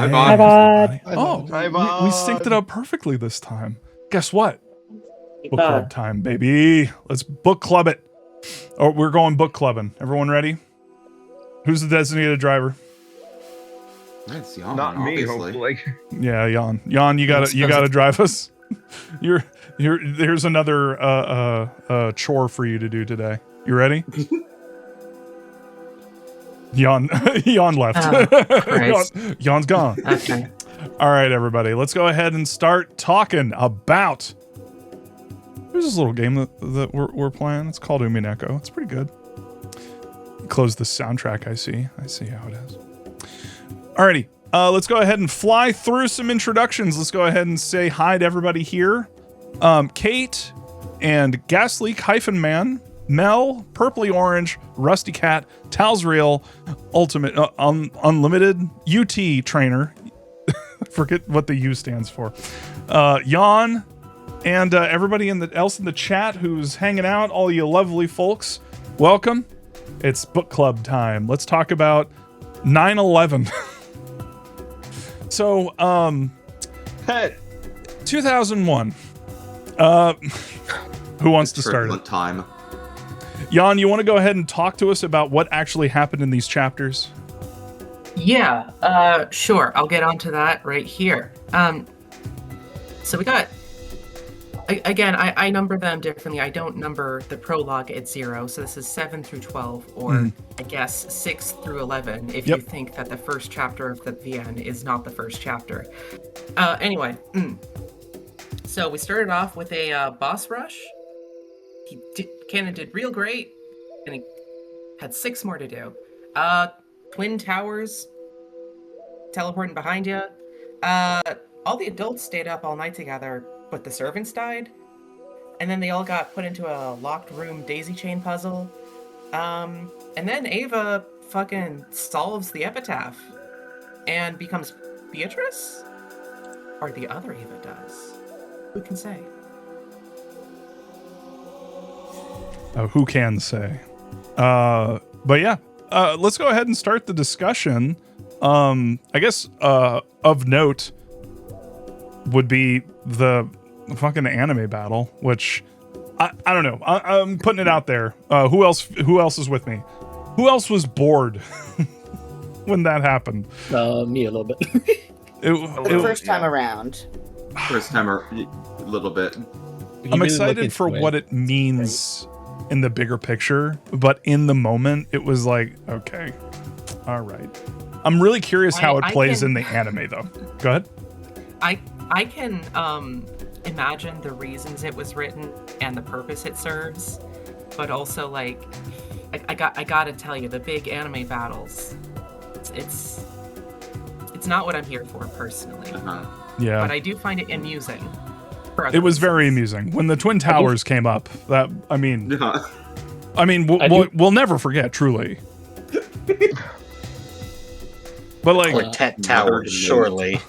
Hi, Hey, Bod. everybody. Hi, Oh, Bod. Hi, we Bod. synced it up perfectly this time. Guess what? Book Bod. club time, baby. Let's book club it. Oh, we're going book clubbing. Everyone ready? Who's the designated driver? That's Jan, Not me, obviously. hopefully. Yeah, Jan. Jan, you gotta drive us. Here's another chore for you to do today. You ready? Jan left. Oh, Christ. Jan's gone. Okay. All right, everybody. Let's go ahead and start talking about. There's this little game that we're playing. It's called Umineko. It's pretty good. Close the soundtrack. I see how it is. Alrighty. Let's go ahead and fly through some introductions. Let's go ahead and say hi to everybody here. Kate and Gasleak-Man, Mel, Purpley Orange, Rusty Cat, Talsreal, Ultimate Unlimited, UT Trainer. Forget what the U stands for. Jan, and everybody else in the chat who's hanging out, all you lovely folks, welcome. It's book club time. Let's talk about 9/11. So, Hey. 2001. Who wants to start it? Time. Jan, you want to go ahead and talk to us about what actually happened in these chapters? Yeah, sure. I'll get onto that right here. So we got, again, I number them differently. I don't number the prologue at 0. So this is 7 through 12, or I guess 6 through 11, if you think that the first chapter of the VN is not the first chapter. Anyway, so we started off with a boss rush. Cannon did real great, and he had 6 more to do. Twin towers teleporting behind you. All the adults stayed up all night together, but the servants died. And then they all got put into a locked room daisy chain puzzle. And then Ava fucking solves the epitaph and becomes Beatrice? Or the other Ava does. Who can say? Who can say? But yeah, let's go ahead and start the discussion. I guess of note would be the fucking anime battle, which I don't know. I'm putting it out there. Who else is with me? Who else was bored when that happened? Me a little bit. The First time around. First time a little bit. I'm excited for what it means in the bigger picture, but in the moment, it was like, okay, all right. I'm really curious how it plays in the anime, though. Go ahead. I can imagine the reasons it was written and the purpose it serves, but also like I gotta tell you, the big anime battles, it's not what I'm here for personally. Yeah, but I do find it amusing. It was very amusing when the Twin Towers came up. That I mean, we'll never forget, truly. But like, or Tet Towers, surely.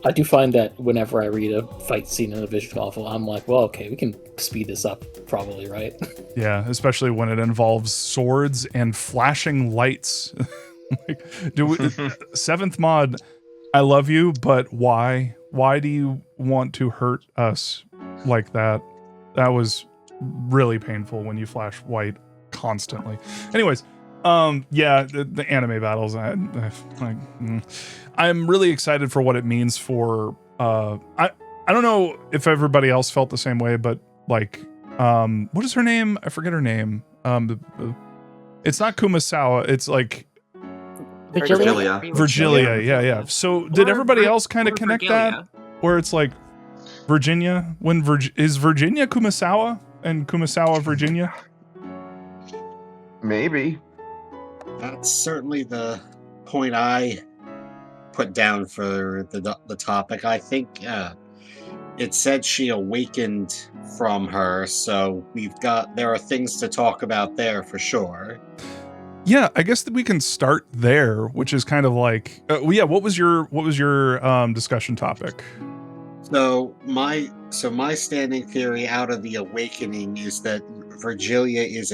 I do find that whenever I read a fight scene in a visual novel, I'm like, well, okay, we can speed this up, probably, right? Yeah, especially when it involves swords and flashing lights. Seventh mod, I love you, but why? Why do you want to hurt us like that? That was really painful when you flash white constantly. Anyways, yeah, the anime battles. I'm really excited for what it means for. I don't know if everybody else felt the same way, but like, what is her name? I forget her name. It's not Kumasawa. It's like Virgilia. Yeah. So did everybody else kind of connect that? Where it's like Virginia, is Virginia Kumasawa and Kumasawa Virginia? Maybe. That's certainly the point I put down for the topic. I think it said she awakened from her, so there are things to talk about there for sure. Yeah, I guess that we can start there, which is kind of like, what was your discussion topic? So my standing theory out of the awakening is that Virgilia is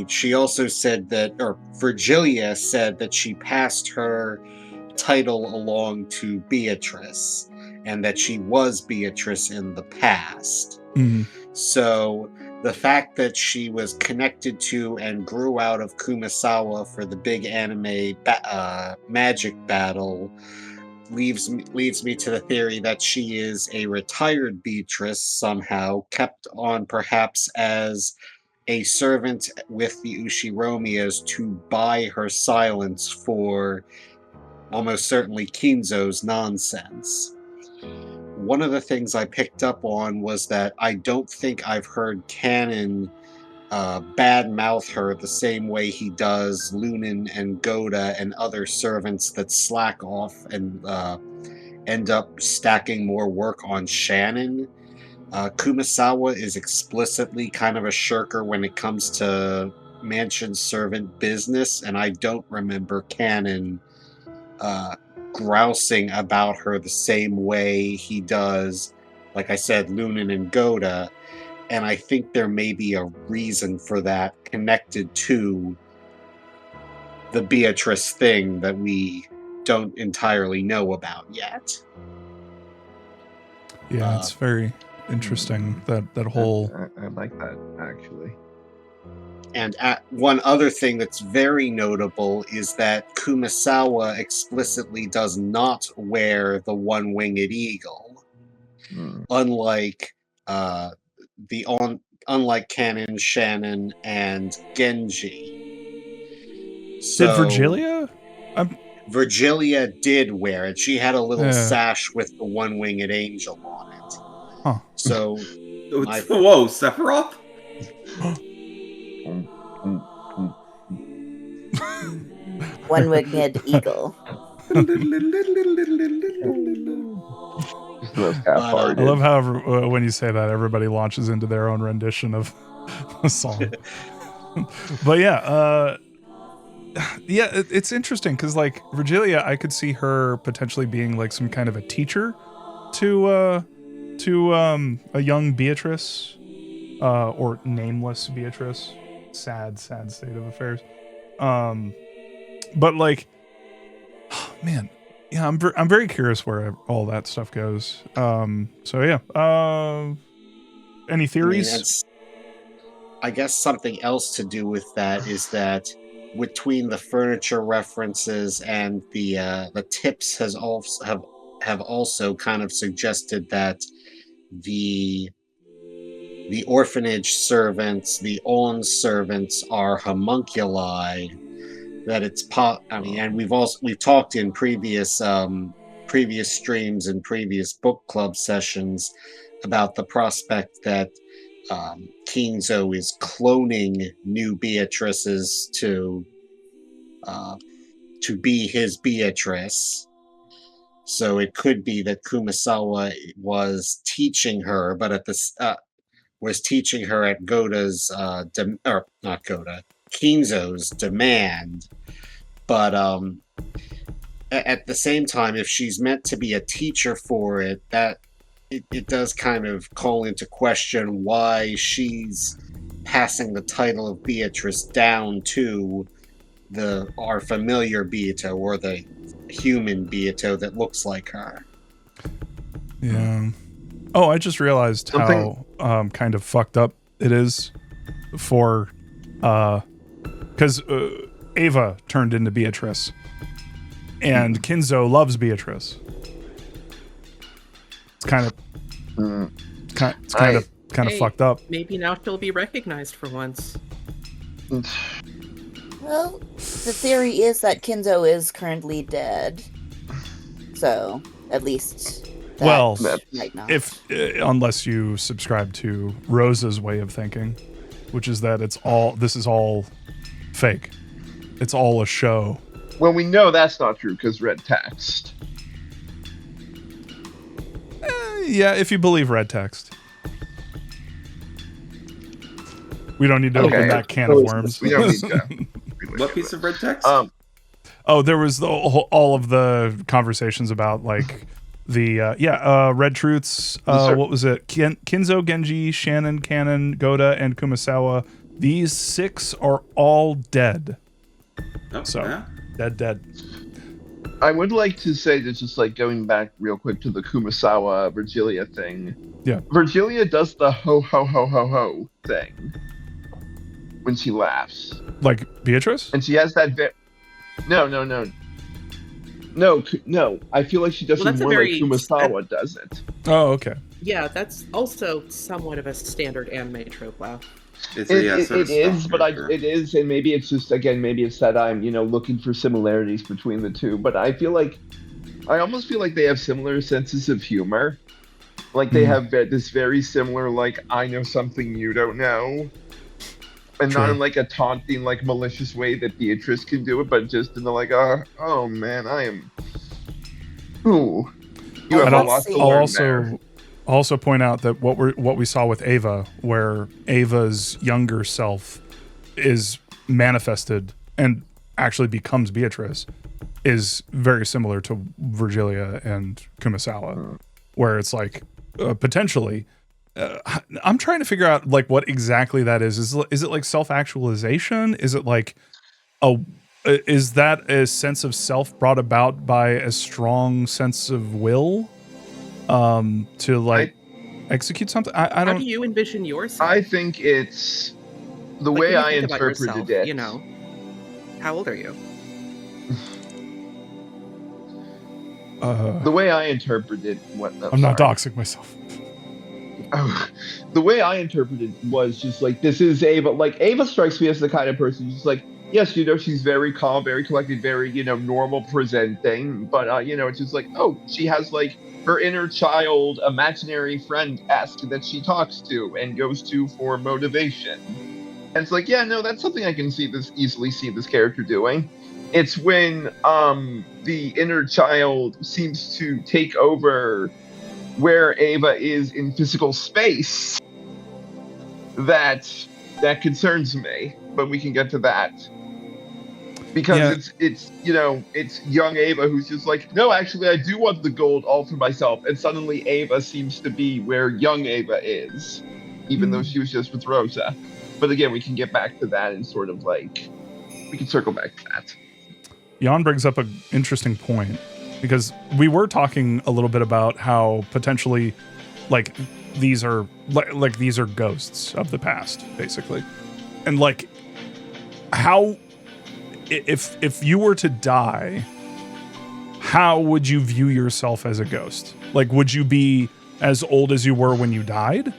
she also said that, or Virgilia said that she passed her title along to Beatrice, and that she was Beatrice in the past. Mhm. So the fact that she was connected to and grew out of Kumasawa for the big anime magic battle leads me to the theory that she is a retired Beatrice somehow, kept on perhaps as a servant with the Ushiromias to buy her silence for almost certainly Kinzo's nonsense. One of the things I picked up on was that I don't think I've heard Canon badmouth her the same way he does Lunin and Goda and other servants that slack off and end up stacking more work on Shannon. Kumasawa is explicitly kind of a shirker when it comes to mansion servant business, and I don't remember Canon grousing about her the same way he does, like I said, Lunin and Goda. And I think there may be a reason for that connected to the Beatrice thing that we don't entirely know about yet. Yeah, it's very interesting, that whole... I like that, actually. And one other thing that's very notable is that Kumasawa explicitly does not wear the one-winged eagle, unlike unlike Canon, Shannon, and Genji. So, Did Virgilia? Virgilia did wear it. She had a little sash with the one-winged angel on it. Huh. So, Whoa, Sephiroth? One-winged eagle. I love how when you say that, everybody launches into their own rendition of the song. But yeah, it's interesting because like Virgilia, I could see her potentially being like some kind of a teacher to a young Beatrice, or nameless Beatrice. Sad state of affairs. But like, man, yeah, I'm very curious where all that stuff goes. So yeah. Any theories? I guess something else to do with that is that between the furniture references and the tips have also kind of suggested that the orphanage servants, the on servants, are homunculi. That it's and we've talked in previous streams and previous book club sessions about the prospect that Kinzo is cloning new Beatrices to be his Beatrice. So it could be that Kumasawa was teaching her, but was teaching her at Goda's not Goda, Kinzo's demand. But at the same time, if she's meant to be a teacher for it, that it does kind of call into question why she's passing the title of Beatrice down to our familiar Beato, or the human Beato that looks like her. Yeah. Oh, I just realized how kind of fucked up it is for because Ava turned into Beatrice, and Kinzo loves Beatrice. It's kind of kind of fucked up. Maybe now she'll be recognized for once. Well, the theory is that Kinzo is currently dead, so at least that might not. If unless you subscribe to Rosa's way of thinking, which is that this is all fake. It's all a show. Well, we know that's not true because red text. Yeah, if you believe red text. We don't need to open that can of worms. We don't need to. What piece of red text? There was all of the conversations about like Red Truths. What was it? Kinzo, Genji, Shannon, Cannon, Goda, and Kumasawa. These 6 are all dead. Oh, So yeah. dead. I would like to say that, just like going back real quick to the Kumasawa Virgilia thing. Yeah. Virgilia does the ho ho ho ho ho thing when she laughs. Like Beatrice? And she has that No. I feel like she does it more like Kumasawa does it. Oh, okay. Yeah, that's also somewhat of a standard anime trope laugh. It is, and maybe it's just, again, maybe it's that I'm, looking for similarities between the two, but I almost feel like they have similar senses of humor. Like they have this very similar, like, I know something you don't know. And True. Not in like a taunting, like malicious way that Beatrice can do it, but just in the like, oh man, I am. Ooh, you have a lot to learn there. Also point out that what we saw with Ava, where Ava's younger self is manifested and actually becomes Beatrice, is very similar to Virgilia and Kumasawa, where it's like potentially. I'm trying to figure out like what exactly that is. Is it like self-actualization? Is it like is that a sense of self brought about by a strong sense of will to like execute something? I don't. How do you envision yourself? I think it's the Like, way when you I think about interpreted yourself, it. How old are you? The way I interpreted what I'm not doxing myself. The way I interpreted was just like, this is Ava. Like, Ava strikes me as the kind of person who's like, yes, she's very calm, very collected, very, normal presenting. But, it's just like, oh, she has like her inner child, imaginary friend-esque that she talks to and goes to for motivation. And it's like, yeah, no, that's something I can easily see this character doing. It's when the inner child seems to take over where Ava is in physical space that concerns me, but we can get to that because it's young Ava who's just like, no, actually I do want the gold all for myself, and suddenly Ava seems to be where young Ava is, even though she was just with Rosa. But again, we can get back to that and sort of like we can circle back to that. Jan brings up an interesting point, because we were talking a little bit about how potentially like these are like these are ghosts of the past, basically. And like how if you were to die, how would you view yourself as a ghost? Like, would you be as old as you were when you died?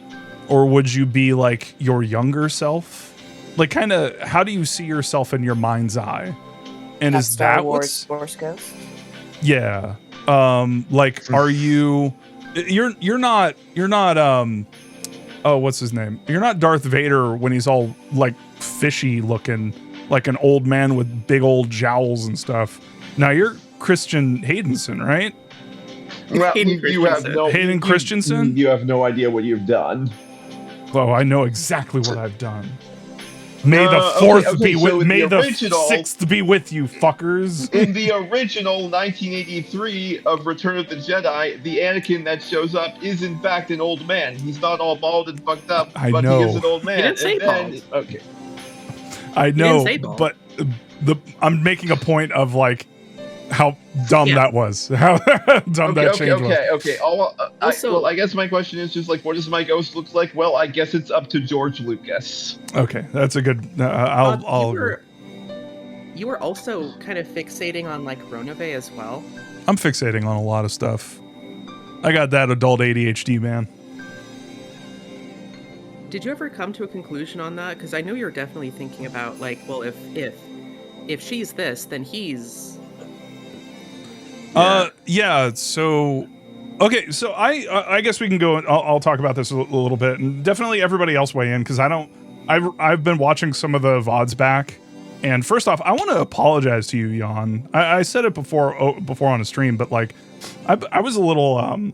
Or would you be like your younger self? Like, kind of, how do you see yourself in your mind's eye? And is Star that Wars Force Ghost? Yeah. Like, are you're not oh, what's his name? You're not Darth Vader when he's all like fishy looking, like an old man with big old jowls and stuff. Now you're Christian Haydenson, right? Well, you have no Hayden Christensen? You have no idea what you've done. Oh, I know exactly what I've done. May the fourth be with. May the sixth be with you, fuckers. In the original 1983 of Return of the Jedi, the Anakin that shows up is in fact an old man. He's not all bald and fucked up, but he is an old man. He didn't say bald. Okay. I know, but I'm making a point of like how dumb that was. How dumb that change was. Okay. I guess my question is just like, what does my ghost look like? Well, I guess it's up to George Lucas. Okay, that's a good. I'll agree. You were also kind of fixating on like Ronove as well. I'm fixating on a lot of stuff. I got that adult ADHD, man. Did you ever come to a conclusion on that? Because I know you're definitely thinking about like, well, if she's this, then he's. Yeah. So, okay. So I guess we can go. I'll talk about this a little bit, and definitely everybody else weigh in because I've been watching some of the VODs back, and first off, I want to apologize to you, Jan. I said it before on a stream, but like, I was a little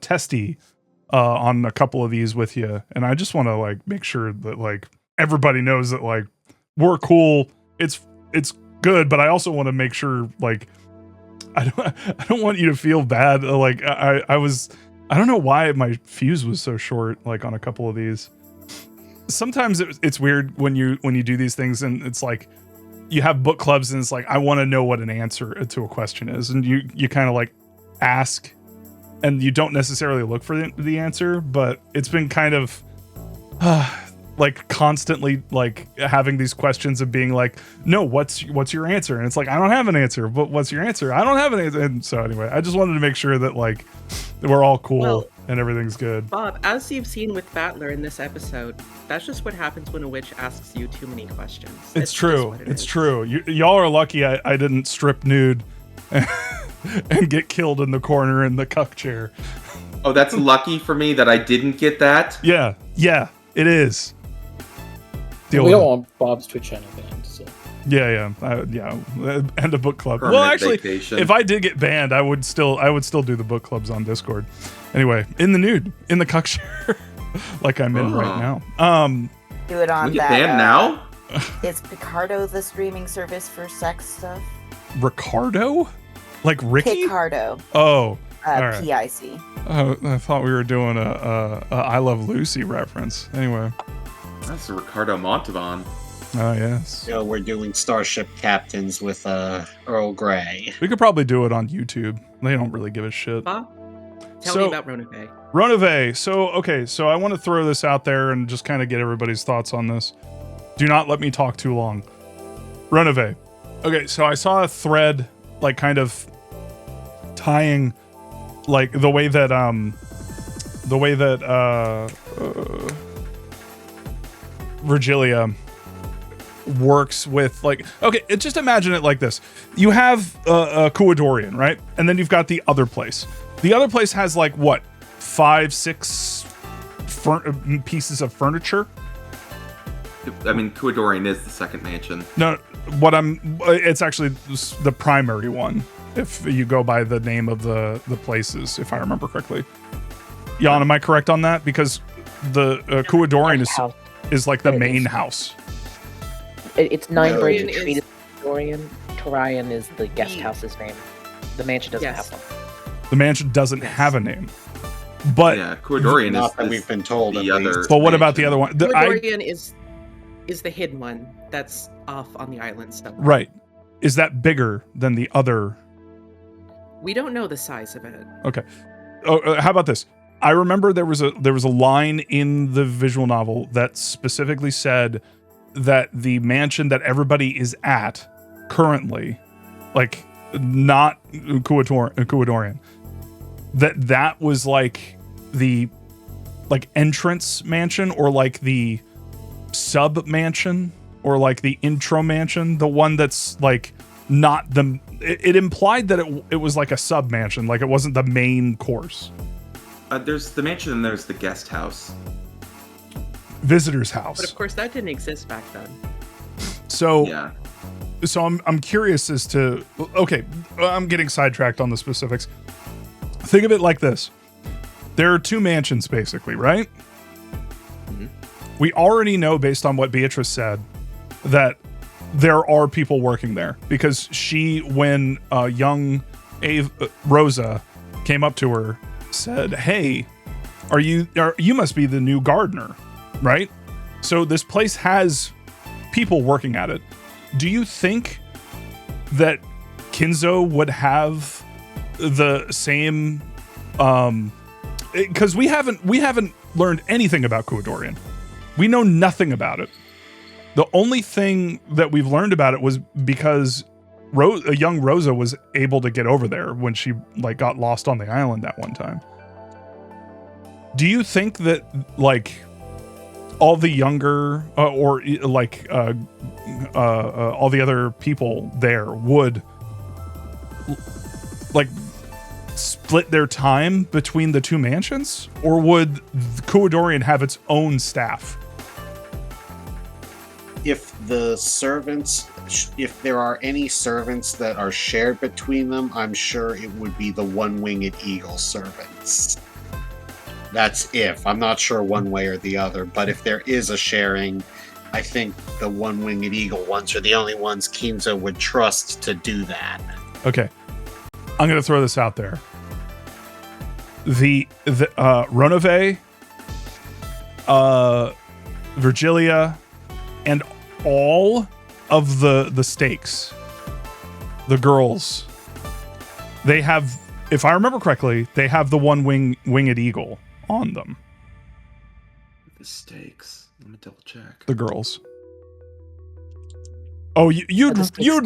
testy on a couple of these with you, and I just want to like make sure that like everybody knows that like we're cool. It's good, but I also want to make sure like. I don't want you to feel bad. Like I don't know why my fuse was so short. Like on a couple of these. Sometimes it's weird when you do these things and it's like you have book clubs and it's like I want to know what an answer to a question is, and you kind of like ask, and you don't necessarily look for the answer, but it's been kind of like constantly like having these questions of being like, no, what's your answer? And it's like, I don't have an answer, but what's your answer? I don't have an answer. And so anyway, I just wanted to make sure that like we're all cool and everything's good. Bob, as you've seen with Battler in this episode, that's just what happens when a witch asks you too many questions. It's true. It's true. Y'all are lucky I didn't strip nude and get killed in the corner in the cuck chair. Oh, that's lucky for me that I didn't get that. Yeah, it is. We don't want Bob's Twitch channel banned, so. Yeah. And a book club. Permanent well, actually, vacation. if I did get banned, I would still do the book clubs on Discord. Anyway, in the nude, in the cuck chair, like I'm in right now. Do it on we get that. banned now? Is Picardo the streaming service for sex stuff? Ricardo? Like Ricky? Picardo. Oh. All right. PIC. Oh, I thought we were doing a I Love Lucy reference. Anyway. That's a Ricardo Montalban. Oh, yes. So we're doing Starship Captains with Earl Grey. We could probably do it on YouTube. They don't really give a shit. Bob, tell me about Ronave. Ronave. So I want to throw this out there and just kind of get everybody's thoughts on this. Do not let me talk too long. Ronave. Okay, so I saw a thread, like kind of tying, like the way that Virgilia works with, like, okay, just imagine it like this. You have a Kuadorian, right? And then you've got the other place. The other place has like what, 5-6 pieces of furniture. I mean, Kuadorian is the second mansion. No, it's actually the primary one, if you go by the name of the places, if I remember correctly. Jan, am I correct on that? Because the Kuadorian is like the main house. It's 9 birds of treated Dorian. Torian is the guest house's name. The mansion doesn't have one. The mansion doesn't have a name. But yeah, Kuadorian not that we've been told the other. But what about the other one? Kuadorian is the hidden one that's off on the island somewhere. Right. Is that bigger than the other? We don't know the size of it. Okay. Oh, how about this? I remember there was a line in the visual novel that specifically said that the mansion that everybody is at currently, like not Kuadorian, that was like the entrance mansion, or like the sub mansion, or like the intro mansion, the one that's like not the. It implied that it was like a sub mansion, like it wasn't the main course. There's the mansion and there's the guest house. Visitor's house. But of course that didn't exist back then. So yeah. So I'm curious as to, okay, I'm getting sidetracked on the specifics. Think of it like this. There are 2 mansions basically, right? Mm-hmm. We already know, based on what Beatrice said, that there are people working there, because when young Rosa came up to her, said, "Hey, you must be the new gardener, right?" So this place has people working at it. Do you think that Kinzo would have the same? Because we haven't learned anything about Kuadorian. We know nothing about it. The only thing that we've learned about it was because a young Rosa was able to get over there when she like got lost on the island that one time. Do you think that like all the younger all the other people there would like split their time between the 2 mansions, or would Kuadorian have its own staff? If there are any servants that are shared between them, I'm sure it would be the one-winged eagle servants. That's if. I'm not sure one way or the other, but if there is a sharing, I think the one-winged eagle ones are the only ones Kinzo would trust to do that. Okay. I'm going to throw this out there. The Ronove, Virgilia, and all of the stakes, the girls, they have, if I remember correctly, they have the one winged eagle on them. The stakes. Let me double check. The girls. Oh, you'd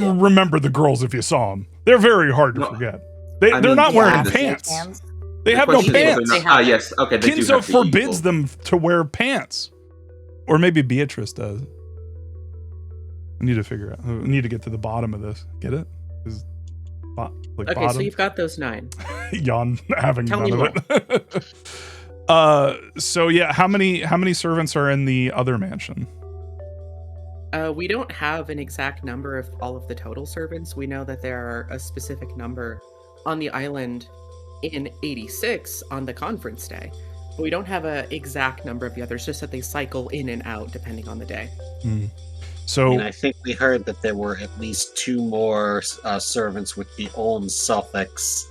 remember the girls if you saw them. They're very hard to forget. They're not wearing pants. They have no pants. Yes. Okay. Kinzo forbids them to wear pants, or maybe Beatrice does. I need to figure out. I need to get to the bottom of this. Get it? Okay, bottom. so you've got those 9. Jan having Tell none me of it. So yeah, how many servants are in the other mansion? We don't have an exact number of all of the total servants. We know that there are a specific number on the island in 86 on the conference day. But we don't have an exact number of the others, just that they cycle in and out depending on the day. So, and I think we heard that there were at least 2 more servants with the Ulm suffix,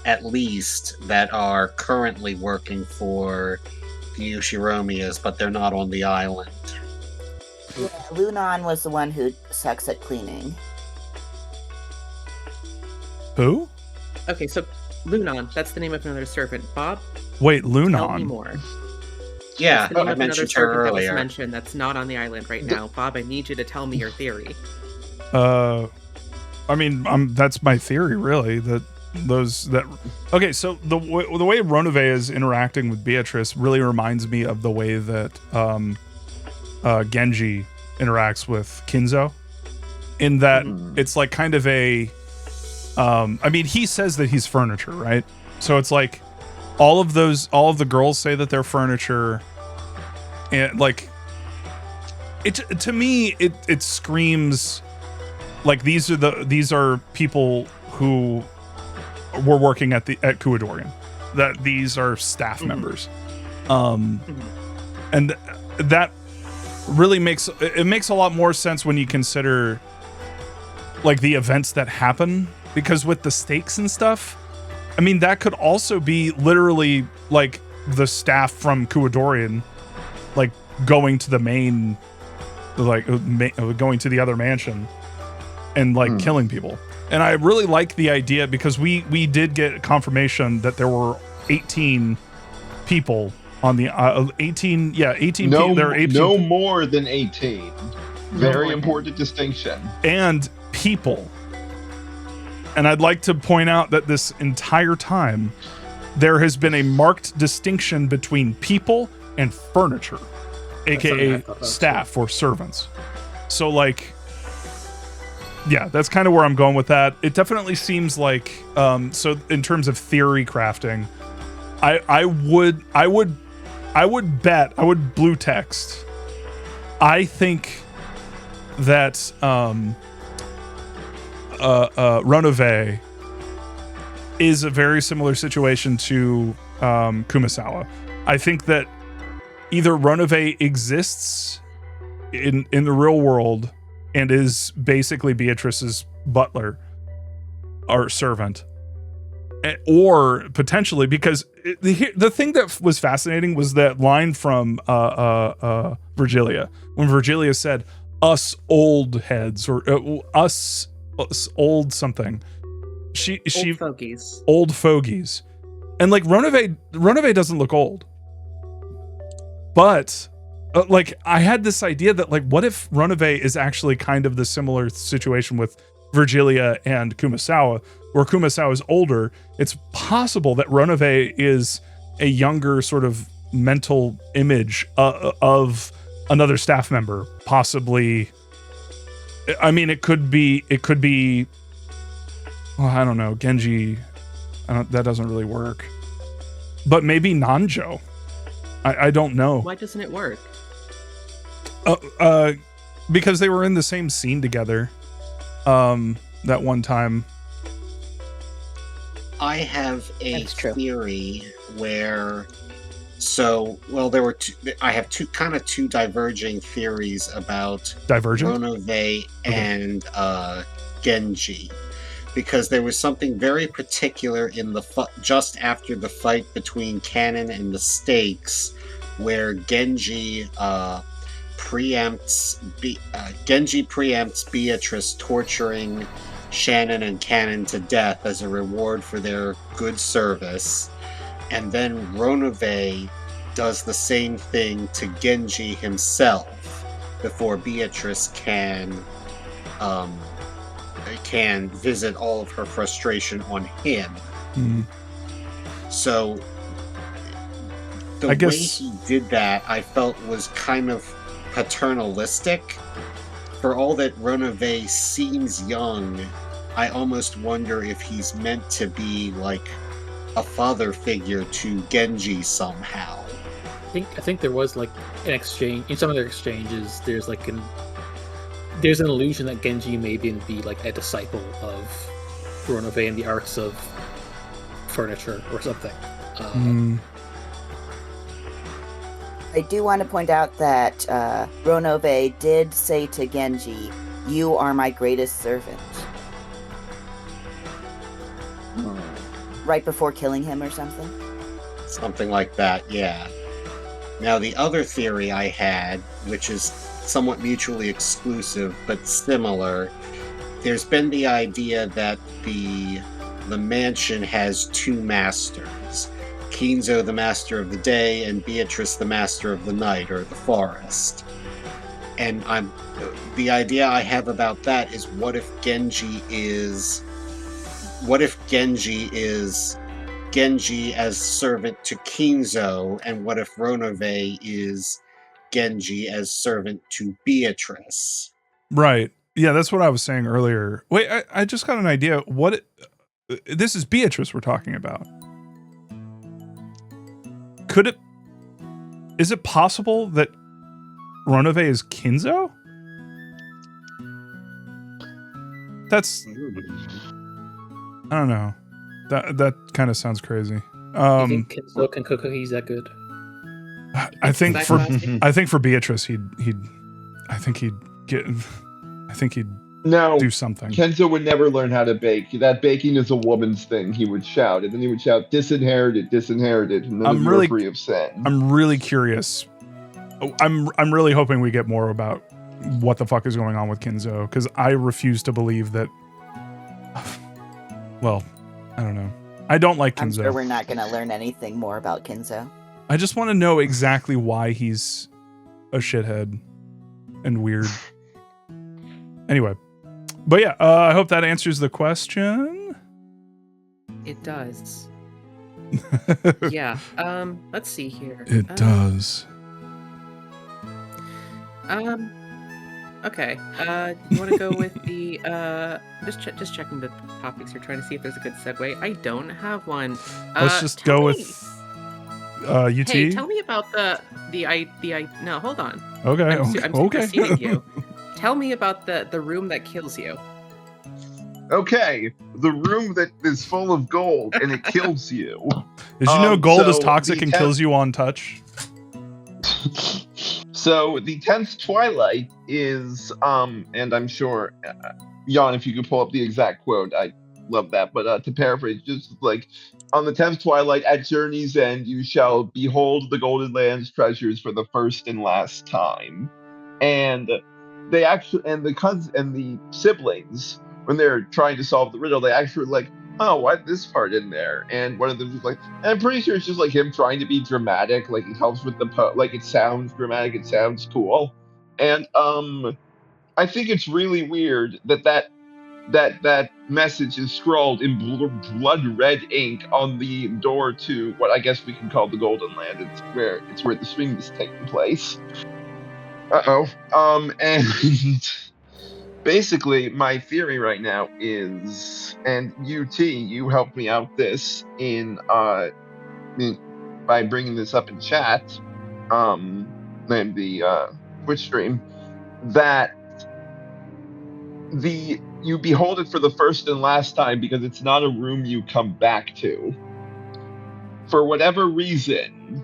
at least, that are currently working for the Ushiromias, but they're not on the island. Yeah, Lunan was the one who sucks at cleaning. Who? Okay, so Lunan, that's the name of another servant. Bob? Wait, Lunan? Tell me more. Yeah, that's the name I of mentioned her earlier. That was mentioned that's not on the island right now. Bob, I need you to tell me your theory. I mean, that's my theory, really. Okay, so the way Ronove is interacting with Beatrice really reminds me of the way that Genji interacts with Kinzo, in that it's like kind of a I mean, he says that he's furniture, right? So it's like all of the girls say that they're furniture, and like to me it screams like these are people who were working at Kuadorian, that these are staff members, and that really makes a lot more sense when you consider like the events that happen, because with the stakes and stuff, I mean, that could also be literally like the staff from Kuadorian like going to the main, like going to the other mansion and like killing people. And I really like the idea, because we did get confirmation that there were 18 people on the 18 people. There are 18 no more than 18. Very important distinction. And people. And I'd like to point out that this entire time there has been a marked distinction between people and furniture, aka staff or servants. So like, yeah, that's kind of where I'm going with that. It definitely seems like so in terms of theory crafting, I would blue text. I think that Ronove is a very similar situation to Kumasawa. I think that either Ronove exists in the real world and is basically Beatrice's butler or servant, or potentially, because the thing that was fascinating was that line from Virgilia, when Virgilia said us old heads, or us old something, old fogies, and like Ronove doesn't look old, but like I had this idea that like, what if Ronove is actually kind of the similar situation with Virgilia and Kumasawa, where Kumasawa is older. It's possible that Ronove is a younger sort of mental image of another staff member, possibly. I mean, it could be, well, I don't know, Genji, that doesn't really work. But maybe Nanjo. I don't know. Why doesn't it work? Because they were in the same scene together that one time. I have a theory where, there were I have two diverging theories about Ronove and Genji. because there was something very particular in the just after the fight between Canon and the Stakes, where Genji preempts Beatrice torturing Shannon and Canon to death as a reward for their good service, and then Ronove does the same thing to Genji himself before Beatrice can visit all of her frustration on him. So the way he did that, I felt, was kind of paternalistic. For all that Ronove seems young, I almost wonder if he's meant to be like a father figure to Genji somehow. I think there was like an exchange in some of their exchanges. There's an illusion that Genji may be like a disciple of Ronove in the arts of furniture or something. I do want to point out that Ronove did say to Genji, "You are my greatest servant." Right before killing him or something? Something like that, yeah. Now, the other theory I had, which is somewhat mutually exclusive but similar, there's been the idea that the mansion has two masters. Kinzo, the master of the day, and Beatrice, the master of the night, or the forest. And the idea I have about that is, what if Genji is Genji as servant to Kinzo, and what if Ronove is Genji as servant to Beatrice? Right. Yeah, that's what I was saying earlier. Wait, I just got an idea. This is Beatrice we're talking about. Is it possible that Ronove is Kinzo? I don't know. That kind of sounds crazy. You think Kinzo can cook cookies that good? I think for Beatrice he'd do something. Kenzo would never learn how to bake. That baking is a woman's thing. He would shout, and then he would shout, "Disinherited, disinherited," and then you're free of sin. I'm really curious. I'm really hoping we get more about what the fuck is going on with Kinzo, because I refuse to believe that. Well, I don't know. I don't like Kinzo. I'm sure we're not going to learn anything more about Kinzo. I just want to know exactly why he's a shithead and weird. Anyway. But yeah, I hope that answers the question. It does. Yeah. Let's see here. It does. Okay. You want to go with the just checking the topics here, trying to see if there's a good segue. I don't have one. Let's just go with UT. Hey, tell me about the no, hold on. Okay. I'm superseding you. Tell me about the room that kills you. Okay, the room that is full of gold and it kills you. Did you know gold is toxic and kills you on touch? So the 10th Twilight is, and I'm sure, Jan, if you could pull up the exact quote, I love that. But to paraphrase, just like, on the 10th Twilight, at Journey's End, you shall behold the Golden Land's treasures for the first and last time. And they actually, and the cousins and the siblings, when they're trying to solve the riddle, they actually were like, "Oh, why this part in there?" And one of them was like, and I'm pretty sure it's just like him trying to be dramatic, like it helps with the like it sounds dramatic, it sounds cool. And I think it's really weird that message is scrawled in blood red ink on the door to what I guess we can call the Golden Land. It's where the stream is taking place. And basically, my theory right now is, and UT, you helped me out this by bringing this up in chat, and the Twitch stream, that you behold it for the first and last time because it's not a room you come back to. For whatever reason,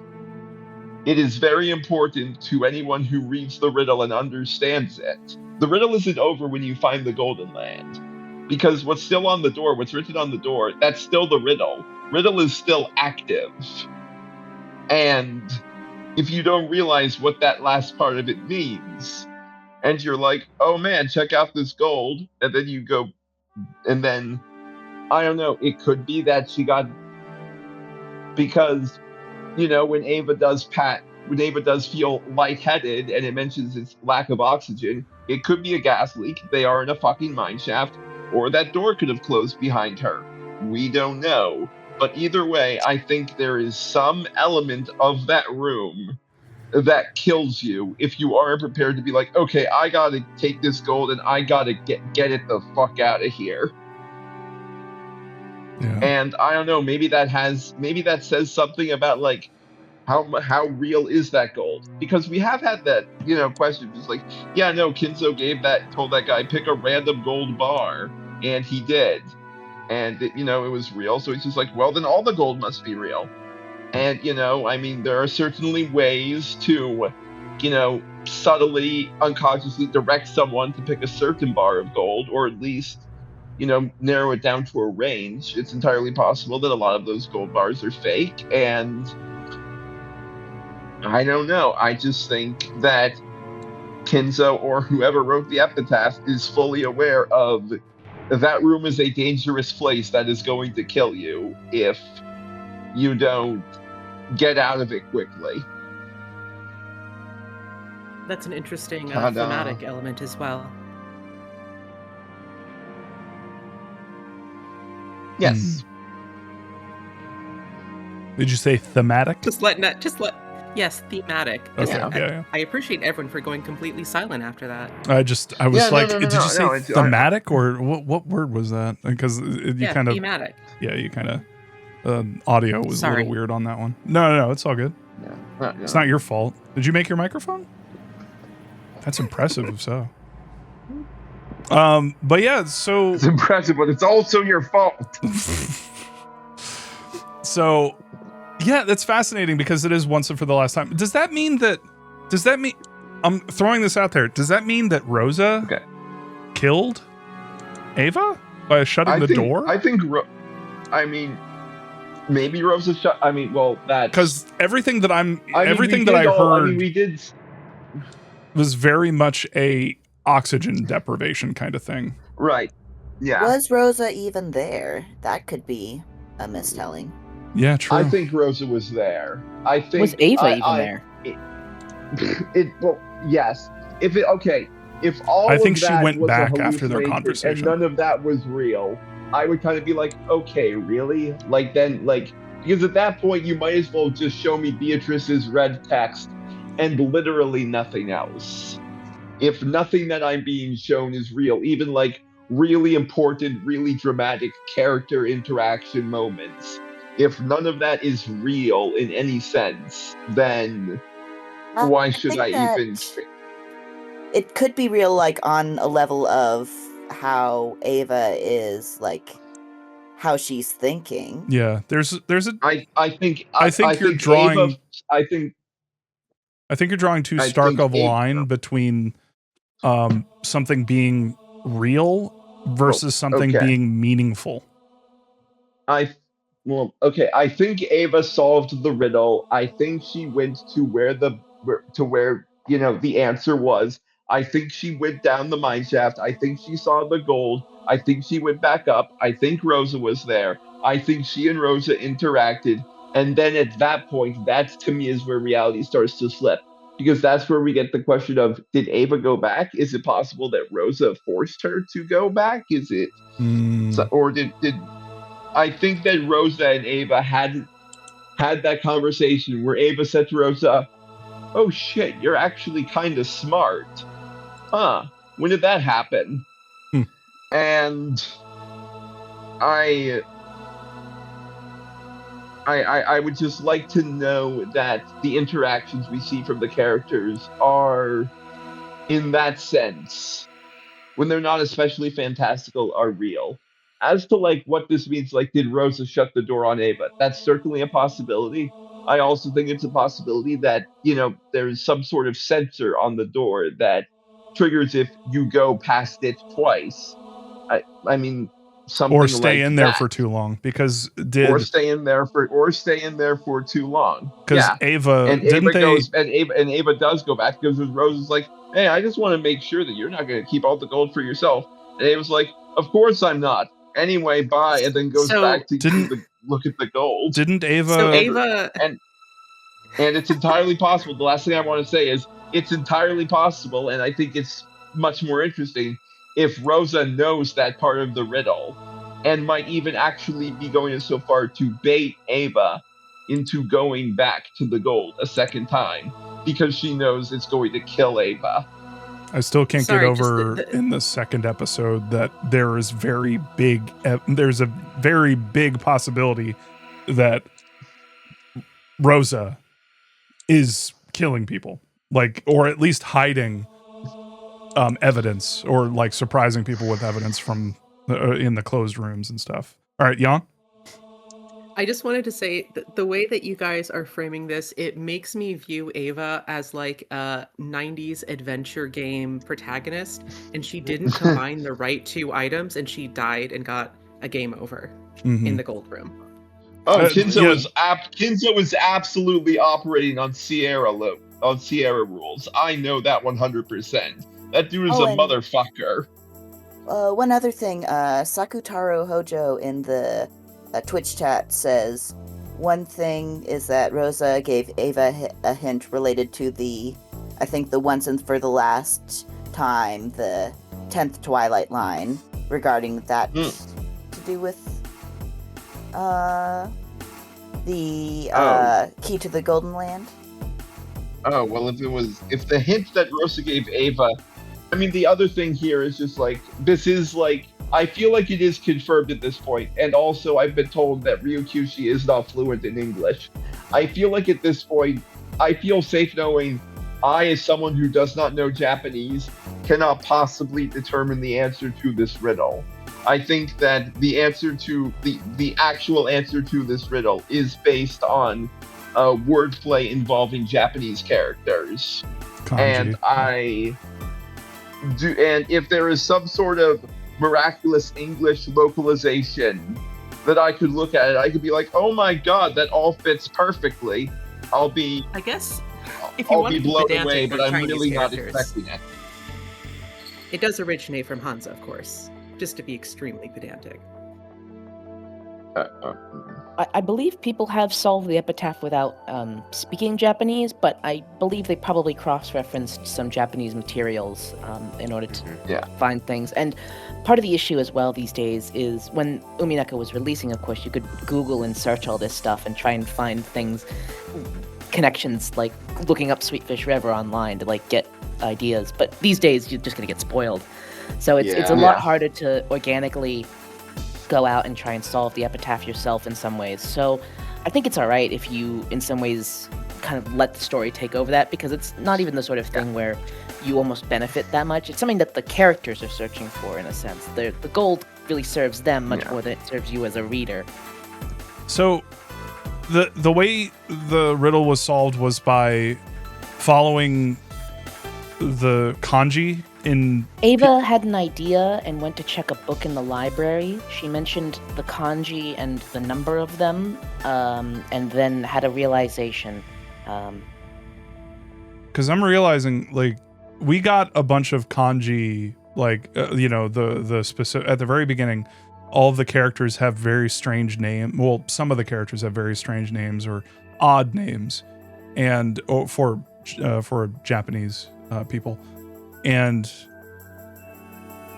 it is very important to anyone who reads the riddle and understands it. The riddle isn't over when you find the Golden Land. Because what's still on the door, what's written on the door, that's still the riddle. Riddle is still active. And if you don't realize what that last part of it means, and you're like, oh man, check out this gold, and then you go, and then, I don't know, it could be that she got, because, when Ava does feel lightheaded and it mentions its lack of oxygen, it could be a gas leak. They are in a fucking mine shaft, or that door could have closed behind her. We don't know. But either way, I think there is some element of that room that kills you if you aren't prepared to be like, okay, I gotta take this gold and I gotta get it the fuck out of here. Yeah. And I don't know, maybe that says something about like how real is that gold? Because we have had that, question, just like, yeah, no, Kinzo told that guy pick a random gold bar, and he did, and it was real. So he's just like, well, then all the gold must be real. And there are certainly ways to, subtly, unconsciously direct someone to pick a certain bar of gold, or at least narrow it down to a range. It's entirely possible that a lot of those gold bars are fake, and I don't know. I just think that Kinzo, or whoever wrote the epitaph, is fully aware of that room is a dangerous place that is going to kill you if you don't get out of it quickly. That's an interesting thematic element as well. Yes. Did you say thematic? Yes, thematic. Okay. Yeah. I appreciate everyone for going completely silent after that. I was like, did you say thematic, or what word was that? Because you kind of thematic. Yeah, you kind of audio was a little weird on that one. No, it's all good. Yeah. It's not your fault. Did you make your microphone? That's impressive, if so. But yeah, so it's impressive, but it's also your fault. So, yeah, that's fascinating because it is once and for the last time. Does that mean I'm throwing this out there? Does that mean that Rosa killed Ava by shutting the door? I think. Maybe Rosa shut. That because everything that I heard was very much a oxygen deprivation kind of thing. Right. Yeah. Was Rosa even there? That could be a mistelling. Yeah, true. I think Rosa was there. I think was Ava even there? Yes. If all I think of she that went was back after their conversation, and none of that was real, I would kind of be like, okay, really? Because at that point you might as well just show me Beatrice's red text and literally nothing else. If nothing that I'm being shown is real, even really important, really dramatic character interaction moments, if none of that is real in any sense, then why should I even? It could be real, on a level of how Ava is, how she's thinking. Yeah, there's a. I think you're drawing. Ava, I think you're drawing too stark of a line between something being real versus something being meaningful. I think Ava solved the riddle. I think she went to where the answer was. I think she went down the mine shaft. I think she saw the gold. I think she went back up. I think Rosa was there. I think she and Rosa interacted. And then at that point, that to me is where reality starts to slip. Because that's where we get the question of, did Ava go back? Is it possible that Rosa forced her to go back? Is it, or did I think that Rosa and Ava had that conversation where Ava said to Rosa, "Oh shit, you're actually kind of smart, huh? When did that happen?" And I would just like to know that the interactions we see from the characters are, in that sense, when they're not especially fantastical, are real. As to what this means, did Rosa shut the door on Ava? That's certainly a possibility. I also think it's a possibility that, there's some sort of sensor on the door that triggers if you go past it twice. I mean, something or stay like in there that. for too long because or stay in there for too long. Because Yeah. Ava And didn't Ava they? goes and Ava does go back because Rose is like, hey, I just want to make sure that you're not going to keep all the gold for yourself. And Ava's like, of course I'm not. Anyway, bye. And then goes back to look at the gold. Didn't Ava? So Ava and it's entirely possible. The last thing I want to say is it's entirely possible, and I think it's much more interesting if Rosa knows that part of the riddle, and might even actually be going so far to bait Ava into going back to the gold a second time because she knows it's going to kill Ava. I still can't get over in the second episode that there's a very big possibility that Rosa is killing people, like, or at least hiding evidence, or like surprising people with evidence from in the closed rooms and stuff. All right, Jan? I just wanted to say that the way that you guys are framing this, it makes me view Ava as like a 90s adventure game protagonist, and she didn't combine the right two items, and she died and got a game over in the gold room. Oh, Kinzo was absolutely operating on Sierra rules. I know that 100%. That dude is a motherfucker. One other thing, Sakutaro Hojo in the Twitch chat says, one thing is that Rosa gave Ava a hint related to the once and for the last time, the 10th Twilight line, regarding that to do with the key to the Golden Land. Oh, well, if the hint that Rosa gave Ava, I mean, the other thing here is just like, this is like, I feel like it is confirmed at this point, and also I've been told that Ryukyushi is not fluent in English. I feel like at this point, I feel safe knowing I, as someone who does not know Japanese, cannot possibly determine the answer to this riddle. I think that the answer to the actual answer to this riddle is based on wordplay involving Japanese characters. Kanji. And if there is some sort of miraculous English localization that I could look at it, I could be like, oh my god, that all fits perfectly. I'll be blown away, but I'm really not expecting it. It does originate from Hansa, of course, just to be extremely pedantic. I believe people have solved the epitaph without speaking Japanese, but I believe they probably cross-referenced some Japanese materials in order to find things. And part of the issue as well these days is when Umineko was releasing, of course, you could Google and search all this stuff and try and find things, connections, like looking up Sweetfish River online to like get ideas. But these days, you're just going to get spoiled. So it's a lot harder to organically go out and try and solve the epitaph yourself in some ways. So I think it's all right if you, in some ways, kind of let the story take over that, because it's not even the sort of thing where you almost benefit that much. It's something that the characters are searching for, in a sense. The gold really serves them much more than it serves you as a reader. So the way the riddle was solved was by following the kanji in... Ava had an idea and went to check a book in the library. She mentioned the kanji and the number of them, and then had a realization. Because I'm realizing, like, we got a bunch of kanji, like, the specific... At the very beginning, all of the characters have very strange names. Well, some of the characters have very strange names or odd names, and for Japanese people. And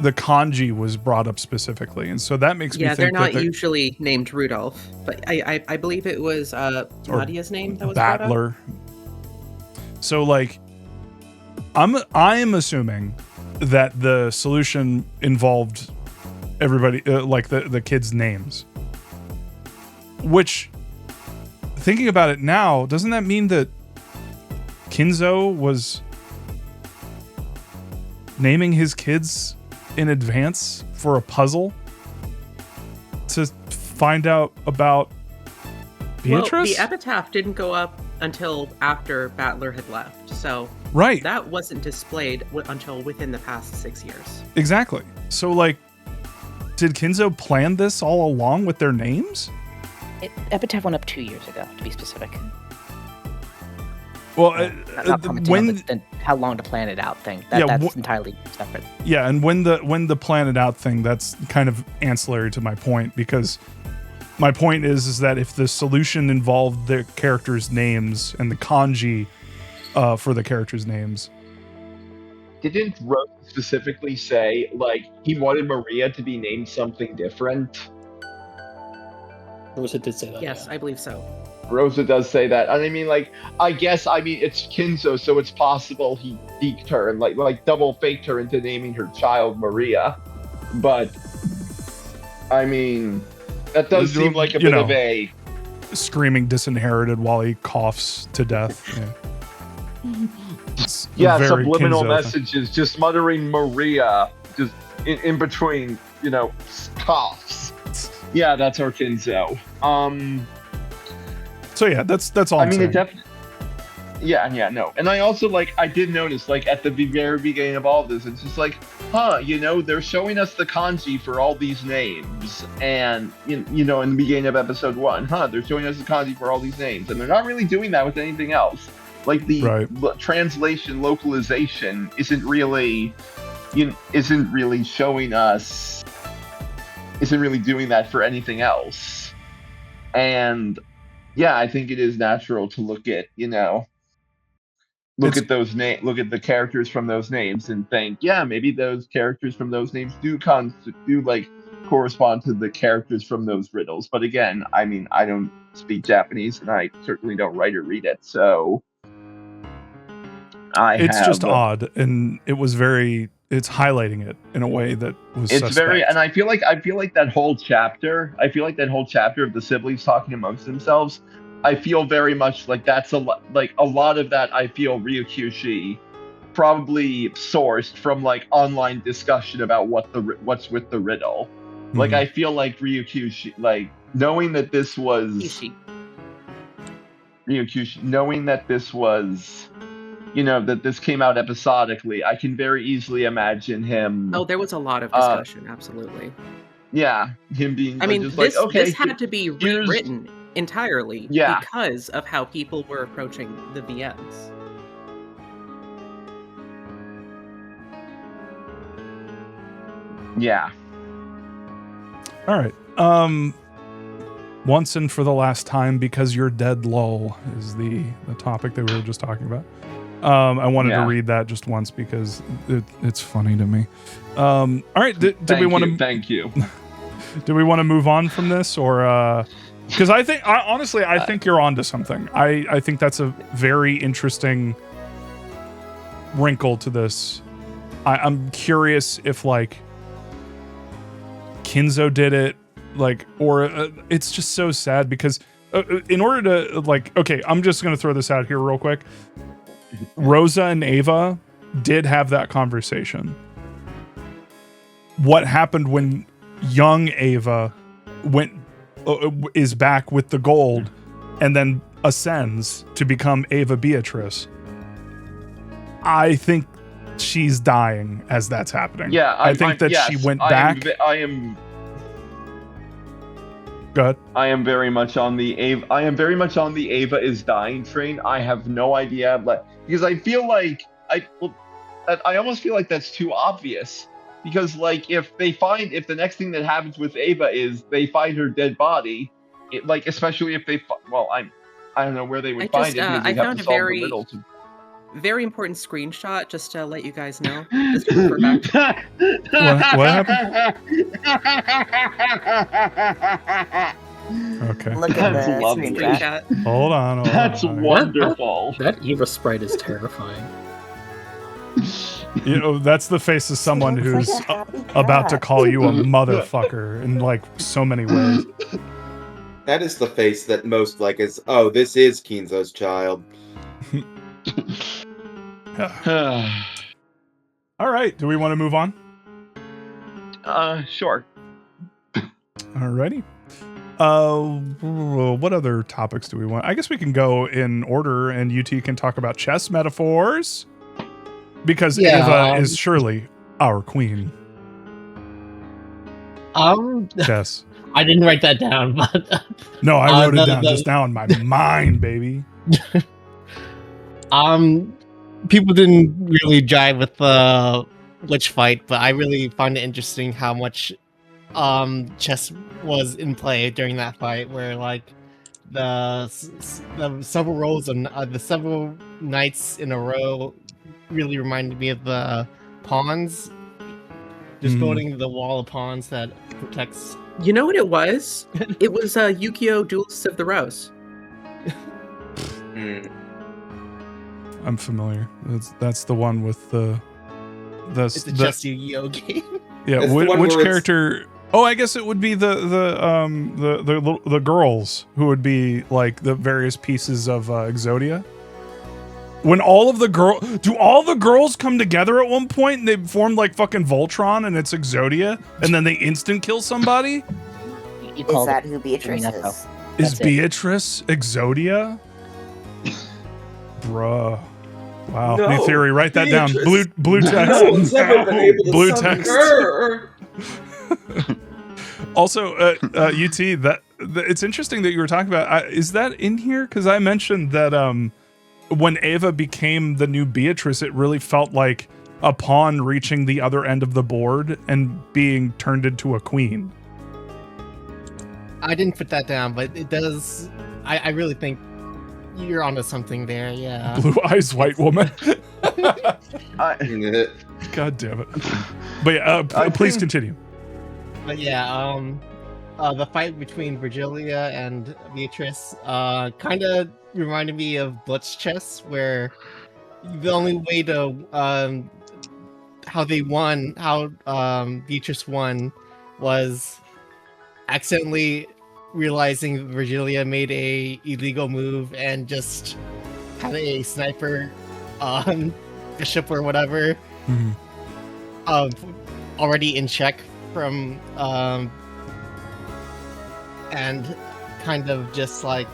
the kanji was brought up specifically, and so that makes me think they're not usually named Rudolph, but I believe it was Nadia's name that was Battler. So like, I'm assuming that the solution involved everybody, like the kids' names. Which, thinking about it now, doesn't that mean that Kinzo was naming his kids in advance for a puzzle to find out about Beatrice? Well, the epitaph didn't go up until after Battler had left, so that wasn't displayed until within the past 6 years. Exactly. So like, did Kinzo plan this all along with their names? Epitaph went up 2 years ago, to be specific. Well, not commenting on the how long to plan it out thing. That's entirely separate. Yeah, and when the plan it out thing, that's kind of ancillary to my point, because my point is that if the solution involved the characters' names and the kanji for the characters' names. Didn't Rose specifically say, like, he wanted Maria to be named something different? Rosa did say that. Yes, yeah. I believe so. Rosa does say that. And I mean, like, I guess, it's Kinzo, so it's possible he deked her and, like double faked her into naming her child Maria. But, I mean, that does seem like a bit of a... Screaming disinherited while he coughs to death. Yeah, subliminal messages, just muttering Maria, just in between, coughs. Yeah, that's our Kinzo. So yeah, that's all. I mean, it definitely. Yeah, no. And I also, I did notice, at the very beginning of all this, it's just they're showing us the kanji for all these names. And, in the beginning of episode 1, they're showing us the kanji for all these names. And they're not really doing that with anything else. Like, the translation, localization isn't really showing us, isn't really doing that for anything else. And, yeah, I think it is natural to look at, look at the characters from those names and think, yeah, maybe those characters from those names do correspond to the characters from those riddles. But again, I mean, I don't speak Japanese and I certainly don't write or read it, so it's just odd, and it's highlighting it in a way that was suspect. And I feel like that whole chapter of the siblings talking amongst themselves, I feel very much like that's a lot of that. I feel Ryukyushi probably sourced from online discussion about what's with the riddle. Mm-hmm. I feel like Ryukyushi, knowing that this was Ryukyushi, knowing that this was, that this came out episodically, I can very easily imagine him. Oh, there was a lot of discussion, absolutely. Yeah, him being. I mean, just this had to be rewritten entirely because of how people were approaching the VMs. Yeah. All right. Once and for the last time, because you're dead, lol, is the topic that we were just talking about. I wanted to read that just once because it's funny to me. All right. Did we want to? Thank you. Do we want to move on from this, or because I think you're onto something. I think that's a very interesting wrinkle to this. I'm curious if Kinzo did it, or it's just so sad because in order to okay, I'm just gonna throw this out here real quick. Rosa and Ava did have that conversation. What happened when young Ava is back with the gold and then ascends to become Ava Beatrice? I think she's dying as that's happening. Yeah, I think that she went back. Go ahead. I am very much on the Ava is dying train. I have no idea, because I feel like I almost feel like that's too obvious. Because if the next thing that happens with Ava is they find her dead body, especially if they I don't know where they would find it. I found a very important screenshot just to let you guys know. Just to refer back. What happened? Okay. Look at the screenshot. Hold on. That's wonderful. That Eva sprite is terrifying. That's the face of someone who's about to call you a motherfucker in so many ways. That is the face that most is, oh, this is Kinzo's child. All right. Do we want to move on? Sure. Alrighty. What other topics do we want? I guess we can go in order, and UT can talk about chess metaphors, because Ava is surely our queen. Chess. I didn't write that down, but No, I wrote it down just now in my mind, baby. People didn't really jive with the Lich fight, but I really find it interesting how much chess was in play during that fight, where like the several rows and the several knights in a row really reminded me of the pawns. Just building the wall of pawns that protects. You know what it was? It was Yu-Gi-Oh! Duelists of the Rose. I'm familiar. That's the one with the It's a chess Yu-Gi-Oh! Game. Yeah, which character? Oh, I guess it would be the girls who would be like the various pieces of Exodia. When all of the do all the girls come together at one point and they form like fucking Voltron and it's Exodia and then they instant kill somebody? Is that who Beatrice is? Is Beatrice Exodia? Bruh. Wow. No, New theory. Write that down. Beatrice. Blue text. No one's ever been able to Blue summon text. her. Also, UT, that it's interesting that you were talking about. Is that in here? Because I mentioned that when Ava became the new Beatrice, it really felt like a pawn reaching the other end of the board and being turned into a queen. I didn't put that down, but it does. I really think you're onto something there. Yeah. Blue eyes, white woman. I, God damn it. But yeah, please continue. But yeah, the fight between Virgilia and Beatrice kind of reminded me of Blitz chess, where the only way to how Beatrice won was accidentally realizing Virgilia made a illegal move and just had a sniper bishop or whatever already in check from and kind of just like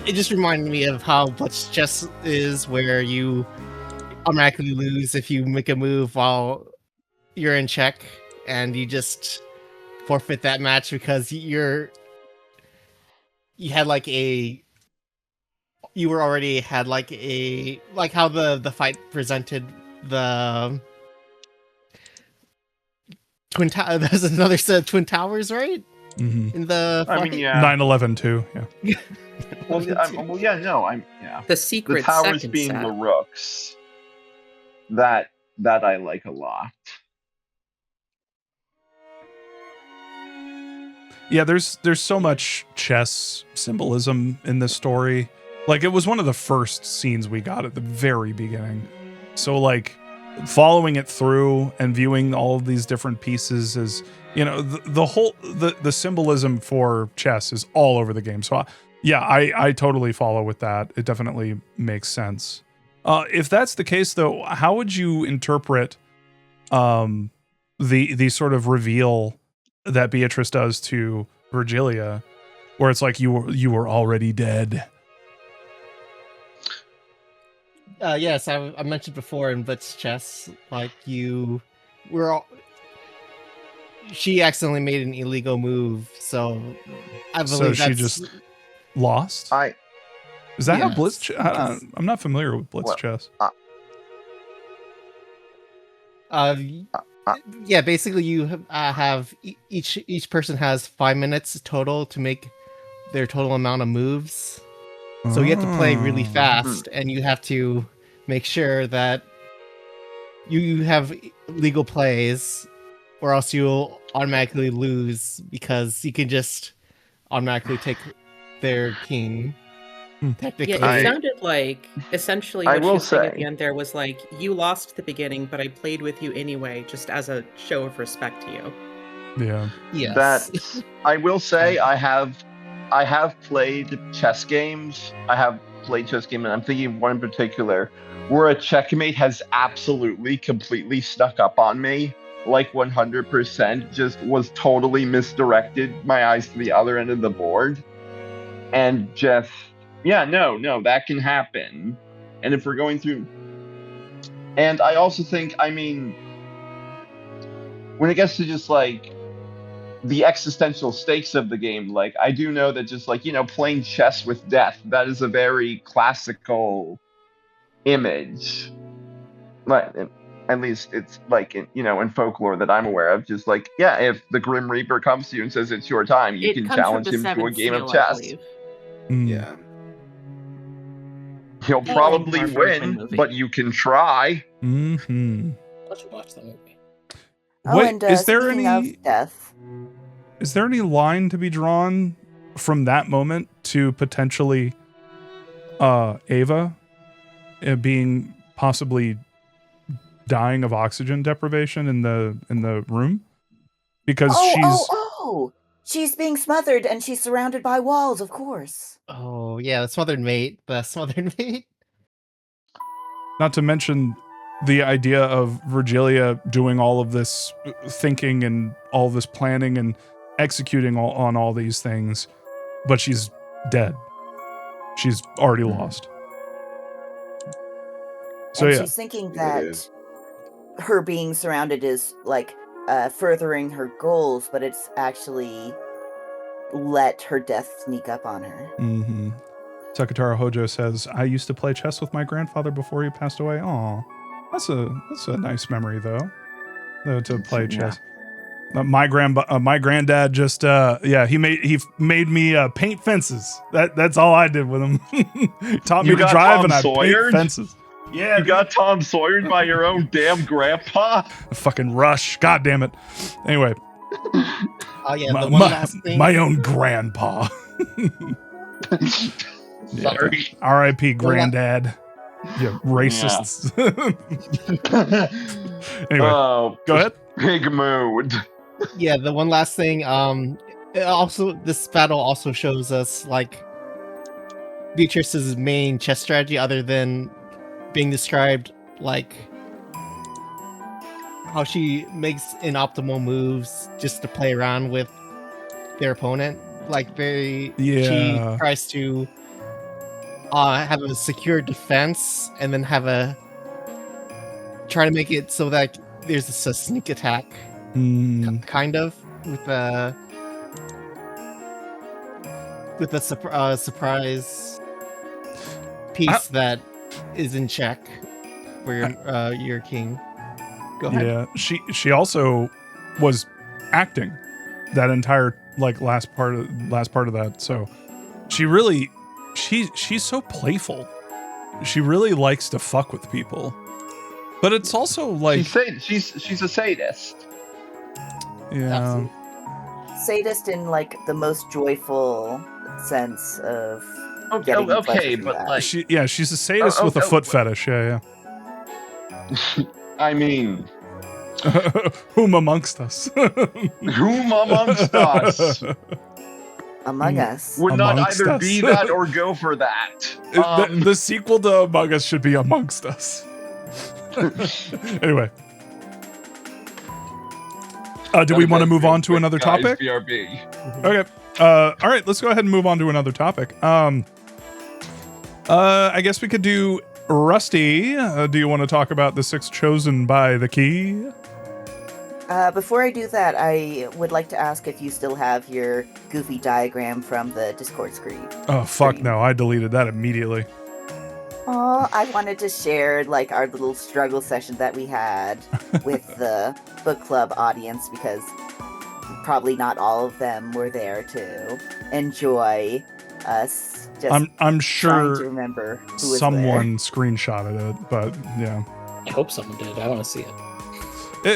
it just reminded me of how Blitz chess is, where you automatically lose if you make a move while you're in check and you just forfeit that match because you had like a like how the fight presented the twin tower. There's another set of twin towers, right? In the I fight? mean, yeah. 9/11 too. Yeah. The secret The towers second being set. the rooks. That I like a lot. Yeah, there's so much chess symbolism in this story. Like, it was one of the first scenes we got at the very beginning. So, like, following it through and viewing all of these different pieces is, you know, the whole the symbolism for chess is all over the game. So, I totally follow with that. It definitely makes sense. If that's the case, though, how would you interpret the sort of reveal that Beatrice does to Virgilia, where it's like you were already dead? Yes, I mentioned before in Blitz chess, like she accidentally made an illegal move, so I believe she just lost. Is that how Blitz? I'm not familiar with Blitz chess. Yeah, basically you have each person has 5 minutes total to make their total amount of moves. So you have to play really fast, and you have to make sure that you have legal plays, or else you'll automatically lose because you can just automatically take their king. Technically. Yeah, it sounded like essentially what I she will was saying at say- the end there was like, you lost the beginning, but I played with you anyway, just as a show of respect to you. Yeah. Yes. That I will say I have played chess games. I have played chess game, and I'm thinking of one in particular where a checkmate has absolutely completely snuck up on me, like 100%, just was totally misdirected my eyes to the other end of the board, and just no, that can happen. And if we're going through, and I also think, I mean, when it gets to just like the existential stakes of the game, like I do know that just like, playing chess with death, that is a very classical image. Like, at least it's like in folklore that I'm aware of. Just like, yeah, if the Grim Reaper comes to you and says it's your time, you can comes from challenge the him to a Seventh game of Seal, I chess. believe. Yeah. He'll probably Mark Horseman win, movie. but you can try. Mm-hmm. I should watch that movie. Wait, is there speaking any of death, is there any line to be drawn from that moment to potentially Ava being possibly dying of oxygen deprivation in the room? Because she's being smothered and she's surrounded by walls, of course. Oh yeah, the smothered mate. Not to mention the idea of Virgilia doing all of this thinking and all this planning and executing on all these things, but she's dead. She's already lost. So and yeah, she's thinking that her being surrounded is like furthering her goals, but it's actually let her death sneak up on her. Mm-hmm. Sakataro Hojo says, "I used to play chess with my grandfather before he passed away." Aw, that's a nice memory though to play chess. My granddad just he made me paint fences. That's all I did with him. Taught me to drive and I paint fences. Yeah, you got Tom Sawyered by your own damn grandpa. Fucking Rush, god damn it. Anyway, oh yeah, the one last thing. My own grandpa. Sorry. R.I.P. Granddad. You racists. Yeah. Anyway, go ahead. Big mood. Yeah, the one last thing. This battle also shows us like Beatrice's main chess strategy, other than being described, like how she makes inoptimal moves just to play around with their opponent. Like she tries to have a secure defense and then try to make it so that there's a sneak attack, kind of with a surprise piece that is in check for your king. Go ahead. Yeah, she also was acting that entire last part of that. So she's so playful. She really likes to fuck with people. But it's also like she's a sadist. Yeah. Sadist in like the most joyful sense of getting okay, but like she's a sadist with a foot fetish. Yeah. I mean, whom amongst us? Whom amongst us? Among Us would not Amongst either us. be that or go for that. The sequel to Among Us should be Amongst Us. Anyway, do we want to move on to another topic? BRB. Okay. All right. Let's go ahead and move on to another topic. I guess we could do Rusty. Do you want to talk about the 6 chosen by the key? Before I do that, I would like to ask if you still have your goofy diagram from the Discord screen. Oh, fuck no. I deleted that immediately. Oh, I wanted to share like our little struggle session that we had with the book club audience, because probably not all of them were there to enjoy us just I'm sure trying to remember who was someone screenshotted it, but yeah. I hope someone did. I want to see it.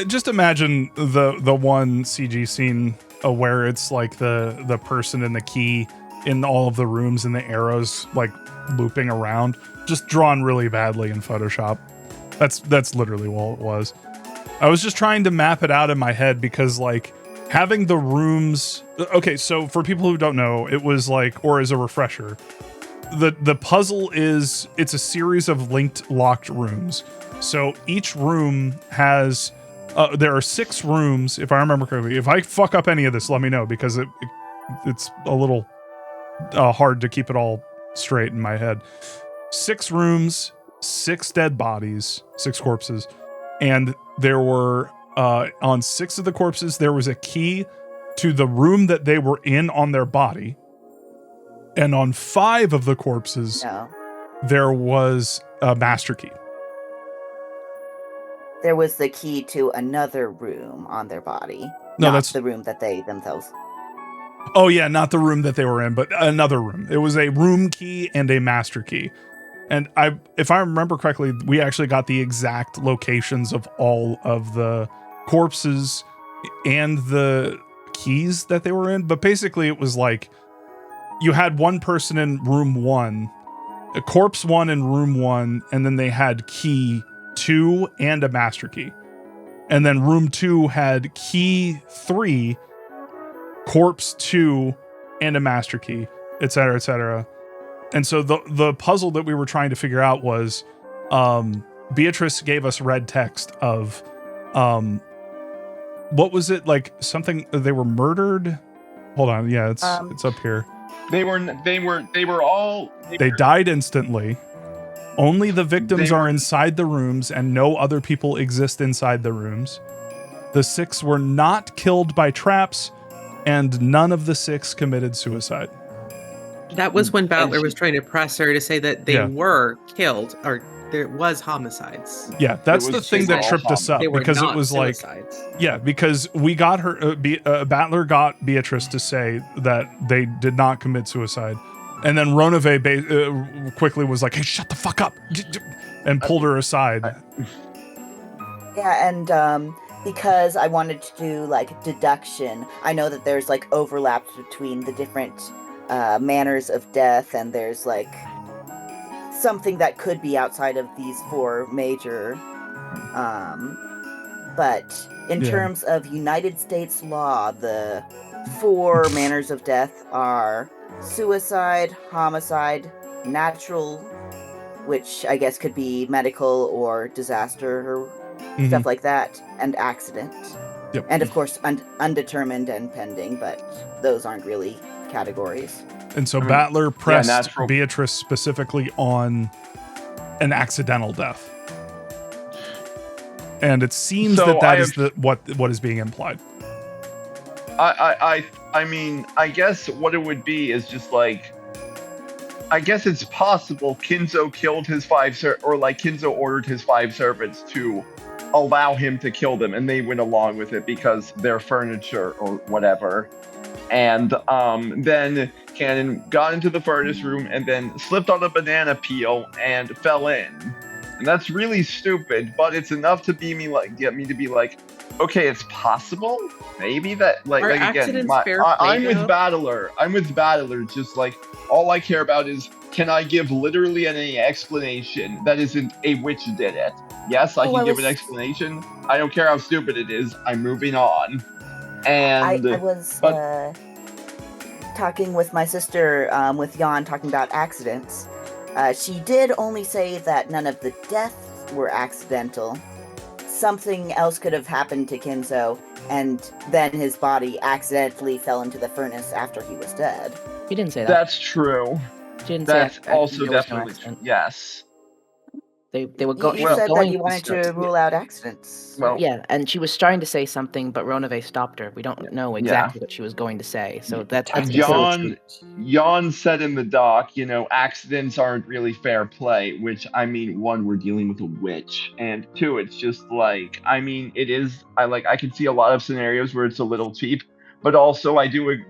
Just imagine the one CG scene where it's like the person in the key in all of the rooms and the arrows like looping around, just drawn really badly in Photoshop. That's literally all it was. I was just trying to map it out in my head because like having the rooms. Okay, so for people who don't know, it was like, or as a refresher, the puzzle is it's a series of linked locked rooms. So each room has there are 6 rooms, if I remember correctly. If I fuck up any of this, let me know, because it's a little hard to keep it all straight in my head. 6 rooms, 6 dead bodies, 6 corpses, and there were on 6 of the corpses, there was a key to the room that they were in on their body. And on 5 of the corpses, there was a master key. There was the key to another room on their body. No, not that's the room that they themselves. Oh yeah, not the room that they were in, but another room. It was a room key and a master key. And if I remember correctly, we actually got the exact locations of all of the corpses and the keys that they were in. But basically it was like you had one person in room 1, a corpse 1 in room 1, and then they had key 2 and a master key. And then room 2 had key 3, corpse 2, and a master key, etc., etc. And so the puzzle that we were trying to figure out was Beatrice gave us red text of what was it, like something they were murdered? Hold on, yeah, it's up here. They died instantly. Only the victims are inside the rooms and no other people exist inside the rooms. The 6 were not killed by traps and none of the 6 committed suicide. That was when Battler was trying to press her to say that they were killed, or there was homicides. Yeah, that's the thing that tripped us up, because it was suicides. Because we got her, Battler got Beatrice to say that they did not commit suicide. And then Ronove quickly was like, hey, shut the fuck up, and pulled her aside. Yeah, and because I wanted to do like deduction, I know that there's like overlaps between the different manners of death, and there's like something that could be outside of these 4 major. But in terms of United States law, the 4 manners of death are suicide, homicide, natural, which I guess could be medical or disaster or stuff like that, and accident. Yep. And of course, undetermined and pending, but those aren't really categories. And so Battler pressed Beatrice specifically on an accidental death. And it seems that is what is being implied. I mean, I guess what it would be is just like, I guess it's possible Kinzo killed his 5 or like Kinzo ordered his 5 servants to allow him to kill them, and they went along with it because they're furniture or whatever. And then Cannon got into the furnace room and then slipped on a banana peel and fell in. And that's really stupid, but it's enough to get me to be like, okay, it's possible. Maybe that like again, I'm with Battler. Just like all I care about is, can I give literally any explanation that isn't a witch did it? Yes, I can give an explanation. I don't care how stupid it is. I'm moving on. And I was talking with my sister, with Jan, talking about accidents. She did only say that none of the deaths were accidental. Something else could have happened to Kinzo, and then his body accidentally fell into the furnace after he was dead. He didn't say that. That's true. Didn't That's say also definitely true. Yes. They were going. You said that you wanted to rule out accidents. Well, yeah, and she was trying to say something, but Ronove stopped her. We don't know exactly what she was going to say, so that's Jan said in the doc, accidents aren't really fair play. Which, I mean, 1, we're dealing with a witch, and 2, it's just like, I mean, it is. I can see a lot of scenarios where it's a little cheap. But also I do think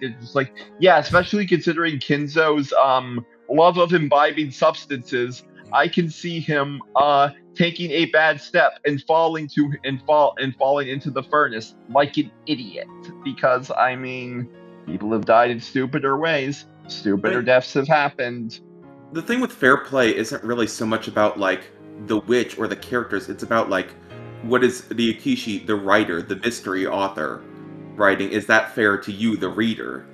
that it's like, yeah, especially considering Kinzo's love of imbibing substances, I can see him taking a bad step and falling into the furnace like an idiot. Because I mean, people have died in stupider ways. Stupider deaths have happened. The thing with fair play isn't really so much about like the witch or the characters. It's about like, what is the Akishi, the writer, the mystery author, writing? Is that fair to you, the reader?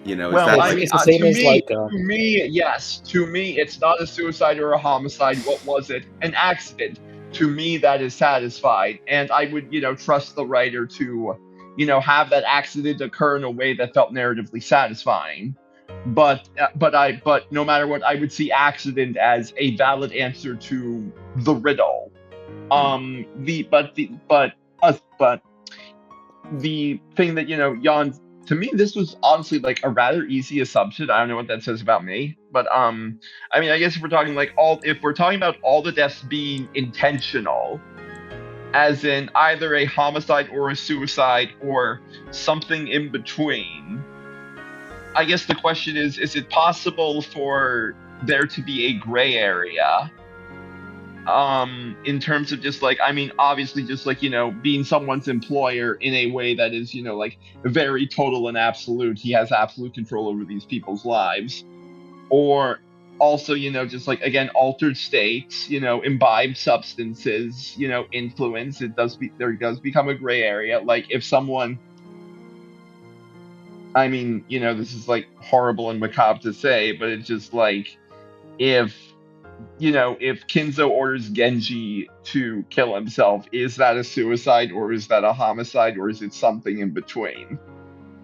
It's the same as to me, yes. To me, it's not a suicide or a homicide. What was it? An accident. To me, that is satisfied, and I would, trust the writer to, have that accident occur in a way that felt narratively satisfying. But no matter what, I would see accident as a valid answer to the riddle. But but the thing that Jan, to me, this was honestly like a rather easy assumption. I don't know what that says about me, but I mean, I guess if we're talking about all the deaths being intentional, as in either a homicide or a suicide or something in between, I guess the question is it possible for there to be a gray area? In terms of just like, I mean, obviously just like, being someone's employer in a way that is, like very total and absolute. He has absolute control over these people's lives. Or also, just like, again, altered states, imbibed substances, influence. There does become a gray area. Like if someone, I mean, this is like horrible and macabre to say, but it's just like, if Kinzo orders Genji to kill himself, is that a suicide or is that a homicide or is it something in between?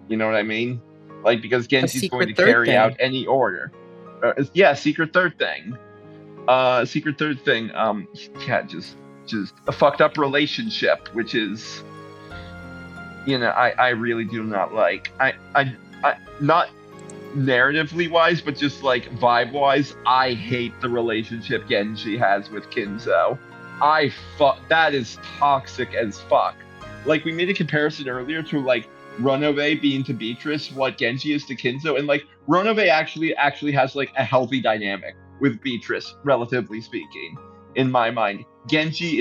You know what I mean? Like, because Genji's going to carry out any order. Secret third thing. Just a fucked up relationship, which is, I really do not like. I not narratively wise, but just like vibe wise, I hate the relationship Genji has with Kinzo. That is toxic as fuck. Like, we made a comparison earlier to like Runaway being to Beatrice what Genji is to Kinzo, and like Runaway actually has like a healthy dynamic with Beatrice, relatively speaking, in my mind. Genji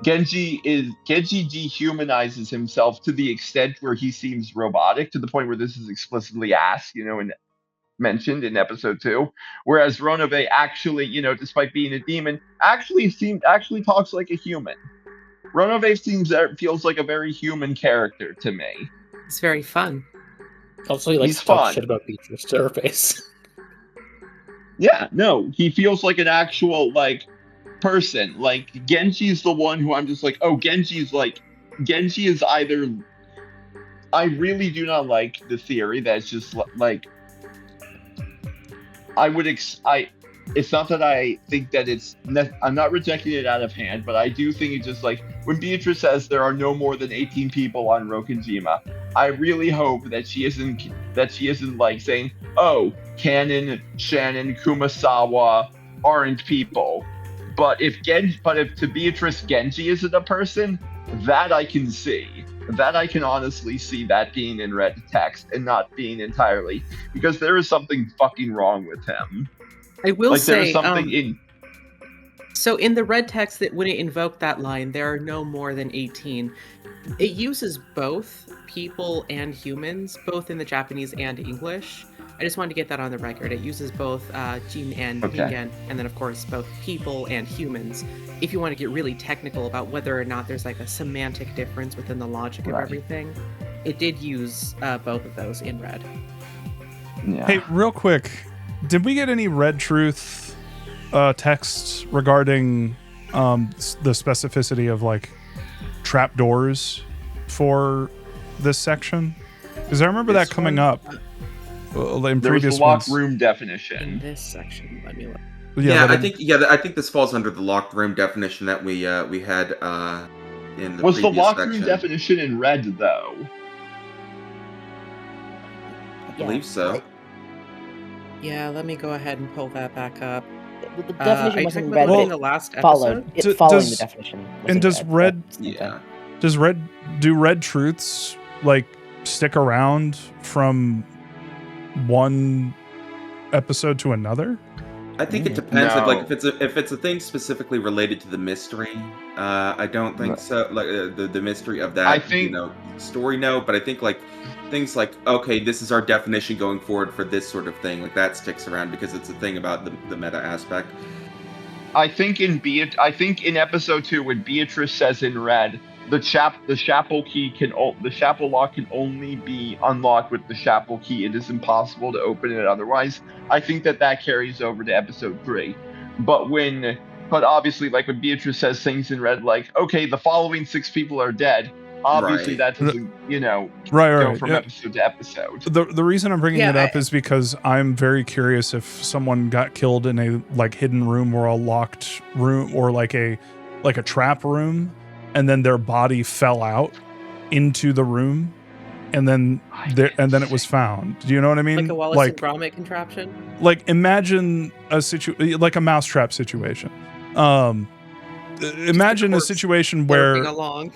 dehumanizes himself to the extent where he seems robotic, to the point where this is explicitly asked, and mentioned in episode 2. Whereas Runaway actually, despite being a demon, actually talks like a human. Runaway feels like a very human character to me. It's very fun. Also, he likes to talk shit about Beatrice to her face. Yeah, no, he feels like an actual like person. Like Genji's the one who I'm just like, oh, Genji is either. I really do not like the theory that's just like it's not that I think that I'm not rejecting it out of hand, but I do think it's just like when Beatrice says there are no more than 18 people on Rokenjima, I really hope that she isn't like saying, oh, Kanon, Shannon, Kumasawa aren't people. But if to Beatrice Genji isn't a person, that I can see. That I can honestly see that being in red text and not being entirely, because there is something fucking wrong with him. I will say, there is something in. So in the red text, that when it invoked that line, there are no more than 18. It uses both people and humans, both in the Japanese and English. I just wanted to get that on the record. It uses both Jin and Ningen, and then of course both people and humans. If you want to get really technical about whether or not there's like a semantic difference within the logic of everything, it did use both of those in red. Yeah. Hey, real quick, did we get any Red Truth texts regarding the specificity of like trapdoors for this section? Because I remember that coming up. In there was previous the locked ones. room definition. In this section, let me look. I think this falls under the locked room definition that we had in the was the locked section. room definition in red though? I believe so. Yeah, let me go ahead and pull that back up. The definition wasn't red. red. In the last followed. episode? Following the definition. And does red? Yeah. Do red truths like stick around from one episode to another? I think it depends. If it's a thing specifically related to the mystery, I don't think so. Like the mystery of that, I think, story. No, but I think like things like, okay, this is our definition going forward for this sort of thing. Like that sticks around because it's a thing about the meta aspect. I think in episode 2 when Beatrice says in red, the chapel lock can only be unlocked with the chapel key. It is impossible to open it otherwise. I think that carries over to episode 3. But obviously, like when Beatrice says things in red, like, okay, the following 6 people are dead. Obviously, that doesn't, go from episode to episode. The reason I'm bringing it up is because I'm very curious if someone got killed in a like hidden room or a locked room or like a trap room. and then their body fell out into the room, and then it was found. Do you know what I mean? Like a Wallace and Gromit contraption? Like imagine like a mousetrap situation. Imagine a situation where along.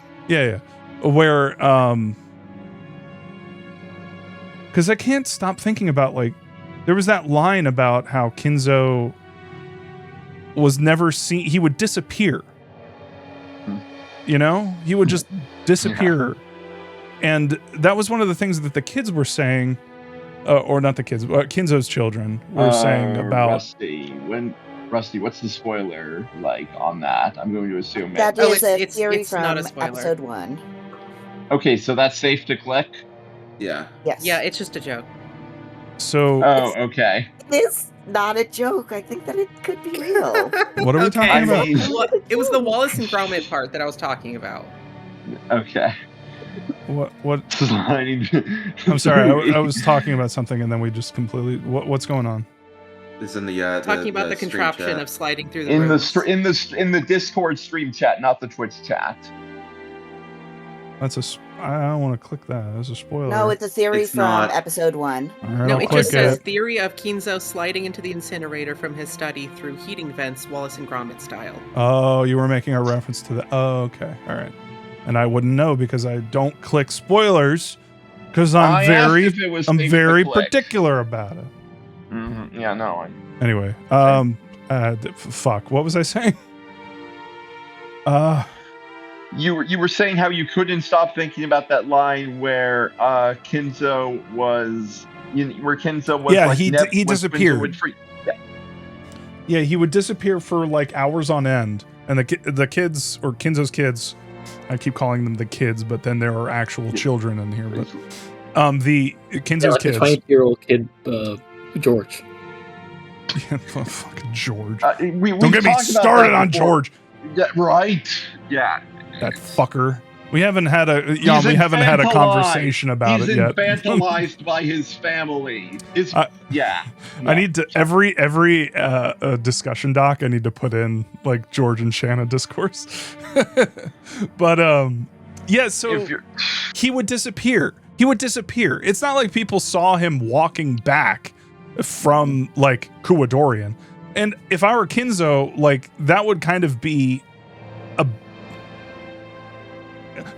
Where because I can't stop thinking about, like, there was that line about how Kinzo was never seen. He would disappear. You know, he would just disappear. And that was one of the things that the kids were saying, or not the kids, Kinzo's children were saying about Rusty, what's the spoiler like on that? I'm going to assume that is a theory from not a spoiler. episode 1. Okay, so that's safe to click? Yeah. Yes. Yeah, it's just a joke. So. Oh, okay. It is not a joke. I think that it could be real. What are we talking about? It was the Wallace and Gromit part that I was talking about. Okay. What? I'm sorry. I was talking about something, and then we just completely. What's going on? Is in the talking about the contraption chat. of sliding through the rooms. in the Discord stream chat, not the Twitch chat. That's I don't want to click that. That's a spoiler. No, it's a theory from episode 1. Right, no, it just says theory of Kinzo sliding into the incinerator from his study through heating vents, Wallace and Gromit style. Oh, you were making a reference to that. Oh, okay. All right. And I wouldn't know because I don't click spoilers because I'm very particular about it. Mm-hmm. Yeah, no. Anyway, fuck. What was I saying? You were saying how you couldn't stop thinking about that line where Kinzo was, Yeah, like, he disappeared. Yeah, he would disappear for like hours on end, and the kids, or Kinzo's kids, I keep calling them the kids, but then there are actual children in here. But the Kinzo's kids, 20-year-old kid, George. Yeah, fucking George. Don't get me started on George. Yeah, right. Yeah. That fucker. We haven't had a conversation about it yet. He's infantilized by his family. I need to every discussion doc. I need to put in like George and Shanna discourse. But yeah. So he would disappear. It's not like people saw him walking back from like Kuwadorian. And if I were Kinzo, like that would kind of be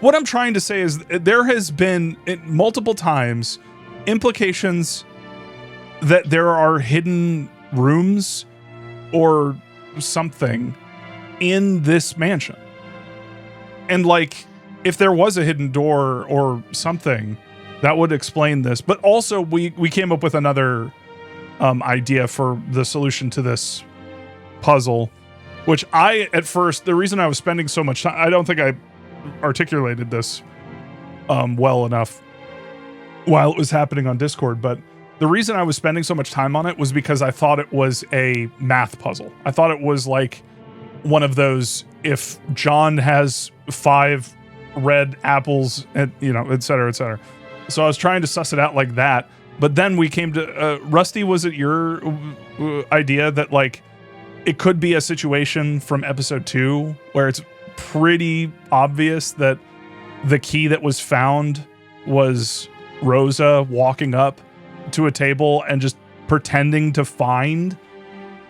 what I'm trying to say is there has been multiple times implications that there are hidden rooms or something in this mansion. And like, if there was a hidden door or something, that would explain this. But also we came up with another idea for the solution to this puzzle, which at first, the reason I was spending so much time, I don't think I articulated this well enough while it was happening on Discord, but the reason I was spending so much time on it was because I thought it was a math puzzle. I thought it was like one of those, if John has 5 red apples, and et cetera, et cetera. So I was trying to suss it out like that, but then we came to Rusty, was it your idea that like it could be a situation from episode 2 where it's pretty obvious that the key that was found was Rosa walking up to a table and just pretending to find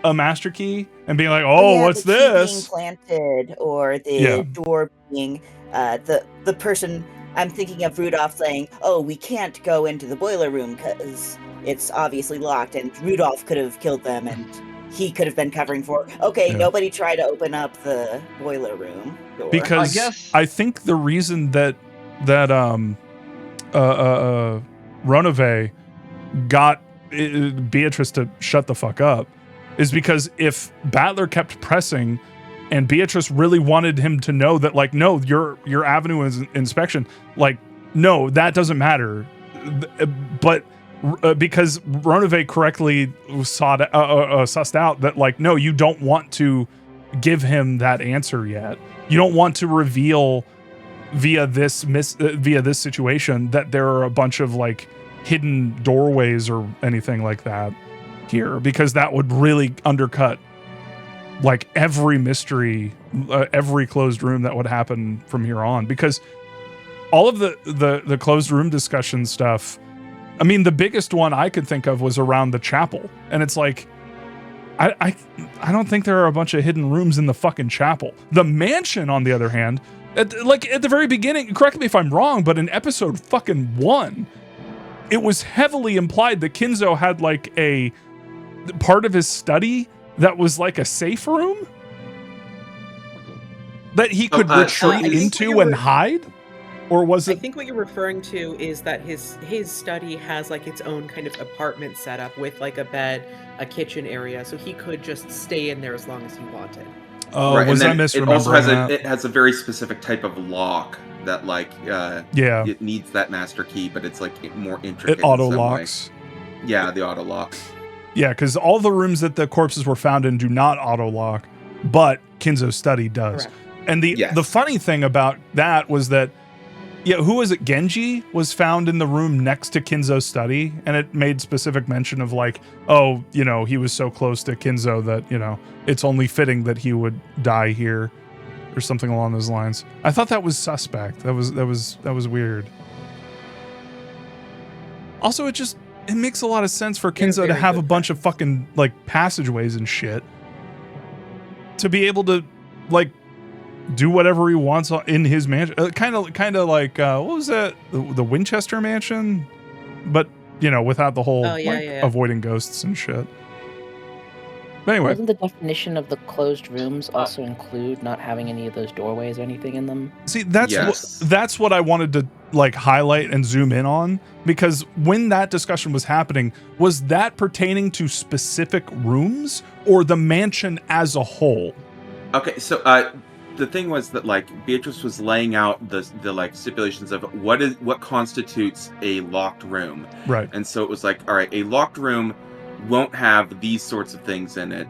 a master key and being like, what's the this? Key being planted, or the door being the person. I'm thinking of Rudolph saying, we can't go into the boiler room because it's obviously locked, and Rudolph could have killed them, and he could have been covering for. Nobody tried to open up the boiler room door. Because I think the reason that Ronove got Beatrice to shut the fuck up is because if Battler kept pressing and Beatrice really wanted him to know that, like, no, your avenue is inspection, like, no, that doesn't matter. But because Ronove correctly sussed out that, like, no, you don't want to give him that answer yet. You don't want to reveal via this situation that there are a bunch of like hidden doorways or anything like that here, because that would really undercut like every mystery, every closed room that would happen from here on, because all of the closed room discussion stuff, I mean, the biggest one I could think of was around the chapel, and it's like, I don't think there are a bunch of hidden rooms in the fucking chapel. The mansion, on the other hand, at the very beginning, correct me if I'm wrong, but in episode fucking 1, it was heavily implied that Kinzo had like a part of his study that was like a safe room that he could retreat into and hide. Or was it? I think what you're referring to is that his study has like its own kind of apartment setup with like a bed, a kitchen area, so he could just stay in there as long as he wanted. Oh, right. Was I misremembering it also has that? It has a very specific type of lock that like it needs that master key, but it's like more intricate. It auto locks. Yeah, the auto lock. Yeah, because all the rooms that the corpses were found in do not auto lock, but Kinzo's study does. Correct. And the funny thing about that was that, who was it? Genji was found in the room next to Kinzo's study, and it made specific mention of like, oh, he was so close to Kinzo that, it's only fitting that he would die here, or something along those lines. I thought that was suspect. That was weird. Also, it makes a lot of sense for Kinzo to have a bunch of fucking like passageways and shit to be able to like do whatever he wants in his mansion. Kind of like what was that? The Winchester mansion, but without the whole avoiding ghosts and shit. But anyway, doesn't the definition of the closed rooms also include not having any of those doorways or anything in them? See, that's what I wanted to like highlight and zoom in on, because when that discussion was happening, was that pertaining to specific rooms or the mansion as a whole? Okay, so the thing was that like Beatrice was laying out the like stipulations of what constitutes a locked room, right? And so it was like, all right, a locked room won't have these sorts of things in it,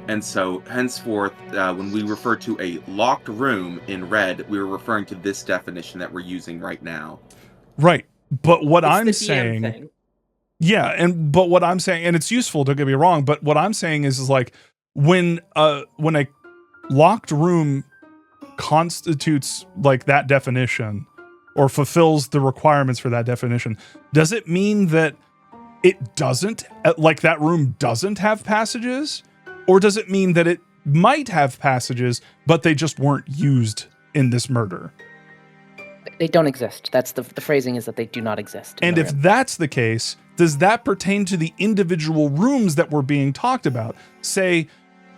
and so henceforth, when we refer to a locked room in red, we were referring to this definition that we're using right now. Right, but what It's I'm the DM saying, thing. but what I'm saying, and it's useful, don't get me wrong, but what I'm saying is like when a locked room constitutes like that definition or fulfills the requirements for that definition, does it mean that it doesn't, like that room doesn't have passages? Or does it mean that it might have passages, but they just weren't used in this murder? They don't exist. That's the phrasing is that they do not exist. And if that's the case, does that pertain to the individual rooms that were being talked about? Say,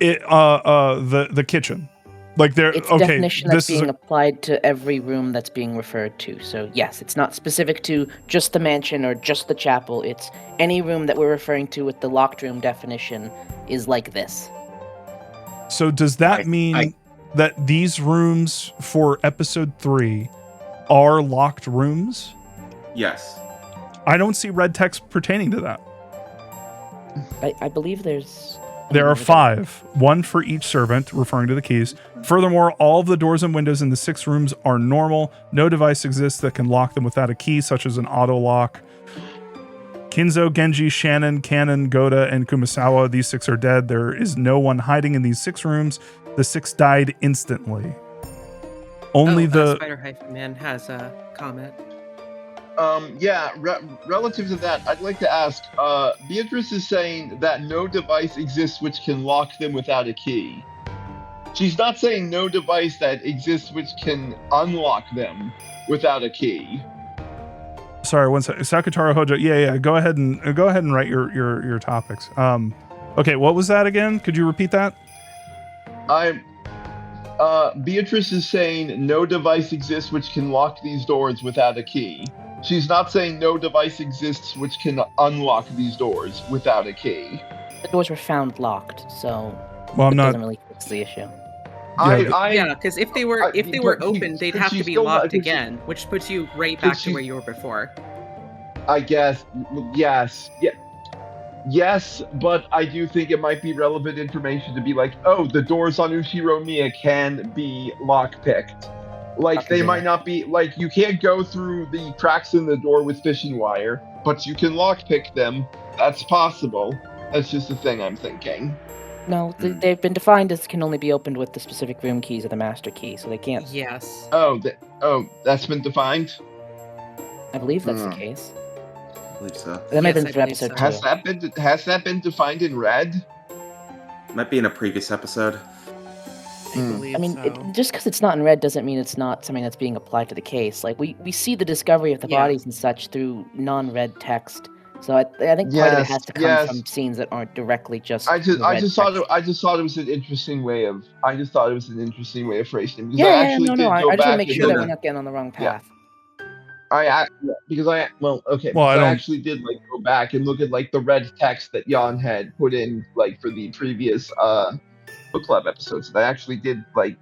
the kitchen, like there. It's a definition that's being applied to every room that's being referred to. So yes, it's not specific to just the mansion or just the chapel. It's any room that we're referring to with the locked room definition is like this. So does that mean that these rooms for episode 3 are locked rooms? Yes. I don't see red text pertaining to that. I believe there are 5, one for each servant, referring to the keys. Furthermore, all of the doors and windows in the 6 rooms are normal. No device exists that can lock them without a key, such as an auto lock. Kinzo, Genji, Shannon, Kanon, Goda, and Kumasawa, these 6 are dead. There is no one hiding in these 6 rooms. The 6 died instantly. Only Spider-Man has a comment. Relative to that, I'd like to ask, Beatrice is saying that no device exists which can lock them without a key. She's not saying no device that exists which can unlock them without a key. Sorry, one second. Sakutaro Hojo. Yeah. Go ahead and write your topics. Okay, what was that again? Could you repeat that? Beatrice is saying no device exists which can lock these doors without a key. She's not saying no device exists which can unlock these doors without a key. The doors were found locked, so doesn't really fix the issue. Because if they were open, they'd have to be locked again, which puts you right back to where you were before. I guess, yes, but I do think it might be relevant information to be like, oh, the doors on Ushiromiya can be lockpicked. Like, they might not be, like, you can't go through the cracks in the door with fishing wire, but you can lockpick them. That's possible. That's just the thing I'm thinking. No, they've been defined as can only be opened with the specific room keys or the master key, so they can't. Yes. That's been defined? I believe that's the case. I believe so. That might have Yes, been I for believe episode so. 2. Has that been defined in red? Might be in a previous episode. I believe I mean, so. just because it's not in red doesn't mean it's not something that's being applied to the case. Like, we see the discovery of the Yeah. bodies and such through non-red text. So I think part of it has to come from scenes that aren't directly just. I just thought it was an interesting way of phrasing it, because I actually did I go just want to back make and sure that look. we're not getting on the wrong path. I don't- actually did go back and look at the red text that Jan had put in for the previous book club episodes. I actually did the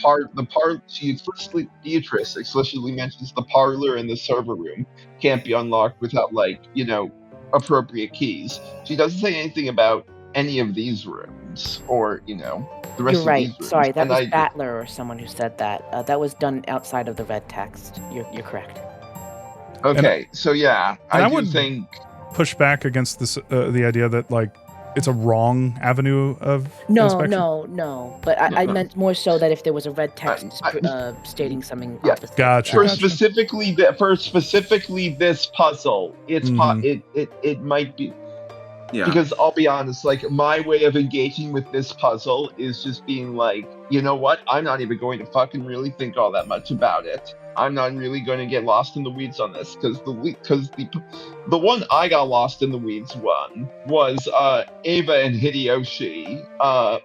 part she explicitly Beatrice explicitly mentions the parlor and the server room can't be unlocked without appropriate keys. She doesn't say anything about any of these rooms or the rest You're of right. these rooms. Sorry, that And was Battler or someone who said that. That was done outside of the red text. You're correct. Okay, so yeah, I do would think push back against this the idea that it's a wrong avenue of inspection. No. But I meant more so that if there was a red text stating something opposite. Gotcha. For specifically this puzzle, it might be. Yeah. Because I'll be honest, my way of engaging with this puzzle is just being you know what? I'm not even going to fucking really think all that much about it. I'm not really going to get lost in the weeds on this, because the one I got lost in the weeds one was Ava and Hideyoshi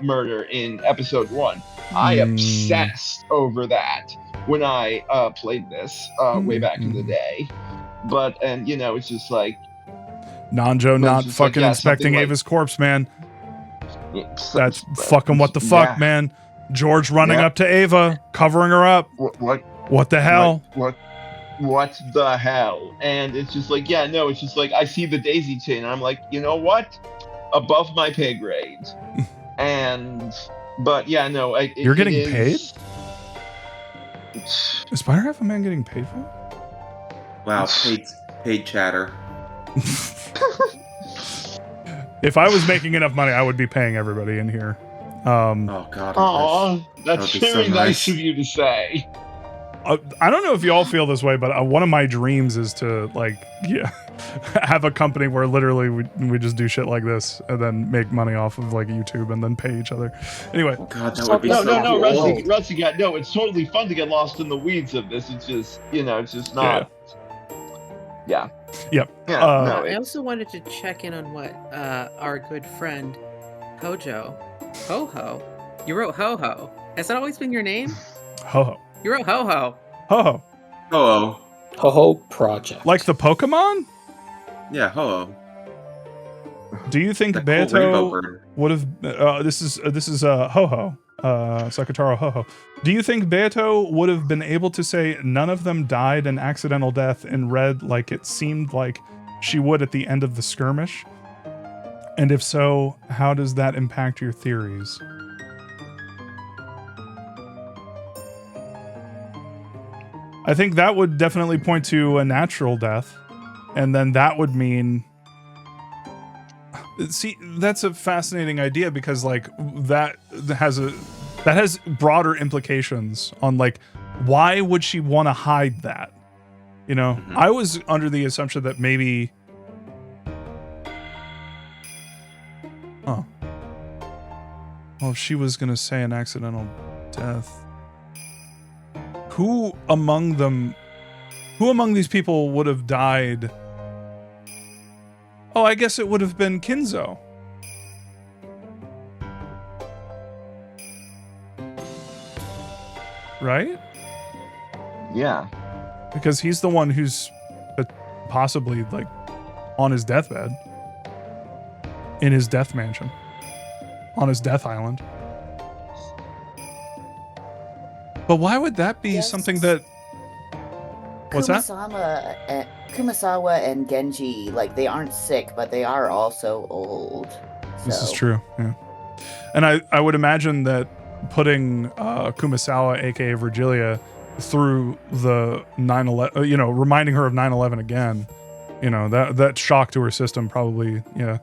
murder in episode 1. I obsessed over that when I played this way back in the day. But it's just Nanjo not fucking inspecting Ava's corpse, man. That's fucking what the fuck, man. George running up to Ava, covering her up. What the hell? What the hell? And it's just it's just I see the daisy chain and I'm you know what? Above my pay grade. You're getting paid? Is Spider Half a Man getting paid for it? Wow, paid chatter. If I was making enough money, I would be paying everybody in here. Oh God. Aw, that's very so nice of you to say. I don't know if you all feel this way, but one of my dreams is to have a company where literally we just do shit like this and then make money off of YouTube and then pay each other. Anyway, God, that would be so no, cool. Rusty, it's totally fun to get lost in the weeds of this. It's just it's just not. Yeah. Yep. I also wanted to check in on what our good friend Hojo, Ho-Ho. You wrote Ho-Ho. Has that always been your name? Ho-Ho. You wrote Ho-Ho. Ho-Ho. Ho-Ho. Ho-Ho Project. Like the Pokemon? Yeah, Ho-Ho. Do you think That cool rainbow Beto bird. would have? This is Ho-Ho. Sakutaro Ho-Ho. Do you think Beto would have been able to say none of them died an accidental death in red like it seemed like she would at the end of the skirmish? And if so, how does that impact your theories? I think that would definitely point to a natural death. And then that would mean... See, that's a fascinating idea because that has broader implications on why would she want to hide that? I was under the assumption that maybe well, she was going to say an accidental death. Who among these people would have died? Oh, I guess it would have been Kinzo. Right? Yeah. Because he's the one who's possibly on his deathbed. In his death mansion. On his death island. But why would that be something that... What's that? Kumasawa and Genji, they aren't sick, but they are also old. So. This is true, yeah. And I would imagine that putting Kumasawa, aka Virgilia, through the 9/11, reminding her of 9/11 again, that shock to her system probably, yeah.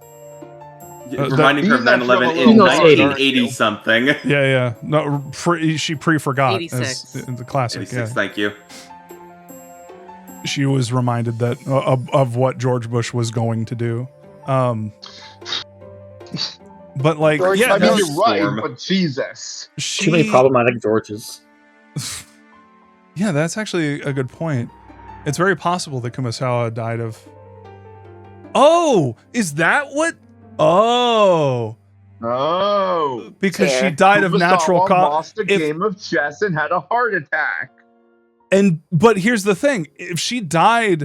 Reminding her of Being that from 9/11 a in little north, aren't 1980 you? something. Yeah. No, she pre-forgot 86. as the classic. 86, Yeah. thank you. She was reminded that of what George Bush was going to do. But like, George yeah, I mean, no, you're right, Storm. but Jesus. Too many problematic Georges. Yeah, that's actually a good point. It's very possible that Kumasawa died of. Oh, is that what? Oh, Oh. because she Fair. died of natural Kumasawa cause. lost a game of chess and had a heart attack. But here's the thing: if she died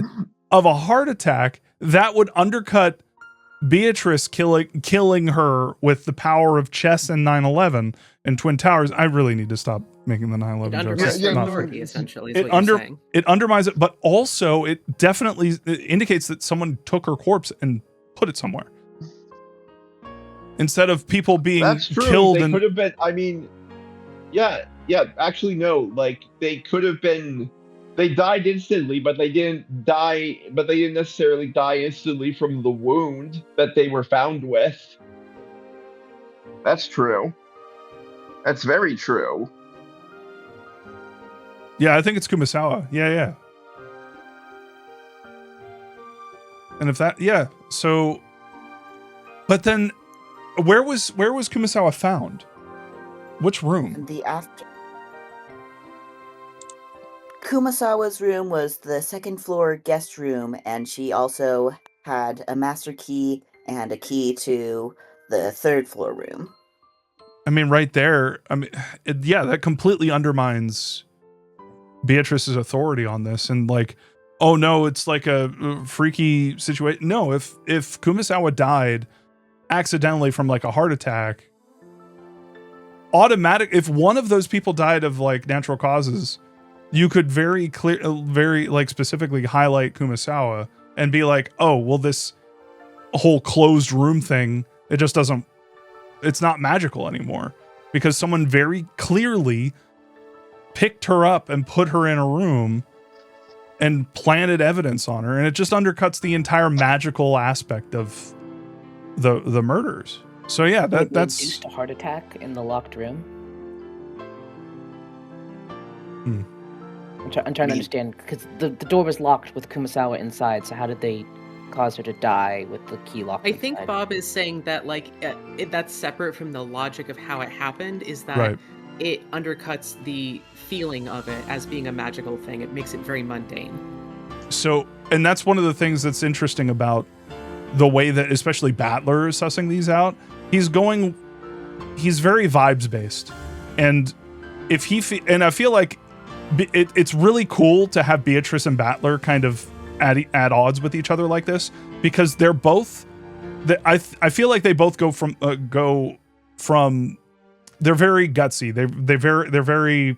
of a heart attack, that would undercut Beatrice killing her with the power of chess and 9/11 and Twin Towers. I really need to stop making the 9/11 It jokes. undermines Yeah, her no, authority, essentially, is what you're saying. It undermines it, but also it definitely indicates that someone took her corpse and put it somewhere. Instead of people being That's true. killed. They could have been. I mean, yeah. Actually, no. Like they could have been. They died instantly, but they didn't die. But they didn't necessarily die instantly from the wound that they were found with. That's true. That's very true. Yeah, I think it's Kumasawa. Yeah. And if that, yeah. So, but then, where was Kumasawa found? Which room? The after. Kumasawa's room was the second floor guest room, and she also had a master key and a key to the third floor room. I mean, right there. I mean, that completely undermines Beatrice's authority on this. And like, oh no, it's like a freaky situation. No, if Kumasawa died accidentally from like a heart attack, if one of those people died of like natural causes, you could very like specifically highlight Kumasawa and be like, oh, well, this whole closed room thing, it's not magical anymore because someone very clearly picked her up and put her in a room and planted evidence on her. And it just undercuts the entire magical aspect of the murders. So yeah, that's induced a heart attack in the locked room. I'm trying to understand because the door was locked with Kumasawa inside. So how did they cause her to die with the key locked? I think Bob is saying that like that's separate from the logic of how it happened. Is that right. It undercuts the feeling of it as being a magical thing. It makes it very mundane. So, and that's one of the things that's interesting about the way that especially Battler is sussing these out. He's very vibes based, and and I feel like it's really cool to have Beatrice and Battler kind of at odds with each other like this because they're both. I feel like they both go from they're very gutsy. They're very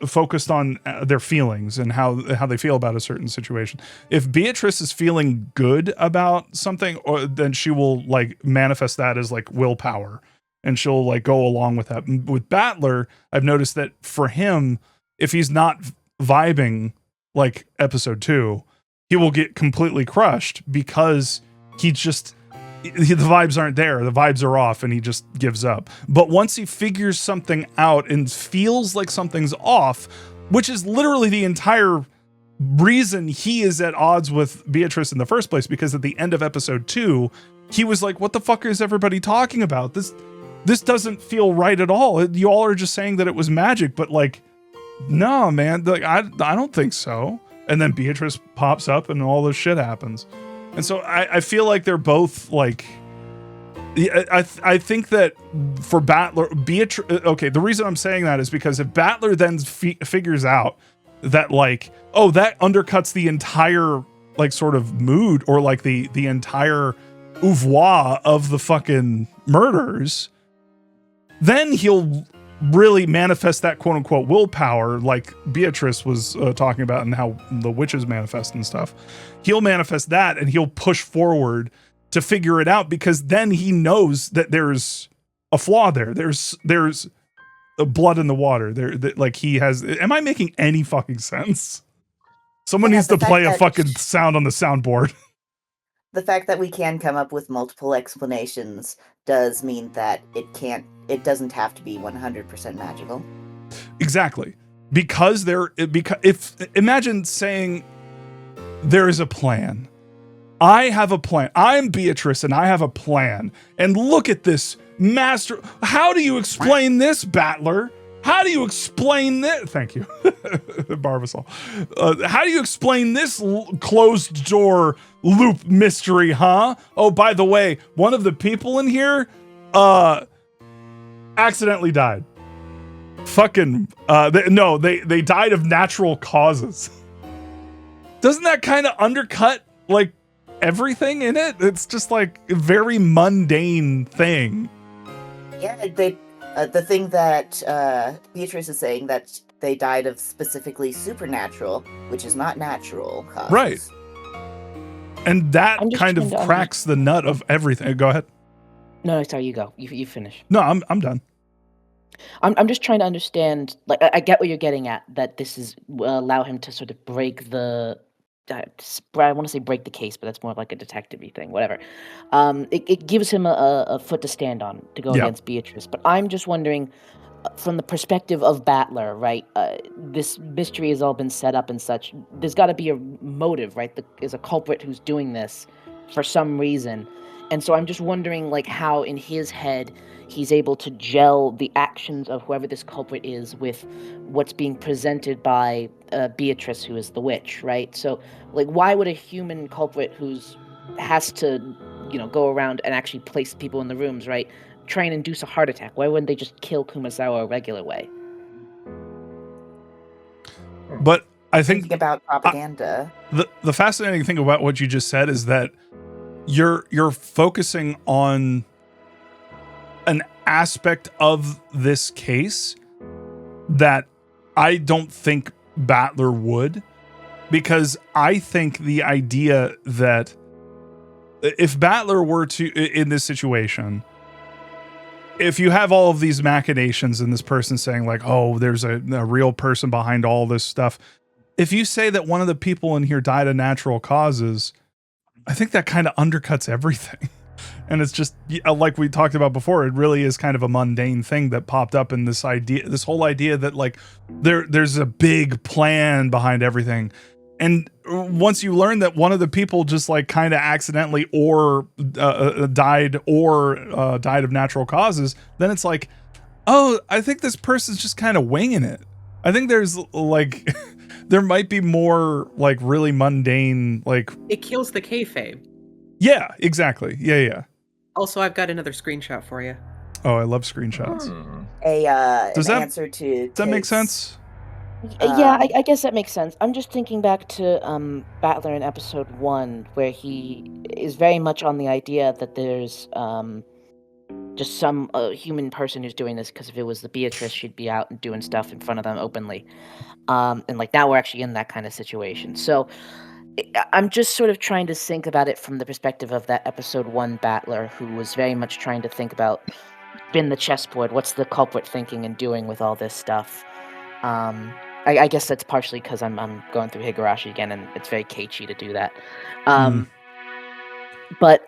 focused on their feelings and how they feel about a certain situation. If Beatrice is feeling good about something, then she will like manifest that as like willpower, and she'll like go along with that. With Battler, I've noticed that for him, if he's not vibing like episode 2, he will get completely crushed because the vibes aren't there. The vibes are off and he just gives up. But once he figures something out and feels like something's off, which is literally the entire reason he is at odds with Beatrice in the first place, because at the end of episode 2, he was like, what the fuck is everybody talking about? This doesn't feel right at all. You all are just saying that it was magic, but like, no, man, like I don't think so. And then Beatrice pops up and all this shit happens. And so I feel like they're both like, I think that for Battler, Beatrice, okay, the reason I'm saying that is because if Battler then figures out that like, oh, that undercuts the entire like sort of mood or like the entire oeuvre of the fucking murders, then he'll really manifest that quote unquote willpower like Beatrice was talking about and how the witches manifest and stuff. He'll manifest that and he'll push forward to figure it out because then he knows that there's a flaw there. There's a blood in the water there. Like he has, am I making any fucking sense? Someone needs to play a fucking sound on the soundboard. the fact that we can come up with multiple explanations does mean that it doesn't have to be 100% magical. Exactly. Because if imagine saying there is a plan. I have a plan. I'm Beatrice and I have a plan. And look at this master. How do you explain this, Battler? How do you explain this? Thank you, Barbasol. How do you explain this closed door loop mystery, huh? Oh, by the way, one of the people in here, accidentally died. Fucking, they died of natural causes. Doesn't that kind of undercut, like, everything in it? It's just, like, a very mundane thing. Yeah, the thing that Beatrice is saying, that they died of specifically supernatural, which is not natural causes. Right. And that kind of cracks the nut of everything. Go ahead. No, sorry, you go. You finish. No, I'm done. I'm just trying to understand. Like, I get what you're getting at. That this is allow him to sort of break the. I want to say break the case, but that's more of like a detective-y thing. Whatever. It gives him a foot to stand on to go against Beatrice. But I'm just wondering, from the perspective of Battler, right? This mystery has all been set up and such. There's got to be a motive, right? There's a culprit who's doing this for some reason. And so I'm just wondering, like, how in his head he's able to gel the actions of whoever this culprit is with what's being presented by Beatrice, who is the witch, right? So, like, why would a human culprit has to, go around and actually place people in the rooms, right, try and induce a heart attack? Why wouldn't they just kill Kumasawa a regular way? But I think thinking about propaganda. The fascinating thing about what you just said is that you're focusing on an aspect of this case that I don't think Battler would, because I think the idea that if Battler were to, in this situation, if you have all of these machinations and this person saying like, oh, there's a real person behind all this stuff. If you say that one of the people in here died of natural causes, I think that kind of undercuts everything. And it's just like we talked about before, it really is kind of a mundane thing that popped up in this whole idea that like there's a big plan behind everything. And once you learn that one of the people just like kind of accidentally or died of natural causes, then it's like, oh, I think this person's just kind of winging it. I think there's like, there might be more like really mundane, like. It kills the kayfabe. Yeah, exactly. Yeah. Also, I've got another screenshot for you. Oh, I love screenshots. Answer to. Does that make sense? Yeah, I guess that makes sense. I'm just thinking back to Battler in episode 1, where he is very much on the idea that there's just some human person who's doing this, because if it was the Beatrice, she'd be out and doing stuff in front of them openly. And like now we're actually in that kind of situation. So I'm just sort of trying to think about it from the perspective of that episode 1 Battler, who was very much trying to think about spin the chessboard. What's the culprit thinking and doing with all this stuff? I guess that's partially because I'm going through Higurashi again, and it's very Keiichi to do that. But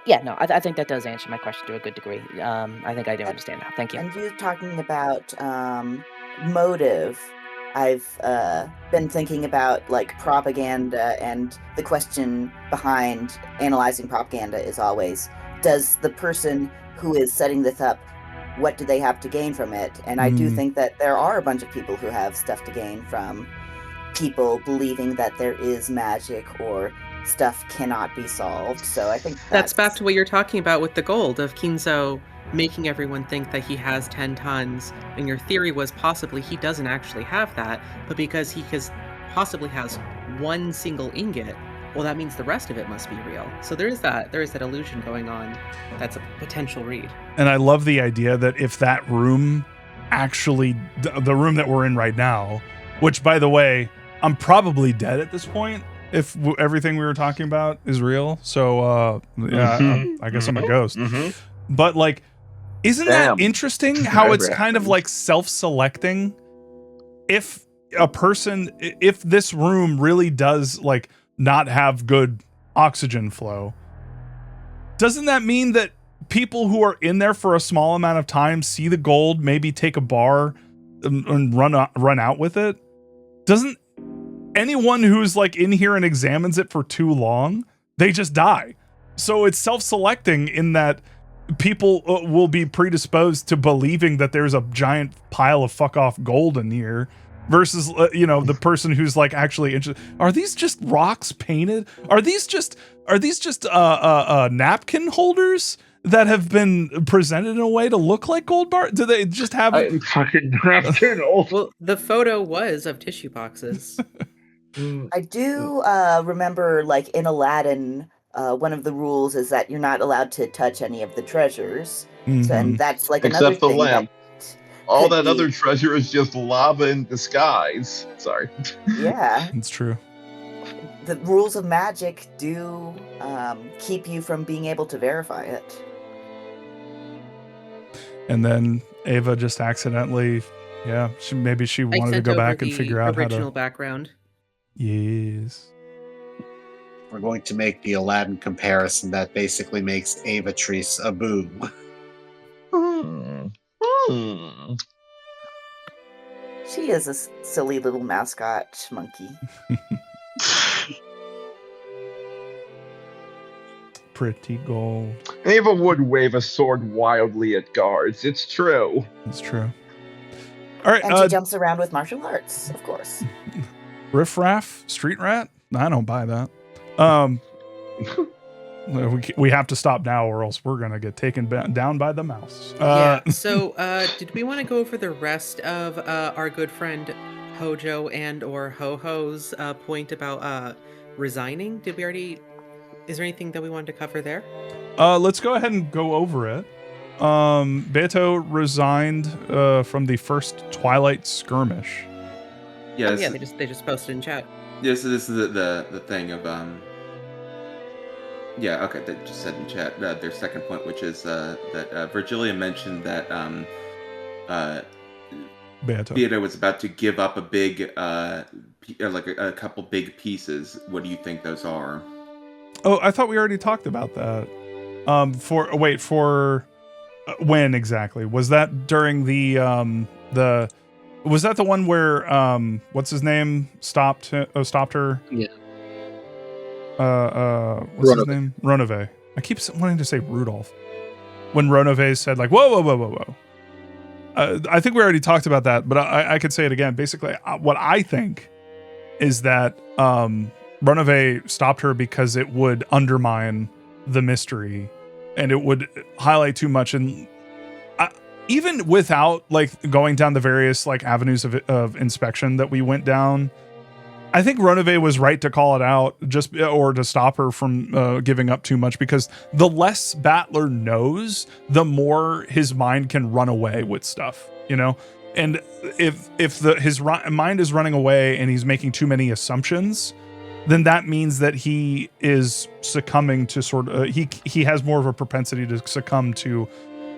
yeah, no, I think that does answer my question to a good degree. I think I do understand now. Thank you. And you talking about motive. I've been thinking about like propaganda, and the question behind analyzing propaganda is always, does the person who is setting this up, what do they have to gain from it? And I do think that there are a bunch of people who have stuff to gain from people believing that there is magic or stuff cannot be solved. So I think that's back to what you're talking about with the gold of Kinzo making everyone think that he has 10 tons, and your theory was possibly he doesn't actually have that, but because he possibly has one single ingot, well, that means the rest of it must be real. So there is that illusion going on. That's a potential read. And I love the idea that if that room actually, the room that we're in right now, which by the way, I'm probably dead at this point if everything we were talking about is real. So yeah, I guess I'm a ghost. But like, isn't that interesting how it's kind of like self-selecting? If this room really does like not have good oxygen flow, doesn't that mean that people who are in there for a small amount of time see the gold, maybe take a bar and run out with it? Doesn't anyone who's like in here and examines it for too long, they just die? So it's self-selecting in that people will be predisposed to believing that there's a giant pile of fuck off gold in here versus the person who's like actually interested. Are these just rocks painted? Are these just napkin holders that have been presented in a way to look like gold bar? Do they just have fucking napkin? Well, the photo was of tissue boxes. I do remember, like in Aladdin, one of the rules is that you're not allowed to touch any of the treasures. So, and that's like another Except the thing lamp. that All could that be- other treasure is just lava in disguise. Sorry. Yeah, It's true. the rules of magic do keep you from being able to verify it. And then Ava just accidentally, maybe she I wanted to sent go over back and the figure out how original to. background. Yes. We're going to make the Aladdin comparison that basically makes Ava Treese a boo. She is a silly little mascot monkey. Pretty gold. Ava would wave a sword wildly at guards. It's true. It's true. All right. And she jumps around with martial arts, of course. Riff Raff, Street Rat? I don't buy that. We have to stop now or else we're going to get taken down by the mouse. So did we want to go over the rest of our good friend Hojo and or Ho-Ho's point about resigning? Is there anything that we wanted to cover there? Let's go ahead and go over it. Beto resigned from the first Twilight skirmish. Yes. Yeah, they just posted in chat. Yes, this is the thing of yeah, okay, they just said in chat their second point, which is that Virgilia mentioned that Beto was about to give up a big like a couple big pieces. What do you think those are? Oh, I thought we already talked about that. When exactly? Was that during the was that the one where what's his name stopped her? Yeah. What's his name? Ronove. I keep wanting to say Rudolph. When Ronove said like, whoa. I think we already talked about that, but I could say it again. Basically, what I think is that Ronove stopped her because it would undermine the mystery and it would highlight too much. And even without like going down the various like avenues of inspection that we went down, I think Ronove was right to call it out or to stop her from giving up too much, because the less Battler knows, the more his mind can run away with stuff, And if his mind is running away and he's making too many assumptions, then that means that he is succumbing to he has more of a propensity to succumb to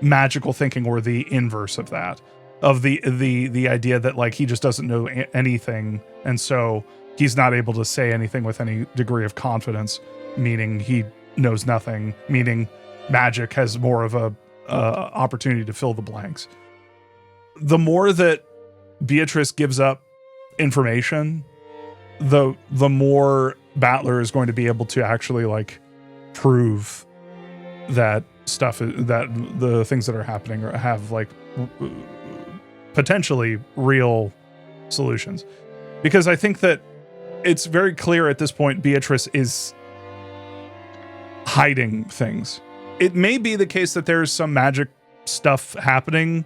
magical thinking, or the inverse of that, of the idea that like he just doesn't know anything, and so he's not able to say anything with any degree of confidence, meaning he knows nothing, meaning magic has more of a opportunity to fill the blanks. The more that Beatrice gives up information, the more Battler is going to be able to actually like prove that that the things that are happening have like potentially real solutions. Because I think that it's very clear at this point Beatrice is hiding things. It may be the case that there's some magic stuff happening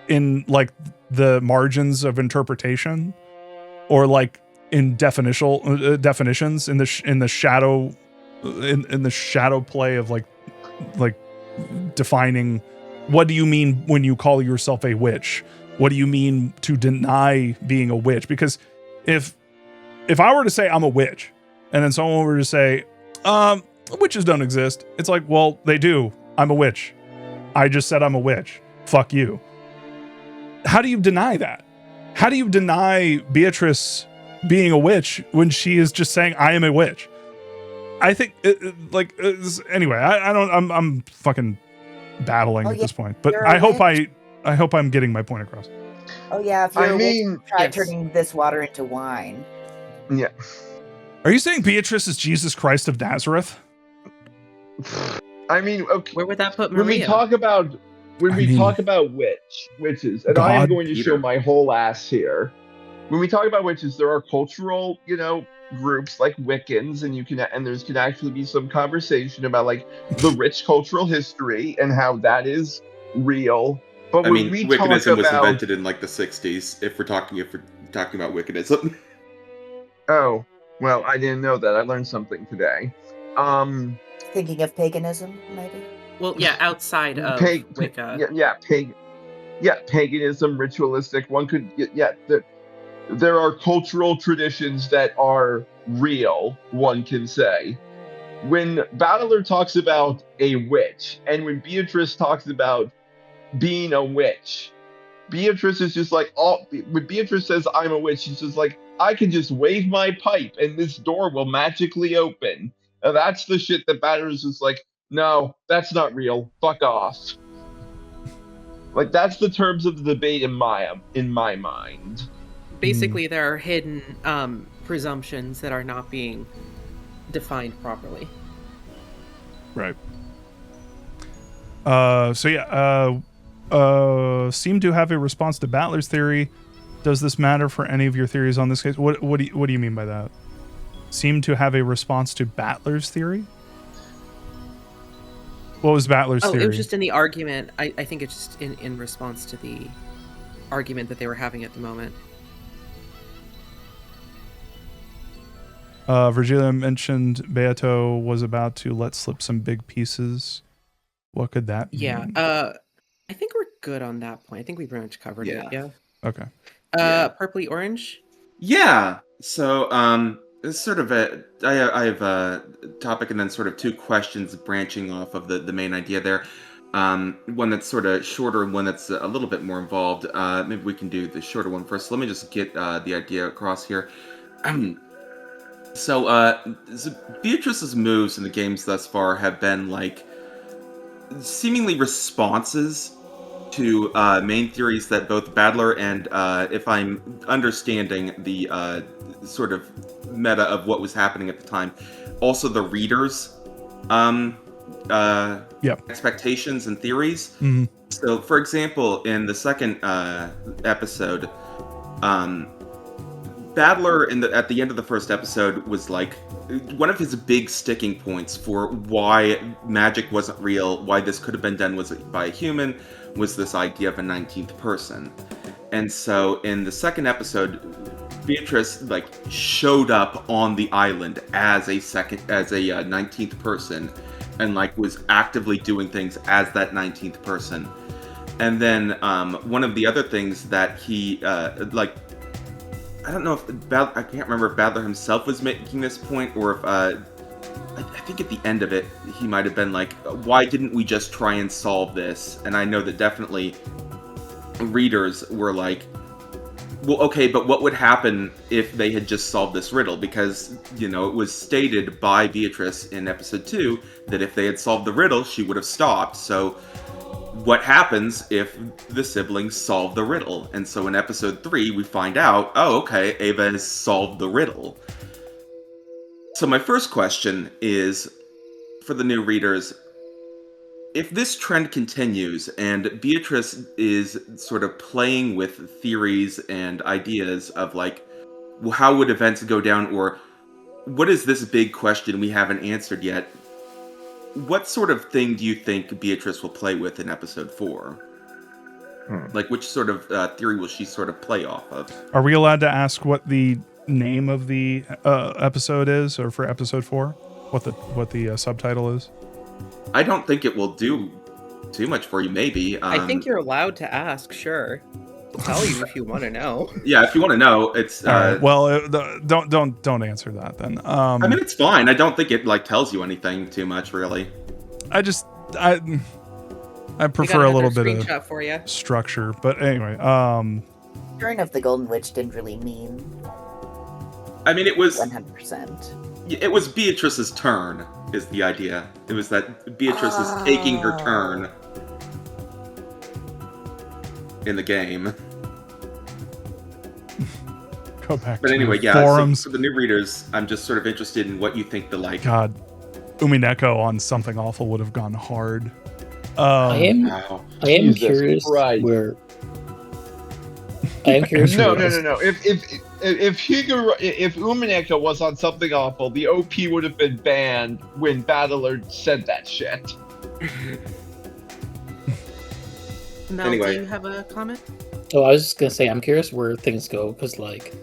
in like the margins of interpretation, or like in definitions in the shadow in the shadow play of like defining what do you mean when you call yourself a witch? What do you mean to deny being a witch? Because if I were to say I'm a witch, and then someone were to say, witches don't exist, it's like, well, they do. I'm a witch. I just said I'm a witch. Fuck you. How do you deny that? How do you deny Beatrice being a witch when she is just saying I am a witch? I think anyway. I don't. I'm fucking battling at this point, but I hope I'm getting my point across. Oh yeah, if you're try turning this water into wine. Yeah. Are you saying Beatrice is Jesus Christ of Nazareth? I mean, okay. Where would that put Maria? When we talk about witches, and I am going to show my whole ass here. When we talk about witches, there are cultural, groups like Wiccans, and there can actually be some conversation about like the rich cultural history and how that is real. But Wiccanism was invented in like the 60s. If we're talking about Wiccanism. Oh, well, I didn't know that. I learned something today. Thinking of paganism, maybe. Well, yeah, outside of Wicca. Paganism, ritualistic. One could, there are cultural traditions that are real, one can say. When Battler talks about a witch, and when Beatrice talks about being a witch, Beatrice is just like, when Beatrice says I'm a witch, she's just like, I can just wave my pipe and this door will magically open. Now that's the shit that Battler's just like, no, that's not real. Fuck off. Like, that's the terms of the debate in my mind. Basically, there are hidden presumptions that are not being defined properly. Right. Seem to have a response to Battler's theory. Does this matter for any of your theories on this case? What do you mean by that? Seem to have a response to Battler's theory? What was Battler's theory? It was just in the argument. I think it's just in response to the argument that they were having at the moment. Virgilia mentioned Beato was about to let slip some big pieces. What could that mean? Yeah, I think we're good on that point. I think we pretty much covered it. Yeah. Okay. Purpley orange. Yeah. So it's sort of I have a topic and then sort of two questions branching off of the main idea there. One that's sort of shorter and one that's a little bit more involved. Maybe we can do the shorter one first. Let me just get the idea across here. So Beatrice's moves in the games thus far have been like seemingly responses to main theories that both Battler and, if I'm understanding the sort of meta of what was happening at the time, also the readers' expectations and theories. Mm-hmm. So, for example, in the second episode, Battler at the end of the first episode was like, one of his big sticking points for why magic wasn't real, why this could have been done by a human, was this idea of a 19th person. And so in the second episode, Beatrice like showed up on the island as a 19th person and like was actively doing things as that 19th person. And then one of the other things that he I don't know if I can't remember if Battler himself was making this point or if I think at the end of it he might have been like, why didn't we just try and solve this? And I know that definitely readers were like, well, okay, but what would happen if they had just solved this riddle? Because, it was stated by Beatrice in episode 2 that if they had solved the riddle, she would have stopped. So what happens if the siblings solve the riddle? And so in episode 3, we find out, oh, okay, Ava has solved the riddle. So my first question is, for the new readers, if this trend continues and Beatrice is sort of playing with theories and ideas of like, well, how would events go down, or what is this big question we haven't answered yet? What sort of thing do you think Beatrice will play with in episode 4? Like, which sort of theory will she sort of play off of? Are we allowed to ask what the name of the episode is, or for episode 4? What the subtitle is? I don't think it will do too much for you, maybe. I think you're allowed to ask, sure. I'll tell you if you want to know. Yeah, if you want to know, it's... right. Well, don't answer that then. I mean, it's fine. I don't think it like tells you anything too much, really. I prefer a little bit of for you. Structure, but anyway. Turn of the Golden Witch didn't really mean. I mean, it was 100%. It was Beatrice's turn, is the idea. It was that Beatrice is taking her turn in the game. Go back But to anyway, the yeah, forums. so for the new readers, I'm just sort of interested in what you think the, like... God, Umineko on Something Awful would have gone hard. I am Wow. curious Christ. where. I am curious. No. where If Umineko was on Something Awful, the OP would have been banned when Battler said that shit. Mel, Anyway. do you have a comment? Oh, I was just gonna say I'm curious where things go because, like,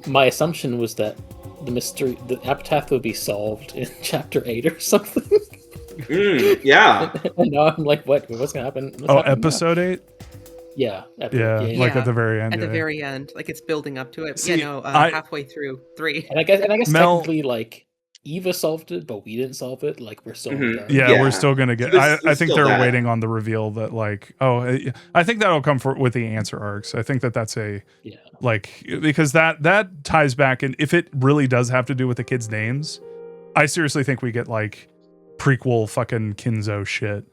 my assumption was that the epitaph would be solved in chapter 8 or something. Yeah. And now I'm like, what's gonna happen? What's Oh, happening now? episode 8? Yeah, Yeah, like at the very end. At the yeah. very end, like it's building up to it. See, Halfway through 3. And I guess Mel- technically, like, Eva solved it, but we didn't solve it. Like, we're still Mhm. Yeah, Yeah. we're still gonna get. So I there's think still they're that. waiting on the reveal that, like, I think that'll come with the answer arcs. I think that's a Yeah. like, because that ties back, and if it really does have to do with the kids' names, I seriously think we get like prequel fucking Kinzo shit,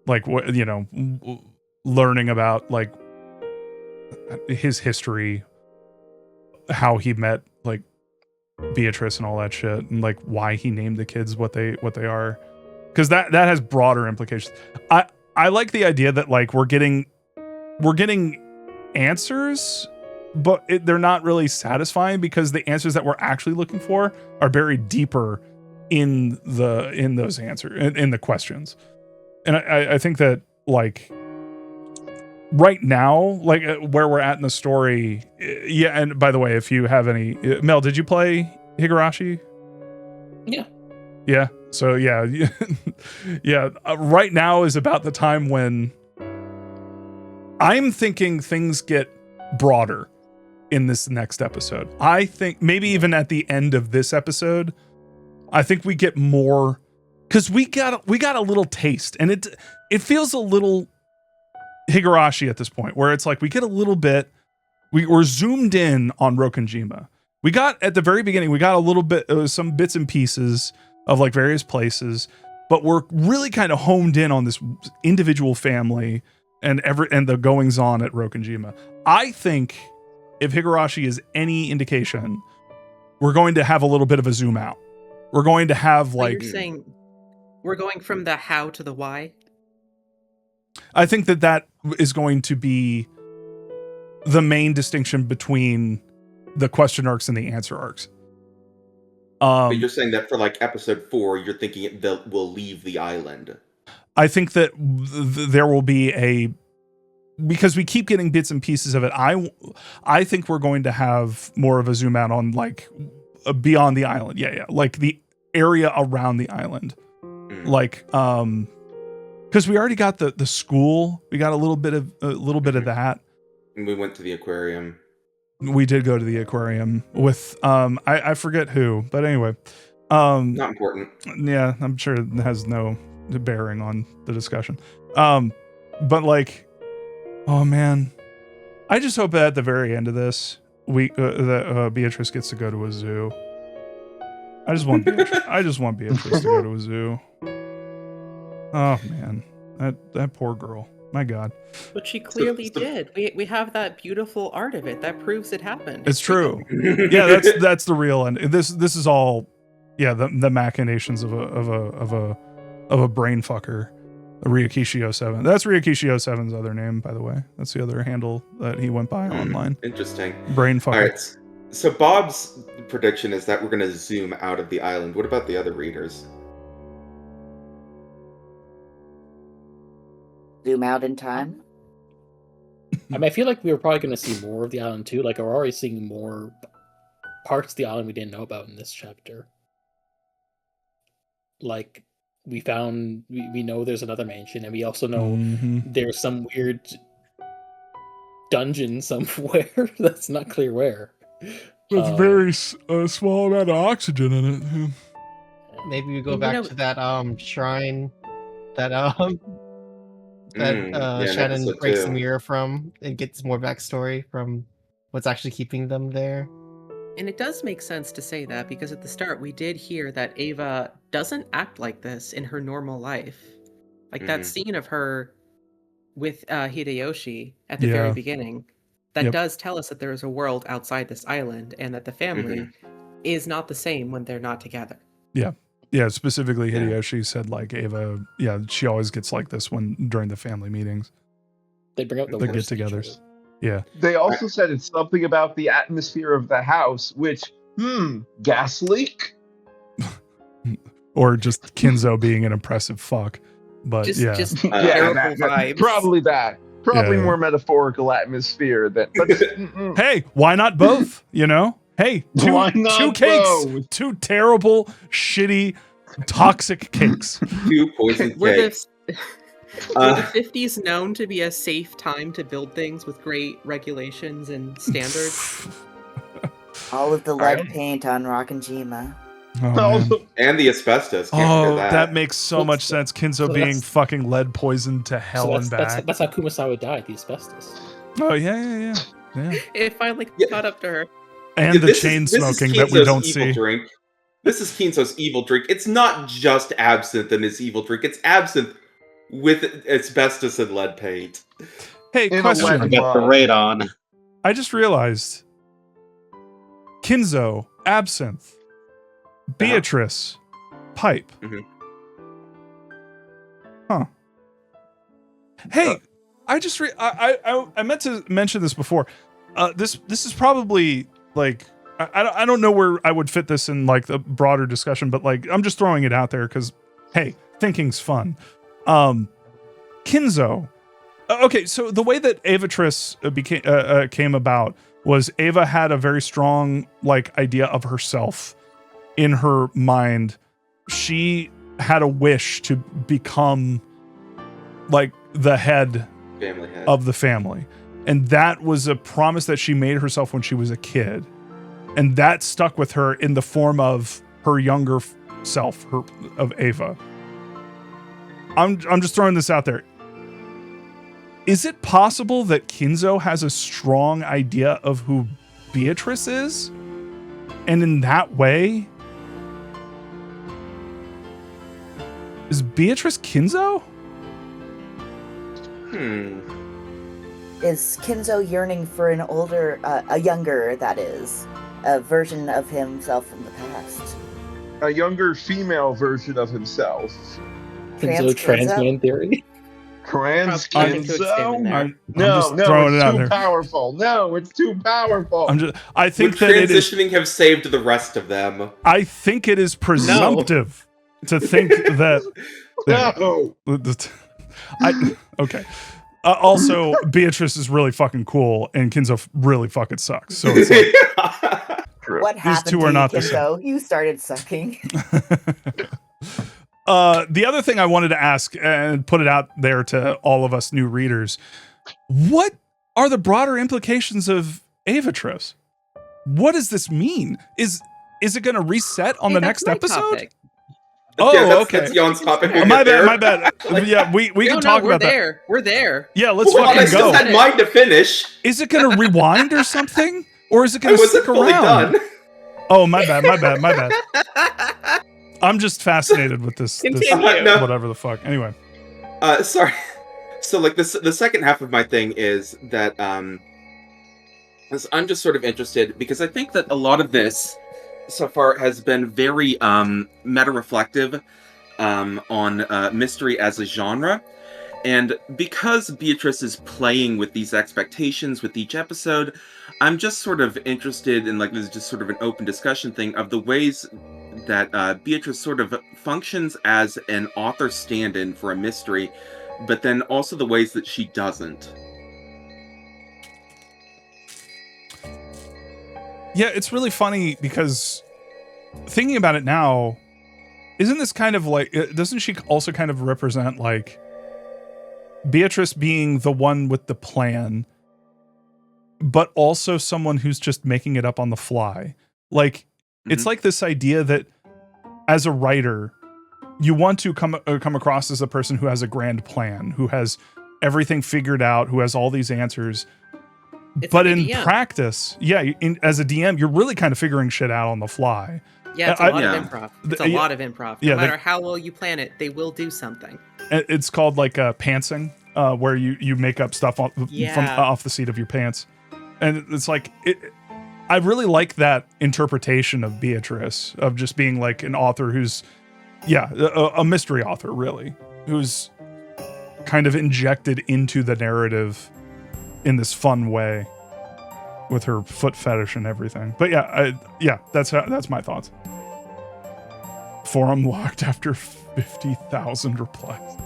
like what learning about like his history, how he met like Beatrice and all that shit, and like why he named the kids what they are, because that has broader implications. I like the idea that like we're getting answers, but they're not really satisfying because the answers that we're actually looking for are buried deeper in those answers, in the questions. And I think that like right now, like where we're at in the story, yeah. And by the way, if you have any, Mel, did you play Higurashi? Yeah. Yeah. So yeah, yeah. Right now is about the time when I'm thinking things get broader in this next episode. I think maybe even at the end of this episode, I think we get more, because we got a little taste, and it feels a little Higurashi at this point, where it's like we get a little bit, we're zoomed in on Rokonjima. We got at the very beginning, we got a little bit, some bits and pieces of like various places, but we're really kind of homed in on this individual family and the goings on at Rokonjima. I think if Higurashi is any indication, we're going to have a little bit of a zoom out. We're going to have like, you're saying we're going from the how to the why. I think that is going to be the main distinction between the question arcs and the answer arcs. But you're saying that for like episode 4, you're thinking will leave the island. I think that there will be because we keep getting bits and pieces of it. I think we're going to have more of a zoom out on like beyond the island. Yeah. Like the area around the island. Like, because we already got the school. We got a little bit of that. And we went to the aquarium. We did go to the aquarium with I forget who, but anyway. Not important. Yeah, I'm sure it has no bearing on the discussion. But like, oh man, I just hope that at the very end of this, that Beatrice gets to go to a zoo. I just want Beatrice to go to a zoo. Oh man, that poor girl. My God. But she clearly did. We have that beautiful art of it that proves it happened. It's true. Yeah, that's the real end. This is all, yeah, the machinations of a brain fucker. Ryokishi 07. That's Ryokishi 07's other name, by the way. That's the other handle that he went by online. Interesting. Brain fucker. All right. So Bob's prediction is that we're going to zoom out of the island. What about the other readers? Zoom out in time. I mean, I feel like we were probably going to see more of the island too. Like, we're already seeing more parts of the island we didn't know about in this chapter. Like, we know there's another mansion, and we also know there's some weird dungeon somewhere that's not clear where. With very small amount of oxygen in it. Maybe we go back to that shrine that Shannon breaks the mirror from and gets more backstory from what's actually keeping them there. And it does make sense to say that because at the start we did hear that Ava doesn't act like this in her normal life. Like that scene of her with Hideyoshi at the very beginning, that does tell us that there is a world outside this island and that the family is not the same when they're not together. Yeah. Yeah, specifically Hideyoshi said like Ava, she always gets like this during the family meetings. They bring out the get-togethers. Yeah. They also said it's something about the atmosphere of the house, which, gas leak? Or just Kinzo being an impressive fuck. But just terrible vibes. Probably that. Probably more metaphorical atmosphere than. But, hey, why not both? You know? Hey, two cakes, both? Two terrible, shitty, toxic cakes. Two poison cakes. Were the 50s known to be a safe time to build things with great regulations and standards? All of the lead paint on Rockinjima. Oh, and the asbestos. Can't forget that makes so much sense. Kinzo being fucking lead poisoned to hell and back. That's how Kumasawa died, the asbestos. Oh, yeah. It finally caught up to her. And the chain smoking that we don't see. Drink. This is Kinzo's evil drink. It's not just absinthe in his evil drink. It's absinthe with asbestos and lead paint. Hey, question. Got the radon. I just realized. Kinzo, absinthe. Beatrice, pipe. Huh. Hey, I just I meant to mention this before. This is probably like I don't know where I would fit this in like the broader discussion, but like I'm just throwing it out there because hey, thinking's fun. Kinzo. Okay, so the way that Avatrice came about was Ava had a very strong like idea of herself in her mind. She had a wish to become like the family head of the family. And that was a promise that she made herself when she was a kid. And that stuck with her in the form of her younger self, of Ava. I'm just throwing this out there. Is it possible that Kinzo has a strong idea of who Beatrice is? And in that way, is Beatrice Kinzo? Is Kinzo yearning for an older, a younger, that is, a version of himself from the past? A younger female version of himself. Kinzo trans man theory? Trans Kinzo? No, it's too powerful. No, it's too powerful. I think Would that transitioning have saved the rest of them? I think it is presumptive to think that. No. Okay. Also, Beatrice is really fucking cool, and Kinzo really fucking sucks. So it's like, what happened these two to are not Kinzo? You started sucking. The other thing I wanted to ask and put it out there to all of us new readers: what are the broader implications of Avatrice? What does this mean? Is it going to reset on the next episode? Topic. Okay. That's Jan's topic. My bad. Yeah, we can talk about that. We're there. Yeah, let's I fucking still go. had mine to finish. Is it going to rewind or something? Or is it going to stick fully around? done. Oh, my bad. I'm just fascinated with this whatever the fuck. Anyway. Sorry. So like the second half of my thing is that I'm just sort of interested because I think that a lot of this so far has been very meta-reflective on mystery as a genre. And because Beatrice is playing with these expectations with each episode, I'm just sort of interested in, like, this is just sort of an open discussion thing of the ways that Beatrice sort of functions as an author stand-in for a mystery, but then also the ways that she doesn't. Yeah, it's really funny because thinking about it now, isn't this kind of like, doesn't she also kind of represent like Beatrice being the one with the plan, but also someone who's just making it up on the fly? Like, it's like this idea that as a writer, you want to come across as a person who has a grand plan, who has everything figured out, who has all these answers. but like a in DM. practice, as a DM, you're really kind of figuring shit out on the fly. Yeah, it's a lot of improv. It's a lot of improv. No matter how well you plan it, they will do something. It's called like pantsing, where you make up stuff from off the seat of your pants, and it's like I really like that interpretation of Beatrice, of just being like an author who's a mystery author, really, who's kind of injected into the narrative in this fun way with her foot fetish and everything. But that's my thoughts. Forum locked after 50,000 replies.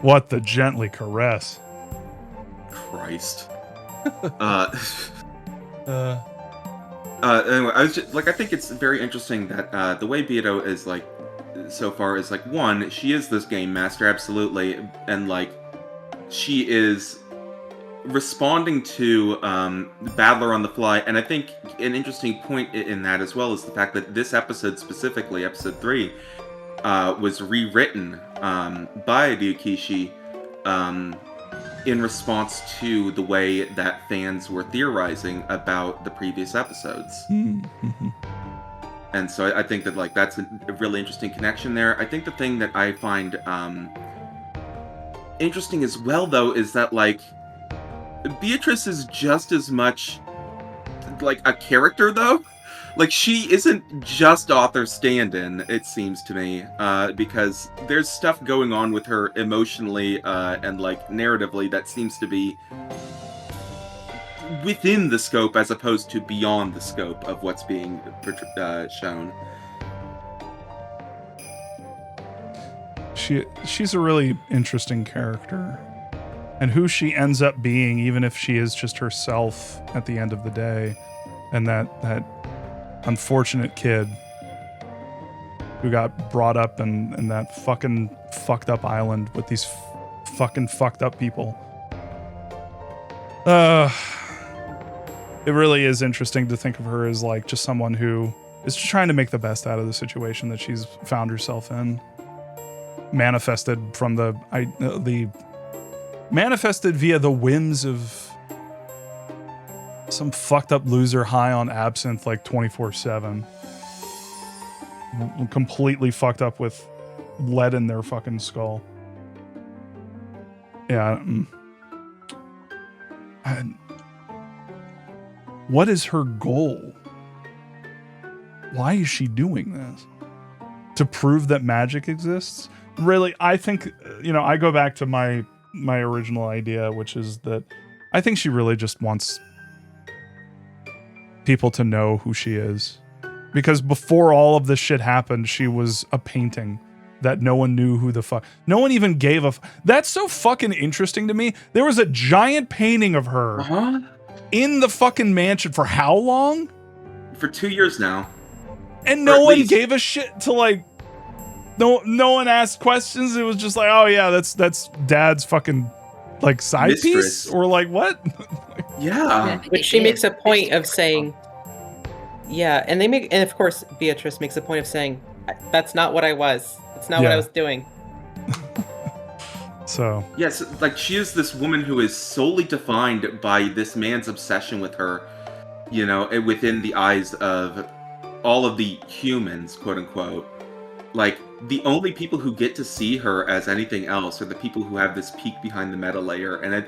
What the gently caress. Christ. Anyway, I was just like, I think it's very interesting that the way Beato is like so far is like, one, she is this game master, absolutely, and like she is responding to Battler on the fly, and I think an interesting point in that as well is the fact that this episode specifically, episode 3, was rewritten by Ryukishi in response to the way that fans were theorizing about the previous episodes. Mm-hmm. And so I think that like that's a really interesting connection there. I think the thing that I find interesting as well, though, is that like Beatrice is just as much like a character, though. Like, she isn't just author stand-in, it seems to me, because there's stuff going on with her emotionally and like narratively that seems to be within the scope as opposed to beyond the scope of what's being shown. She's a really interesting character, and who she ends up being, even if she is just herself at the end of the day, and that unfortunate kid who got brought up in that fucking fucked up island with these fucking fucked up people. It really is interesting to think of her as like just someone who is just trying to make the best out of the situation that she's found herself in. Manifested via the whims of some fucked up loser high on absinthe like 24/7. Completely fucked up with lead in their fucking skull. Yeah. What is her goal? Why is she doing this? To prove that magic exists? Really, I think, I go back to my original idea, which is that I think she really just wants people to know who she is. Because before all of this shit happened, she was a painting that no one knew who the fuck. No one even gave a That's so fucking interesting to me. There was a giant painting of her in the fucking mansion for how long? For 2 years now. And no one gave a shit to like no one asked questions. It was just like, oh yeah, that's dad's fucking like side piece or like what? Yeah. Which she makes a point of saying, and of course Beatrice makes a point of saying, that's not what I was. It's not what I was doing. So yes, like she is this woman who is solely defined by this man's obsession with her, within the eyes of all of the humans, quote unquote. Like, the only people who get to see her as anything else are the people who have this peek behind the meta layer. And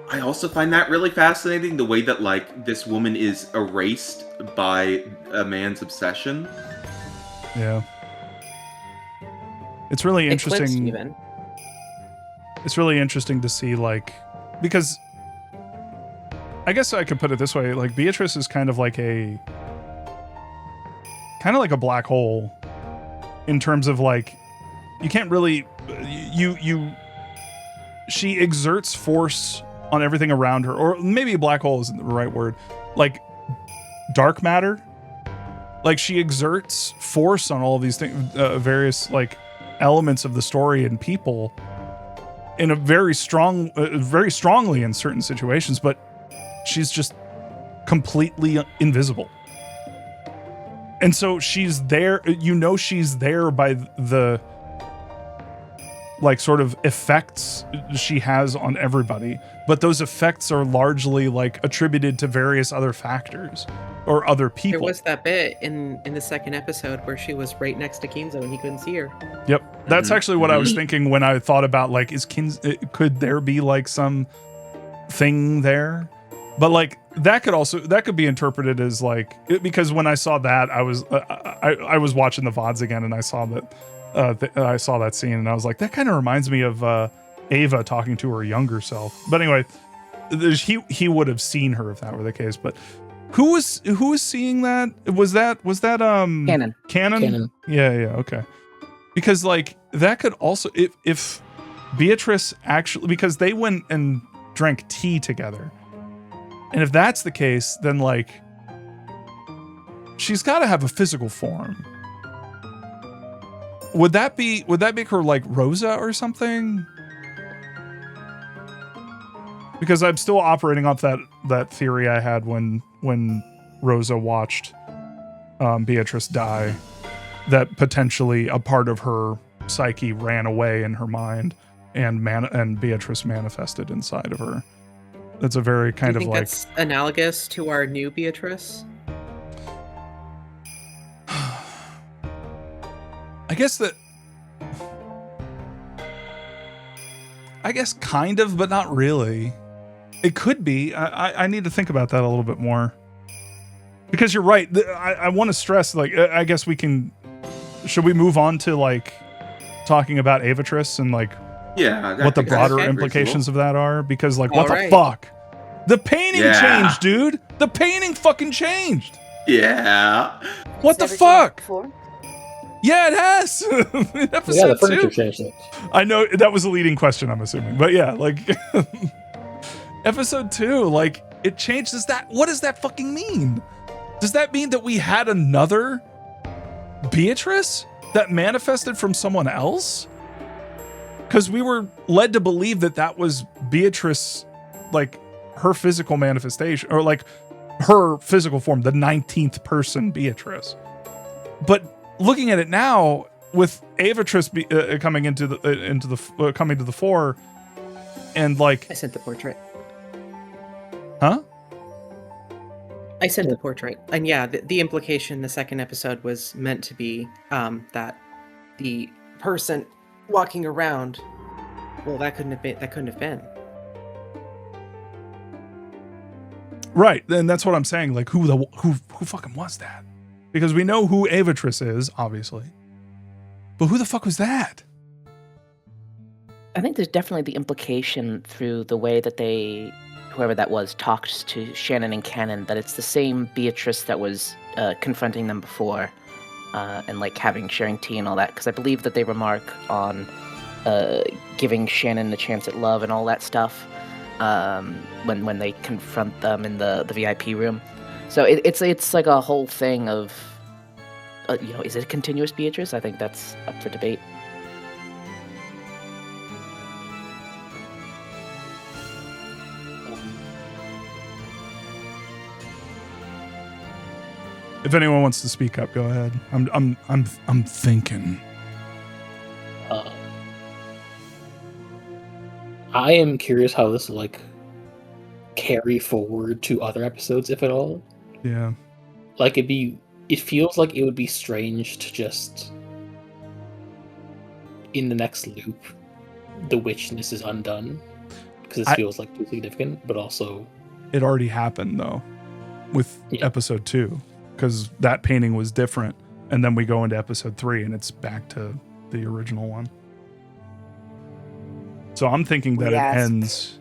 I also find that really fascinating, the way that, like, this woman is erased by a man's obsession. Yeah. It's really interesting. Even. It's really interesting to see, like, because I guess I could put it this way, like, Beatrice is kind of like a black hole. In terms of like, you can't really, she exerts force on everything around her, or maybe a black hole isn't the right word, like dark matter. Like she exerts force on all of these things, various like elements of the story and people in a very strongly in certain situations, but she's just completely invisible. And so she's there, she's there by the like sort of effects she has on everybody, but those effects are largely like attributed to various other factors or other people. There was that bit in the second episode where she was right next to Kinzo and he couldn't see her. Yep, that's actually what I was thinking when I thought about like, could there be like some thing there? But like that could be interpreted as like, because when I saw that, I was watching the VODs again and I saw that. I saw that scene and I was like, that kind of reminds me of Ava talking to her younger self. But anyway, he would have seen her if that were the case. But who was seeing that? Was that Canon? Canon? Yeah, okay. Because like that could also, if Beatrice actually, because they went and drank tea together, and if that's the case, then like she's got to have a physical form. Would that make her like Rosa or something? Because I'm still operating off that theory I had when Rosa watched Beatrice die, that potentially a part of her psyche ran away in her mind and Beatrice manifested inside of her. That's a very kind of like, that's analogous to our new Beatrice. I guess kind of, but not really. It could be. I need to think about that a little bit more. Because you're right. I want to stress, like, I guess should we move on to like talking about Avatrice and like what the broader implications of that are? Because like, what the fuck? The painting changed, dude. The painting fucking changed. Yeah. What the fuck? Yeah, it has. Episode 2. Changed it. I know that was a leading question, I'm assuming, but yeah, like episode 2, like it changed. What does that fucking mean? Does that mean that we had another Beatrice that manifested from someone else? Because we were led to believe that was Beatrice, like her physical manifestation, or like her physical form, the 19th person Beatrice. But looking at it now, with Avatrice coming coming to the fore, and like I sent the portrait. Huh? I sent the portrait, and yeah, the implication in the second episode was meant to be that the person walking around, well, that couldn't have been. Right, and that's what I'm saying. Like, who fucking was that? Because we know who Avatrice is, obviously. But who the fuck was that? I think there's definitely the implication through the way that whoever that was, talked to Shannon and Canon, that it's the same Beatrice that was confronting them before, and like sharing tea and all that. Because I believe that they remark on giving Shannon a chance at love and all that stuff when they confront them in the VIP room. So it's like a whole thing of, is it a continuous Beatrice? I think that's up for debate. If anyone wants to speak up, go ahead. I'm thinking. I am curious how this will like carry forward to other episodes, if at all. Yeah. Like it feels like it would be strange to just in the next loop the witchness is undone, because it feels like too significant, but also it already happened though with episode 2, because that painting was different, and then we go into episode 3 and it's back to the original one. So I'm thinking that it ends.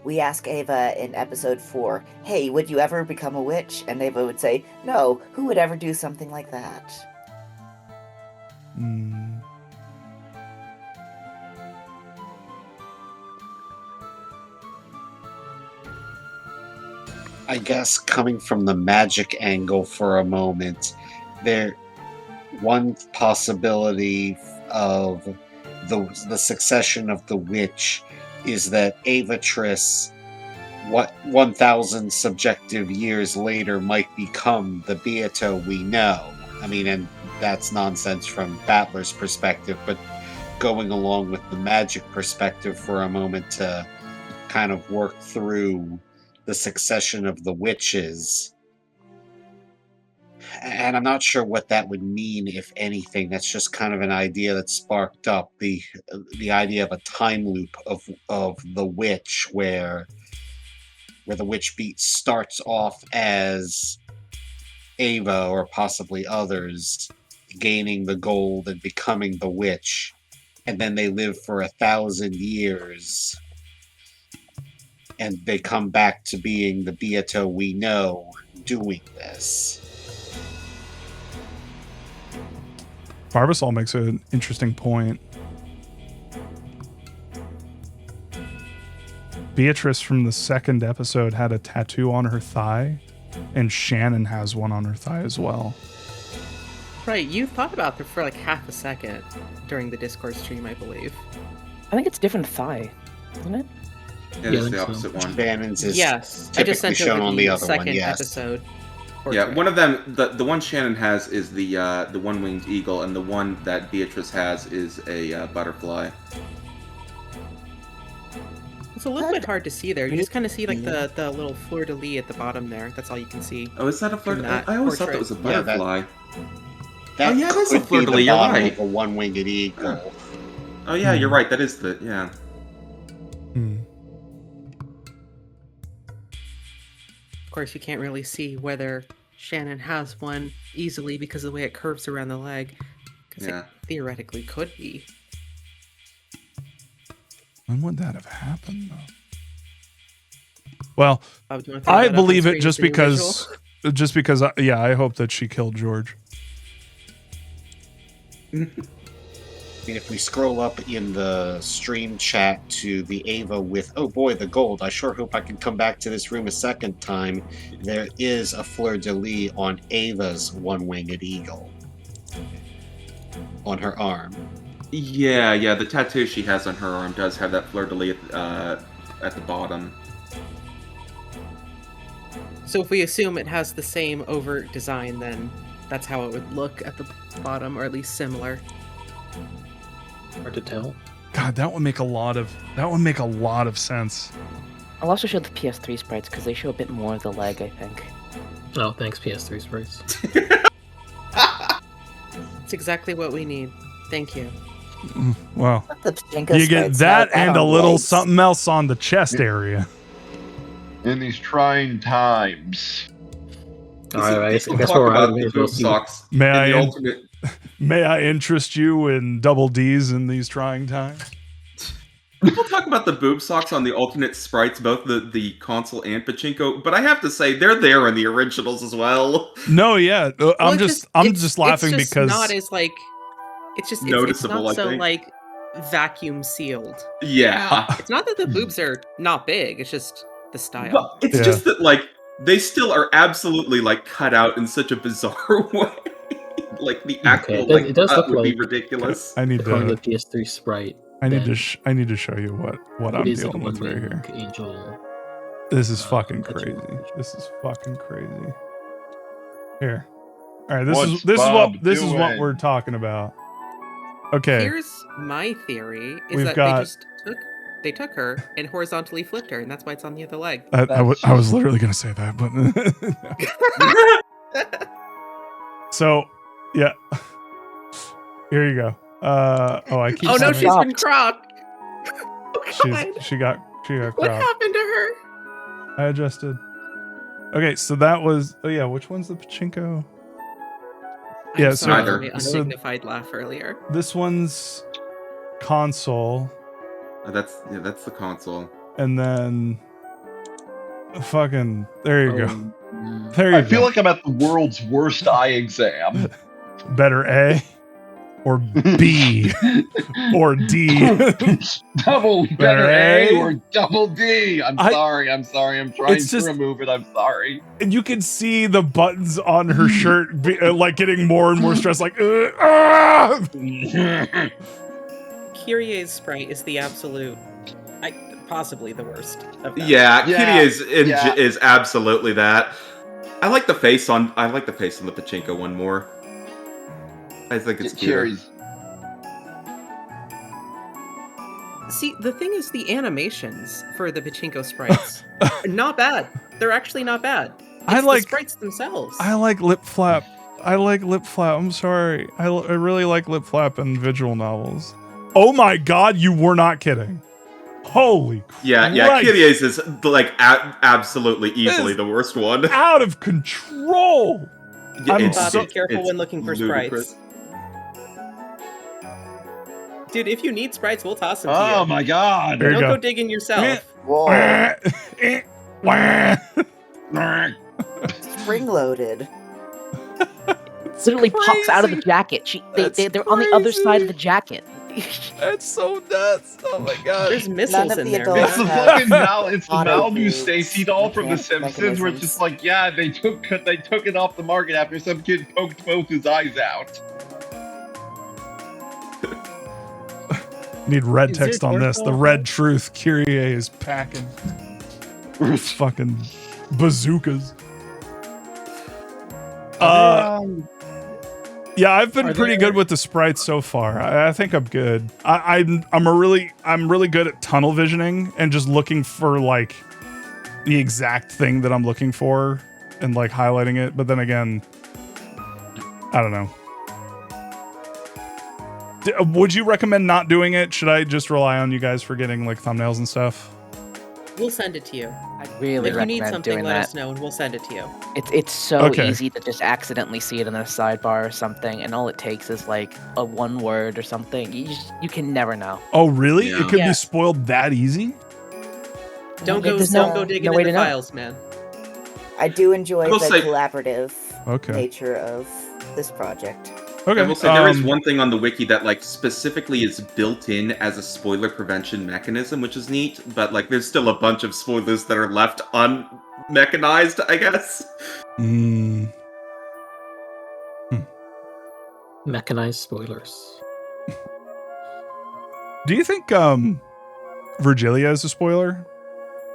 We ask Ava in episode 4, hey, would you ever become a witch? And Ava would say, no, who would ever do something like that? I guess coming from the magic angle for a moment, one possibility of the succession of the witch is that Avatrice, 1,000 subjective years later, might become the Beato we know. I mean, and that's nonsense from Battler's perspective, but going along with the magic perspective for a moment to kind of work through the succession of the witches. And I'm not sure what that would mean, if anything. That's just kind of an idea that sparked up the idea of a time loop of the witch, where the witch beat starts off as Ava or possibly others gaining the gold and becoming the witch, and then they live for 1,000 years, and they come back to being the Beato we know doing this. Barbasol makes an interesting point. Beatrice from the second episode had a tattoo on her thigh, and Shannon has one on her thigh as well. Right, you thought about that for like half a second during the Discord stream, I believe. I think it's different thigh, isn't it? It is the opposite one. Shannon's is Yes, I just sent shown over on the the other second one, yes. episode. Yeah, one of them, the one Shannon has is the one-winged eagle, and the one that Beatrice has is a butterfly. It's a little bit hard to see there. You just kind of see like the little fleur-de-lis at the bottom there. That's all you can see. Oh, is that a fleur-de-lis? I always thought that was a Yeah, butterfly. that Oh, yeah, that's a could be the fleur-de-lis, you're bottom right. of a one-winged eagle. Oh yeah, you're right. That is the yeah. Of course, you can't really see whether Shannon has one easily because of the way it curves around the leg. Because Yeah. it theoretically could be. When would that have happened, though? Well, Do you wanna throw I that up on believe it screen just for your because, visual? I hope that she killed George. And if we scroll up in the stream chat to the Ava with, oh boy, the gold, I sure hope I can come back to this room a second time, there is a fleur-de-lis on Ava's one-winged eagle on her arm. Yeah, the tattoo she has on her arm does have that fleur-de-lis at the bottom. So if we assume it has the same overt design, then that's how it would look at the bottom, or at least similar. Hard to tell. God, that would make a lot of sense. I'll also show the PS3 sprites because they show a bit more of the leg, I think. Oh, thanks, PS3 sprites. It's exactly what we need. Thank you. Well, The Pachinko you get sprites that have and a on little legs. something else on the chest area. In these trying times. Alright, I guess People we're talk out about of the it. boob socks May in I the in- alternate. May I interest you in double D's in these trying times? People talk about the boob socks on the alternate sprites, both the console and Pachinko, but I have to say they're there in the originals as well. No, yeah, I'm just laughing it's just because not as like it's Noticeable, not I so think. like vacuum sealed. Yeah. It's not that the boobs are not big. It's just the style. Well, it's Yeah. just that, like, they still are absolutely, like, cut out in such a bizarre way. Like, the actual, it like, does cut look would be like- ridiculous. I need According to to the PS3 sprite, I need then to show you what I'm it is like dealing with right here. one-wing angel. This is fucking that you- crazy. This is fucking crazy. Here. All right, What's this Bob is what doing? we're talking about. Okay. Here's my theory: is We've that got- they took her and horizontally flipped her, and that's why it's on the other leg. I was literally going to say that, but so yeah. Here you go. I keep Oh no, saying- she's been cropped. Oh, God. she got What cropped. happened to her? I adjusted. Okay, so that was which one's the Pachinko? Yeah, I'm so- sorry Either. for my so- undignified laugh earlier. This one's console, That's the console. and then fucking there you go. Mm. There you I go. feel like I'm at the world's worst eye exam. Better A or B or D. Double Better better A A? or double D. I'm sorry. I'm trying It's to just- remove it. I'm sorry. And you can see the buttons on her shirt like getting more and more stressed, like Kyrie's sprite is the absolute, possibly the worst of them. Yeah, Yeah, Kitty is absolutely that. I like the face on the Pachinko one more. I think it's cuter. Cherries. See, the thing is, the animations for the pachinko sprites are not bad. They're actually not bad. It's the sprites themselves. I like lip flap. I'm sorry. I really like lip flap in visual novels. Oh my god, you were not kidding. Holy yeah, Christ. Kyrie's is like absolutely easily the worst one. Out of control. Yeah, be careful when looking for ludicrous. sprites. Dude, if you need sprites, we'll toss them to you. Oh my god! Don't go digging yourself. Whoa. Spring loaded. Literally pops out of the jacket. They're on the other side of the jacket. That's so nuts. Oh my god. There's missiles in there. It's the fucking it's the auto Malibu boots, Stacy doll from The mechanic Simpsons, where it's just like, yeah, they took it off the market after some kid poked both his eyes out. Need red text on this. The red truth. Kyrie is packing fucking bazookas. Yeah, I've been pretty good with the sprites so far. I think I'm good. I'm really good at tunnel visioning and just looking for like the exact thing that I'm looking for and like highlighting it. But then again, I don't know. Would you recommend not doing it? Should I just rely on you guys for getting like thumbnails and stuff? We'll send it to you. I'd really if you need recommend something, doing let that. us know and we'll send it to you. It's so Okay. easy to just accidentally see it in a sidebar or something, and all it takes is like a one word or something. You can never know. Oh, really? Yeah. It could be Yes. spoiled that easy? Don't go There's digging no in way the to know. files, man. I do enjoy I will the say- collaborative Okay. nature of this project. Okay. I will say there is one thing on the wiki that like specifically is built in as a spoiler prevention mechanism, which is neat. But like, there's still a bunch of spoilers that are left unmechanized, I guess. Mechanized spoilers. Do you think Virgilia is a spoiler?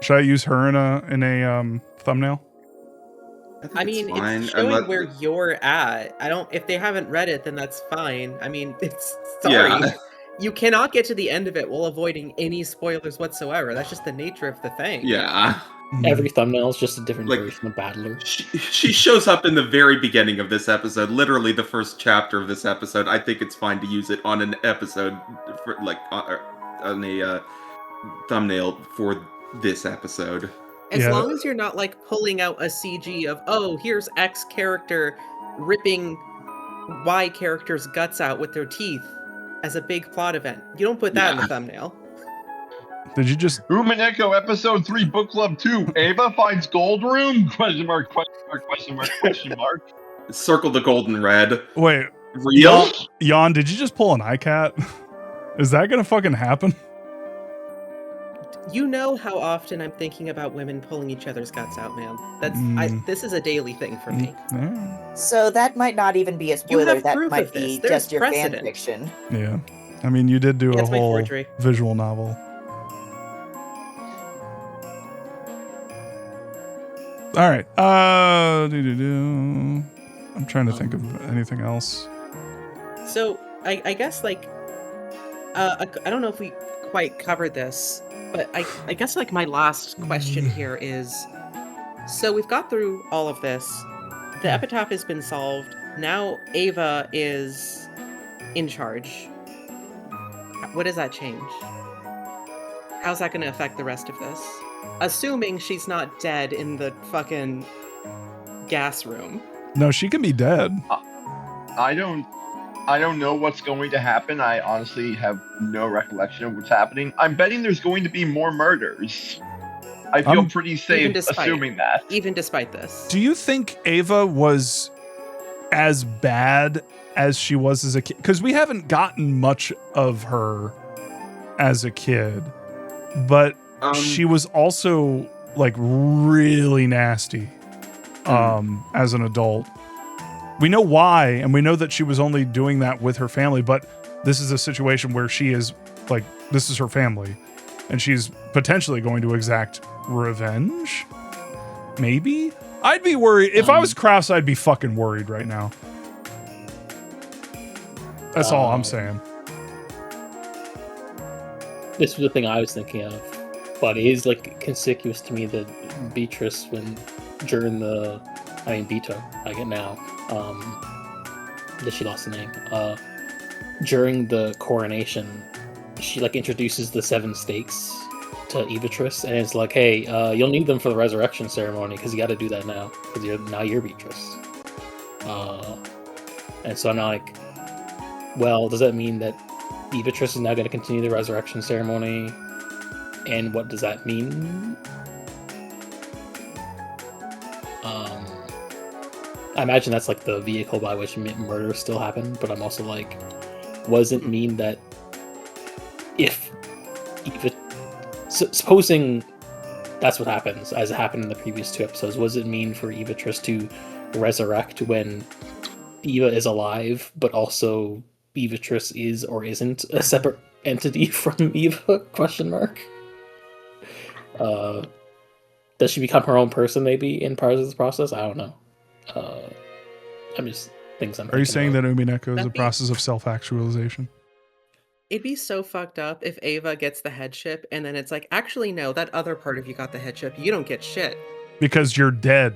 Should I use her in a thumbnail? I mean, fine, it's showing unless- where you're at. If they haven't read it, then that's fine. I mean, it's sorry. Yeah. You cannot get to the end of it while avoiding any spoilers whatsoever. That's just the nature of the thing. Yeah. Every thumbnail is just a different Like- version of Battler. She shows up in the very beginning of this episode, literally the first chapter of this episode. I think it's fine to use it on an episode, for, like on a thumbnail for this episode. As Yeah. long as you're not like pulling out a CG of, oh, here's X character ripping Y character's guts out with their teeth as a big plot event. You don't put that in the thumbnail. Did you just... Umineko episode 3 book club 2. Ava finds gold room? Question mark, question mark, question mark, question mark. Circle the golden red. Wait, Real? Jan, did you just pull an iCat? Is that gonna fucking happen? You know how often I'm thinking about women pulling each other's guts out, man. This is a daily thing for me. Yeah. So that might not even be a spoiler. have That proof might of this. be There's just your fan precedent. fiction. Yeah. I mean, you did do a That's my whole forgery. visual novel. All right. I'm trying to think of anything else. So I guess like I don't know if we quite covered this, but I guess like my last question here is, so we've got through all of this. The epitaph has been solved. Now Ava is in charge. What does that change? How's that going to affect the rest of this? Assuming she's not dead in the fucking gas room. No, she can be dead. I don't know what's going to happen. I honestly have no recollection of what's happening. I'm betting there's going to be more murders. I feel pretty safe assuming that. Even despite this. Do you think Ava was as bad as she was as a kid? Because we haven't gotten much of her as a kid, but she was also like really nasty as an adult. We know why, and we know that she was only doing that with her family, but this is a situation where she is like, this is her family, and she's potentially going to exact revenge. Maybe? I'd be worried. If I was Krauss, I'd be fucking worried right now. That's all I'm saying. this was the thing I was thinking of, but it is like conspicuous to me that Beatrice, during the, Beto, I get now, that she lost the name. During the coronation, she like introduces the 7 stakes to Evatrice, and it's like, hey, you'll need them for the resurrection ceremony because you got to do that now because you're Beatrice. And so I'm like, well, does that mean that Evatrice is now going to continue the resurrection ceremony? And what does that mean? I imagine that's like the vehicle by which murder still happened, but I'm also like, what does it mean that if supposing that's what happens, as it happened in the previous 2 episodes, what does it mean for Evatrice to resurrect when Eva is alive, but also Evatrice is or isn't a separate entity from Eva? Question mark. Does she become her own person maybe in part of this process? I don't know. I'm just things I'm. Are you saying about. that Umineko is a process of self-actualization? It'd be so fucked up if Ava gets the headship and then it's like, actually, no, that other part of you got the headship. You don't get shit. Because you're dead.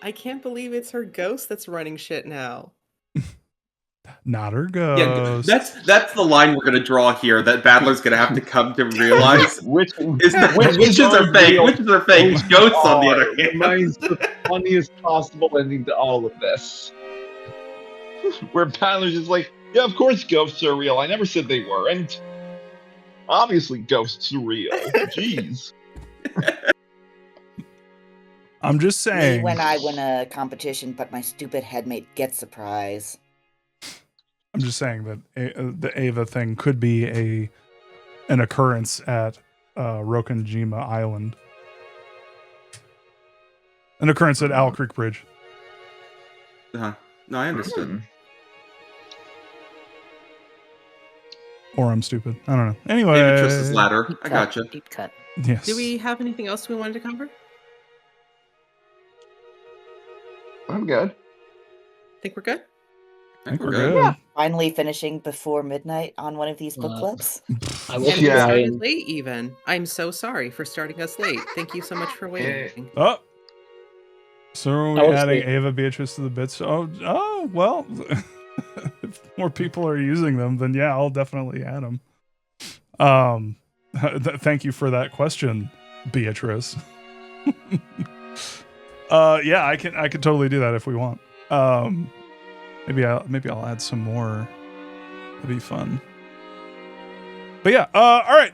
I can't believe it's her ghost that's running shit now. Not her ghost. Yeah, that's the line we're gonna draw here. That Battler's gonna have to come to realize witches are fake. Witches are fake. Ghosts, on the other hand, reminds the funniest possible ending to all of this. Where Battler's just like, yeah, of course ghosts are real. I never said they weren't. Obviously, ghosts are real. Jeez. I'm just saying. Me when I win a competition, but my stupid headmate gets a prize. I'm just saying that the Ava thing could be an occurrence at Rokanjima Island. An occurrence at Owl Creek Bridge. No, I understood. Or I'm stupid. I don't know. Anyway. Beatrice's ladder. I gotcha. Deep cut. Yes. Do we have anything else we wanted to cover? I'm good. Think we're good? I think we're good. Yeah. Finally finishing before midnight on one of these book clubs. I will And we started late even. I'm so sorry for starting us late. Thank you so much for waiting. Oh. So are we adding Ava Beatrice to the bits? Oh, well. If more people are using them, then yeah, I'll definitely add them. Thank you for that question, Beatrice. Yeah, I can totally do that if we want. Maybe I'll add some more. That'd be fun. But yeah, all right.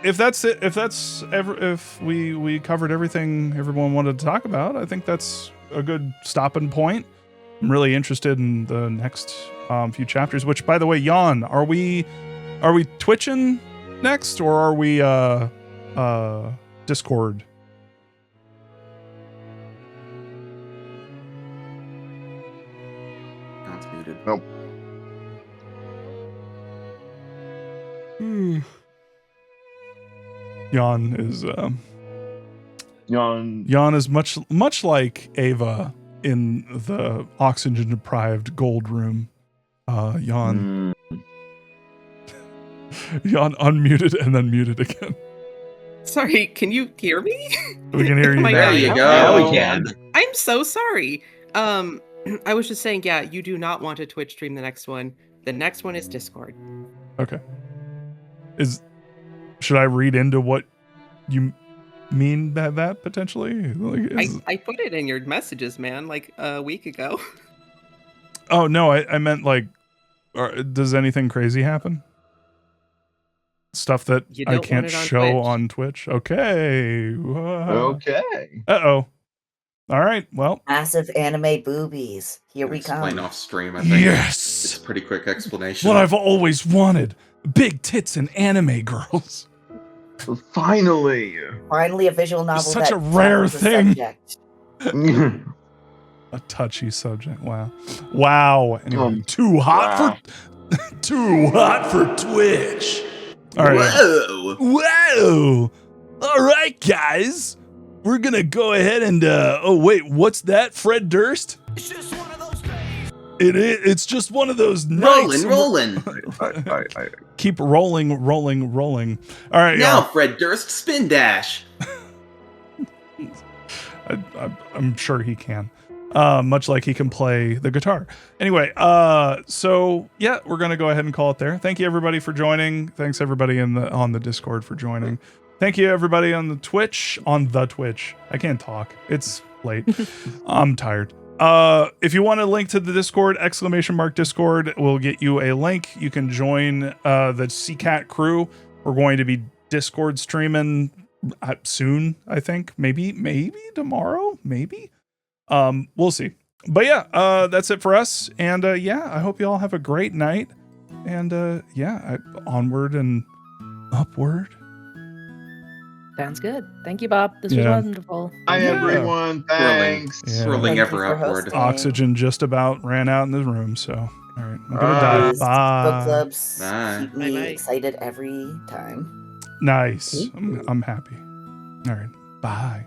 If that's it, if we covered everything everyone wanted to talk about, I think that's a good stopping point. I'm really interested in the next few chapters. Which, by the way, Jan, are we Twitching next, or are we Discord? John's muted. Nope. Jan is Jan is much like Ava in the oxygen deprived gold room. Jan unmuted and then muted again. Sorry, can you hear me? We can hear you now. There you go. Now we can. I'm so sorry. I was just saying, yeah, you do not want to Twitch stream the next one. The next one is Discord. Okay. Should I read into what you mean by that potentially? I put it in your messages, man, like a week ago. Oh no, I meant like, does anything crazy happen? Stuff that I can't show on Twitch. Okay. Okay. Uh-oh. All right. Well. Massive anime boobies. Here we come. Explain off stream, I think. Yes. It's a pretty quick explanation. What I've always wanted. Big tits and anime girls. Finally. Finally a visual novel. It's such that a rare tackles the thing. subject. A touchy subject. Wow. Anyway, too hot for Twitch. All right. Whoa. All right, guys. We're going to go ahead and oh wait, what's that? Fred Durst? It's just one of those days. It's just one of those nights. Rolling. I Keep rolling. All right, Now, y'all. Fred Durst, spin dash. I'm sure he can. Much like he can play the guitar. Anyway, so yeah, we're gonna go ahead and call it there. Thank you everybody for joining. Thanks everybody on the Discord for joining. Thank you everybody on the Twitch. I can't talk. It's late. I'm tired. If you want a link to the Discord, !Discord will get you a link. You can join the CCAT crew. We're going to be Discord streaming soon, I think. Maybe tomorrow, maybe. We'll see. But yeah, that's it for us. And yeah, I hope you all have a great night. And yeah, onward and upward. Sounds good. Thank you, Bob. This was wonderful. Hi, everyone. Thanks. Swirling ever upward. Oxygen just about ran out in the room, so all right, I'm gonna die. Bye. Book clubs Bye. keep me excited every time. Nice. I'm happy. All right. Bye.